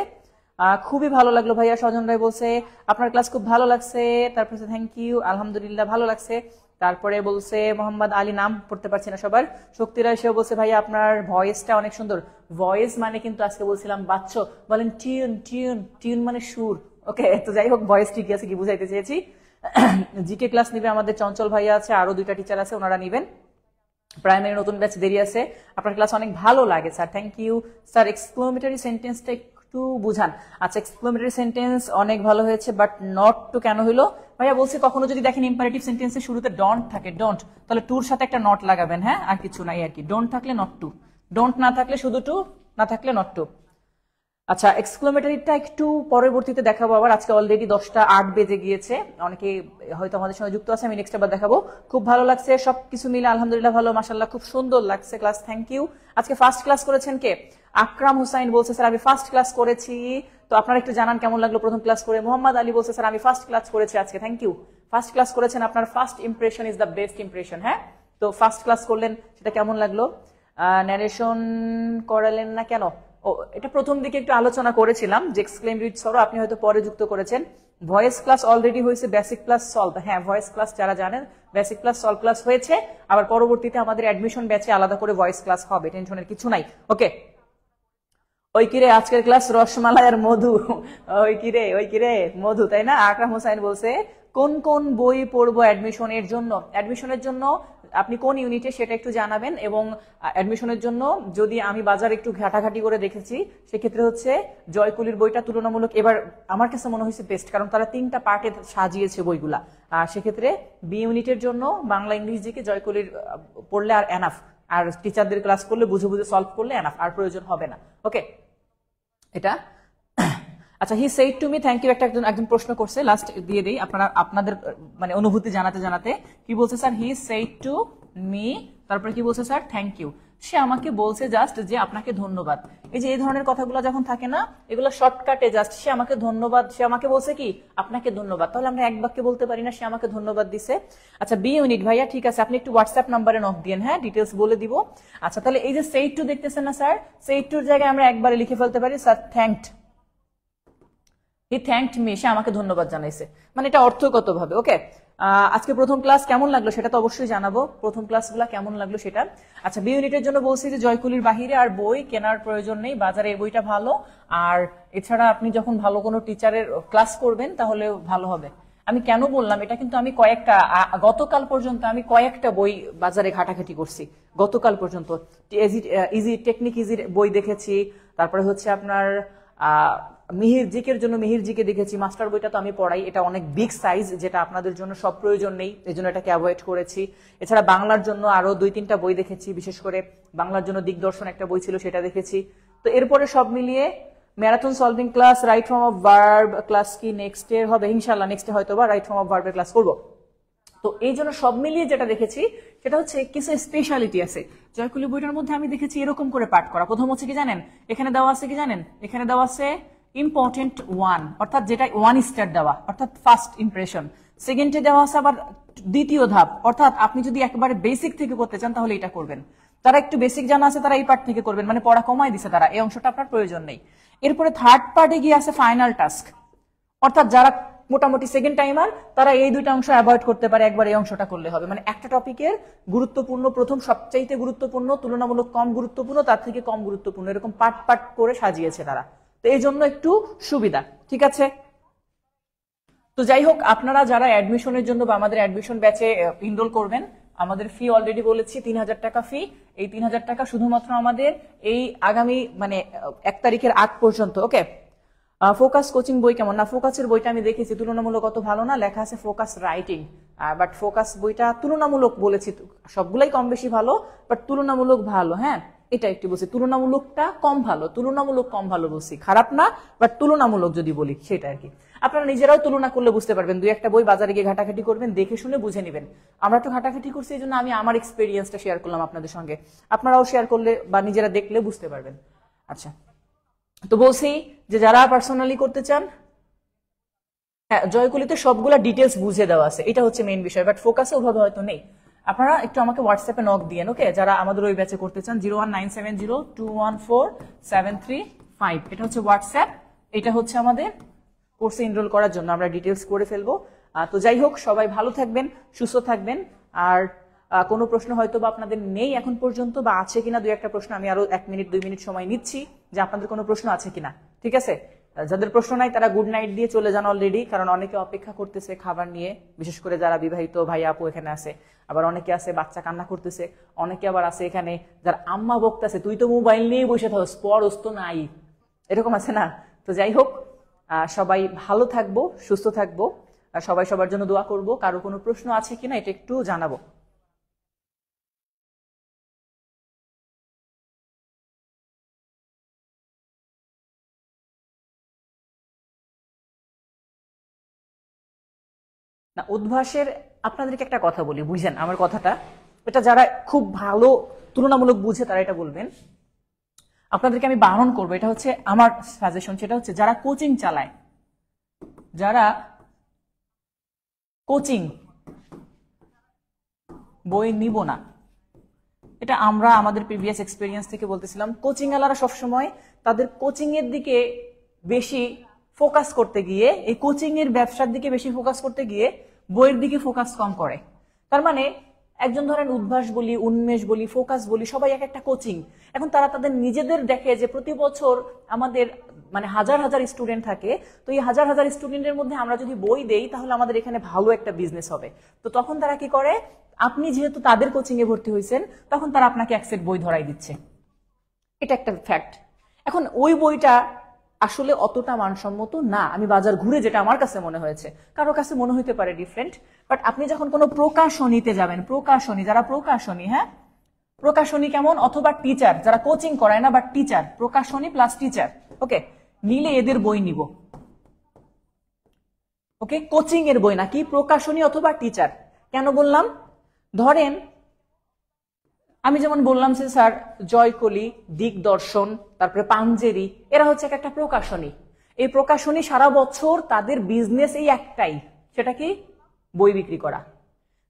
খুবই ভালো লাগলো ভাইয়া। স্বজন ভাই বলছে আপনার ক্লাস খুব ভালো লাগছে, তারপরে থ্যাংক ইউ, আলহামদুলিল্লাহ ভালো লাগছে। তারপরে বলছে মোহাম্মদ আলী, নাম পড়তে পারছি না সবার। শক্তিরায় সেও বলছে ভাইয়া আপনার ভয়েসটা অনেক সুন্দর। ভয়েস মানে কিন্তু আজকে বলছিলাম বাচ্চ, বলেন টিউন, টিউন, টিউন মানে সুর। ওকে, তো যাই হোক, ভয়েস ঠিকই আছে, কি বুঝাইতে চেয়েছি। জিকে ক্লাস নিবে আমাদের চঞ্চল ভাইয়া আছে, আরো 2টা টিচার আছে, ওনারা নিবেন। প্রাইমারি নতুন ব্যাচ দেরি আছে, আপনার ক্লাস অনেক ভালো লাগে sir, thank you sir. Exclamatory সেন্টেন্সটা একটু টু বুঝান। আচ্ছা, এক্সক্লেমেটরি সেন্টেন্স অনেক ভালো হয়েছে, বাট নট টু কেন হইলো ভাইয়া? বলছি কখনো যদি দেখেন ইম্পারেটিভ সেন্টেন্সের শুরুতে ডোন্ট থাকে, ডোন্ট, তাহলে টুর সাথে একটা নট লাগাবেন, হ্যাঁ, আর কিছু নাই আর কি। ডোন্ট থাকলে নট টু, ডোন্ট না থাকলে শুধু টু, না থাকলে নট টু। আচ্ছা, এক্সক্লেমেটরিটা একটু পরবর্তীতে দেখাবো আবার, আজকে অলরেডি 10টা 8 বেজে গিয়েছে, অনেকে হয়তো আমাদের সঙ্গে যুক্ত আছে, আমি নেক্সট আবার দেখাবো। খুব ভালো লাগছে, সবকিছু মিলে আলহামদুলিল্লাহ ভালো, মাশাআল্লাহ খুব সুন্দর লাগছে ক্লাস, থ্যাংক ইউ। আজকে ফার্স্ট ক্লাস করেছেন কে? আকরাম হুসাইন বলছে স্যার আমি ফার্স্ট ক্লাস করেছি, তো আপনারা একটু জানান কেমন লাগলো প্রথম ক্লাস করে। মোহাম্মদ আলী বলছে স্যার আমি ফার্স্ট ক্লাস করেছি আজকে, থ্যাংক ইউ। ফার্স্ট ক্লাস করেছেন, আপনার first impression is the best impression, হ্যাঁ। তো ফার্স্ট ক্লাস করলেন, সেটা কেমন লাগলো? ন্যারেশন করালেন না কেন? ও, এটা প্রথম দিকে একটু আলোচনা করেছিলাম যে এক্সক্লেমেটরি সরো আপনি হয়তো পরে যুক্ত করেছেন। ভয়েস ক্লাস অলরেডি হয়েছে, বেসিক ক্লাস সলভ, হ্যাঁ ভয়েস ক্লাস যারা জানেন বেসিক ক্লাস সলভ ক্লাস হয়েছে, আবার পরবর্তীতে আমাদের অ্যাডমিশন ব্যাচে আলাদা করে ভয়েস ক্লাস হবে, টেনশনের কিছু নাই, ওকে। ওই কিরে আজকের ক্লাস রসমালাই আর মধু, ওই কিরে মধু, তাই না? আকরাম হোসাইন বলছে কোন কোন বই পড়বো অ্যাডমিশনের জন্য? অ্যাডমিশনের জন্য আপনি কোন ইউনিটে সেটা একটু জানাবেন, এবং অ্যাডমিশনের জন্য যদি আমি বাজার একটু ঘাটাঘাটি করে দেখেছি, সেক্ষেত্রে হচ্ছে জয়কুলির বইটা তুলনামূলক এবার আমার কাছে মনে হয়েছে বেস্ট, কারণ তারা 3টা পার্টে সাজিয়েছে বইগুলা। সেক্ষেত্রে বি ইউনিটের জন্য বাংলা ইংলিশ জিকে জয়কুলির পড়লে আর এনাফ, আর টিচারদের ক্লাস করলে বুঝে বুঝে সলভ করলে এনাফ, আর প্রয়োজন হবে না, ওকে এটা। আচ্ছা, he said to me, thank you. একজন প্রশ্ন করছে, লাস্ট দিয়ে দেই, আপনারা আপনাদের মানে অনুভূতি জানাতে জানাতে। কি বলছে sir? He said to me, তারপরে কি বলছে স্যার? Thank you. সে আমাকে বলছে জাস্ট যে আপনাকে ধন্যবাদ। এই যে এই ধরনের কথাগুলো যখন থাকে না, এগুলো শর্টকাটে জাস্ট সে আমাকে ধন্যবাদ, সে আমাকে বলছে কি আপনাকে ধন্যবাদ, তাহলে আমরা এক বাক্যে বলতে পারি না সে আমাকে ধন্যবাদ দিছে। আচ্ছা, বি ইউনিট ভাইয়া ঠিক আছে, আপনি একটু হোয়াটসঅ্যাপ নাম্বারে নক দিয়েন, হ্যাঁ ডিটেলস বলে দিব। আচ্ছা, তাহলে এই যে সেইড টু দেখতেছেন না স্যার, সেইড টুর জায়গায় আমরা একবারে লিখে ফেলতে পারি স্যার থ্যাঙ্কড, হি থ্যাঙ্কড মি, সে আমাকে ধন্যবাদ জানাইছে, মানে এটা অর্থগত ভাবে, ওকে। আজকে প্রথম ক্লাস কেমন লাগলো সেটা তো অবশ্যই জানাবো, প্রথম ক্লাসগুলো কেমন লাগলো সেটা। আচ্ছা, বি ইউনিটের জন্য বলছি যে জয়কুলির বাহিরে আর বই কেনার প্রয়োজন নেই, বাজারে এই বইটা ভালো, আর এছাড়া আপনি যখন ভালো কোনো টিচারের ক্লাস করবেন তাহলে ভালো হবে। আমি কেন বললাম এটা, কিন্তু আমি গতকাল পর্যন্ত আমি কয়েকটা বই বাজারে ঘাটাঘাটি করছি, গতকাল পর্যন্ত ইজি টেকনিক ইজি বই দেখেছি, তারপরে হচ্ছে আপনার মিহির জিকের জন্য মিহির জিকে দেখেছি, মাস্টার বইটা তো আমি পড়াই, এটা অনেক বিগ সাইজ, যেটা আপনাদের জন্য সব প্রয়োজন নেই, এই জন্য এটাকে অ্যাভয়েড করেছি। এছাড়া বাংলার জন্য আরো 2-3টা বই দেখেছি, বিশেষ করে বাংলার জন্য দিগদর্শন একটা বই ছিল, সেটা দেখেছি। তো এরপরে সব মিলিয়ে marathon solving class, right form of verb class কি নেক্সট এর হবে ইনশাআল্লাহ, নেক্সট হয়তো বা রাইট ফর্ম অফ ভার্বের ক্লাস করবো। তো এই জন্য সব মিলিয়ে যেটা দেখেছি সেটা হচ্ছে কিছু স্পেশালিটি আছে জয়কুলি বইটার মধ্যে, আমি দেখেছি এরকম করে পাঠ করা। প্রথম হচ্ছে কি জানেন, এখানে দেওয়া আছে কি জানেন, এখানে দেওয়া আছে ইম্পর্টেন্ট ওয়ান, অর্থাৎ যেটা 1 স্টার দেওয়া, অর্থাৎ ফার্স্ট ইমপ্রেশন। সেকেন্ডে দেওয়া আছে আবার দ্বিতীয় ধাপ, অর্থাৎ আপনি যদি একেবারে বেসিক থেকে করতে চান তাহলে এটা করবেন, তারা একটু বেসিক জানা আছে তারা এই পার্ট থেকে করবেন, মানে পড়া কমাই দিছে তারা, এই অংশটা আপনার প্রয়োজন নেই। এরপরে থার্ড পার্টে গিয়ে আছে ফাইনাল টাস্ক, অর্থাৎ যারা মোটামুটি সেকেন্ড টাইমার তারা এই 2টা অংশ অ্যাভয়েড করতে পারে, একবার এই অংশটা করলে হবে। মানে একটা টপিকের গুরুত্বপূর্ণ, প্রথম সবচাইতে গুরুত্বপূর্ণ, তুলনামূলক কম গুরুত্বপূর্ণ, তার থেকে কম গুরুত্বপূর্ণ, এরকম পার্ট পার্ট করে সাজিয়েছে তারা, তো এই জন্য একটু সুবিধা, ঠিক আছে। তো যাই হোক, আপনারা যারা অ্যাডমিশনের জন্য বা আমাদের অ্যাডমিশন ব্যাচে এনরোল করবেন, আমাদের ফি অলরেডি বলেছি 3000 টাকা ফি। এই 3000 টাকা শুধুমাত্র আমাদের এই আগামী মানে 1 তারিখের আগ পর্যন্ত, ওকে। ফোকাস কোচিং বই কেমন? না, ফোকাসের বইটা আমি দেখেছি তুলনামূলক অত ভালো না, লেখা আছে ফোকাস রাইটিং, বাট ফোকাস বইটা তুলনামূলক বলেছি, সবগুলাই কম বেশি ভালো, বাট তুলনামূলক ভালো, হ্যাঁ এটা একটু বলছি, তুলনামূলকটা কম ভালো, তুলনামূলক কম ভালো বলছি, খারাপ না, বাট তুলনামূলক যদি বলি সেটা আর কি। আপনারা নিজেরাও তুলনা করলে বুঝতে পারবেন, 2-1টা বই বাজারে গিয়ে ঘাটাঘাটি করবেন, দেখে শুনে বুঝে নেবেন। আমরা তো ঘাটাঘাটি করছি, এই জন্য আমি আমার এক্সপিরিয়েন্সটা শেয়ার করলাম আপনাদের সঙ্গে, আপনারাও শেয়ার করলে বা নিজেরা দেখলে বুঝতে পারবেন। আচ্ছা, তো বলছি যে যারা পার্সোনালি করতে চান, হ্যাঁ জয়কুলিতে সবগুলা ডিটেলস বুঝে দেওয়া আছে, এটা হচ্ছে মেইন বিষয়, বাট ফোকাসে ওভাবে হয়তো নেই। আপনারা একটু আমাকে হোয়াটসঅ্যাপে নক দিয়েন, ওকে, যারা আমাদের ওই ব্যাচে করতে চান। 01970214735, এটা হচ্ছে হোয়াটসঅ্যাপ, এটা হচ্ছে আমাদের কোর্সে এনরোল করার জন্য, আমরা ডিটেলস করে ফেলবো। তো যাই হোক, সবাই ভালো থাকবেন, সুস্থ থাকবেন, আর কোনো প্রশ্ন হয়তো বা আপনাদের নেই এখন পর্যন্ত, বা আছে কিনা 2-1টা প্রশ্ন আমি আরো 1 মিনিট 2 মিনিট সময় নিচ্ছি যে আপনাদের কোনো প্রশ্ন আছে কিনা, ঠিক আছে। যাদের প্রশ্ন নাই তারা গুড নাইট দিয়ে চলে যান অলরেডি, কারণ অনেকে অপেক্ষা করতেছে খাবার নিয়ে, বিশেষ করে যারা বিবাহিত ভাই আপু এখানে আছে, আবার অনেকে আছে বাচ্চা কান্না করতেছে, অনেকে আবার আছে এখানে যারা আম্মা বকতেছে তুই তো মোবাইল নিয়ে বসে থাকস, পড়স তো নাই, এরকম আছে না? তো যাই হোক, সবাই ভালো থাকবো, সুস্থ থাকবো, আর সবাই সবার জন্য দোয়া করব। কারো কোনো প্রশ্ন আছে কিনা এটা একটু জানাবো। না, উদ্ভাসের আপনাদেরকে একটা কথা বলি, বুঝেন আমার কথাটা। এটা যারা খুব ভালো তুলনামূলক বুঝে তারা এটা বলবেন। আপনাদেরকে আমি বারণ করবো, এটা হচ্ছে আমার সাজেশন, সেটা হচ্ছে যারা কোচিং চালায়, যারা কোচিং বই নিব না, এটা আমরা আমাদের প্রিভিয়াস এক্সপিরিয়েন্স থেকে বলতেছিলাম। কোচিং ওয়ালারা সবসময় তাদের কোচিং এর দিকে বেশি ফোকাস করতে গিয়ে, এই কোচিং এর ব্যবসার দিকে বেশি ফোকাস করতে গিয়ে বইয়ের দিকে ফোকাস কম করে। তার মানে একজন ধরেন উদ্ভাস বলি, উন্মেষ বলি, ফোকাস বলি, সবাই এক একটা কোচিং। এখন তারা তাদের নিজেদের দেখে যে প্রতি বছর আমাদের মানে হাজার হাজার স্টুডেন্ট থাকে, তো এই হাজার হাজার স্টুডেন্টের মধ্যে আমরা যদি বই দেই তাহলে আমাদের এখানে ভালো একটা বিজনেস হবে। তো তখন তারা কি করে, আপনি যেহেতু তাদের কোচিং এ ভর্তি হয়েছেন, তখন তারা আপনাকে এক সেট বই ধরাই দিচ্ছে। এটা একটা ফ্যাক্ট। এখন ওই বইটা আসলে অতটা মানসম্মত না, আমি বাজার ঘুরে যেটা আমার কাছে মনে হয়েছে, কারো কাছে মনে হইতে পারে ডিফারেন্ট। বাট আপনি যখন কোনো প্রকাশনীতে যাবেন, প্রকাশনী, যারা প্রকাশনী, হ্যাঁ প্রকাশনী কেমন, অথবা টিচার যারা কোচিং করায় না, বাট টিচার, প্রকাশনী প্লাস টিচার, ওকে, নিলে এদের বই নিব। ওকে, কোচিং এর বই নাকি প্রকাশনী অথবা টিচার। কেন বললাম, ধরেন আমি যেমন বললাম যে স্যার জয়কলি, দিগদর্শন, তারপরে পাঞ্জেরি, এরা হচ্ছে একটা প্রকাশনী। এই প্রকাশনী সারা বছর তাদের বিজনেস এই একটাই, সেটা কি বই বিক্রি করা।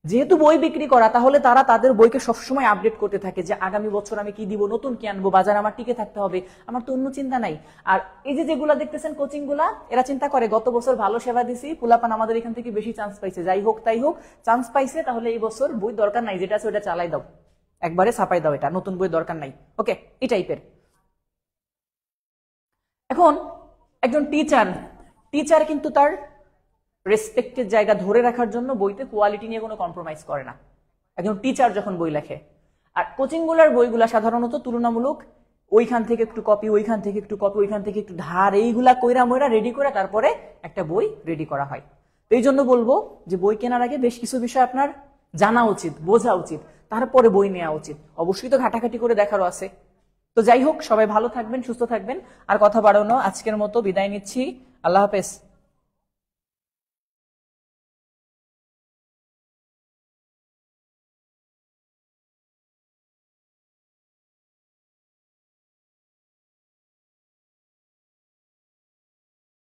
যেহেতু বই বিক্রি করা, তাহলে তারা তাদের বইকে সবসময় আপডেট করতে থাকে যে আগামী বছর আমি কি দিব, নতুন কি আনবো, বাজারে আমার টিকে থাকতে হবে, আমার তো অন্য চিন্তা নাই। আর এই যে যেগুলা দেখতেছেন কোচিং গুলা, এরা চিন্তা করে গত বছর ভালো সেবা দিছি, পোলাপান আমাদের এখান থেকে বেশি চান্স পাইছে, যাই হোক তাই হোক চান্স পাইছে, তাহলে এই বছর বই দরকার নাই, যেটা আছে ওটা চালাই দাও, একবারে ছাপাই দাও, এটা নতুন বই দরকার নাই। ওকে, এই টাইপের। এখন একজন টিচার, টিচার কিন্তু তার রেসপেক্টের জায়গা ধরে রাখার জন্য বইতে কোয়ালিটি নিয়ে কোনো কম্প্রোমাইজ করে না, একজন টিচার যখন বই লেখে। আর কোচিং গুলার বইগুলা সাধারণত তুলনামূলক ওইখান থেকে একটু কপি, ওইখান থেকে একটু কপি, ওইখান থেকে একটু ধার, এইগুলা কইরা মইরা রেডি করে তারপরে একটা বই রেডি করা হয়। তো এই জন্য বলবো যে বই কেনার আগে বেশ কিছু বিষয় আপনার জানা উচিত, বোঝা উচিত, তারপরে বই নেওয়া উচিত। অবশ্যই তো ঘাটাঘাটি করে দেখারও আছে। তো যাই হোক, সবাই ভালো থাকবেন, সুস্থ থাকবেন। আর কথা বাড়ানো, আজকের মতো বিদায় নিচ্ছি। আল্লাহ হাফেজ।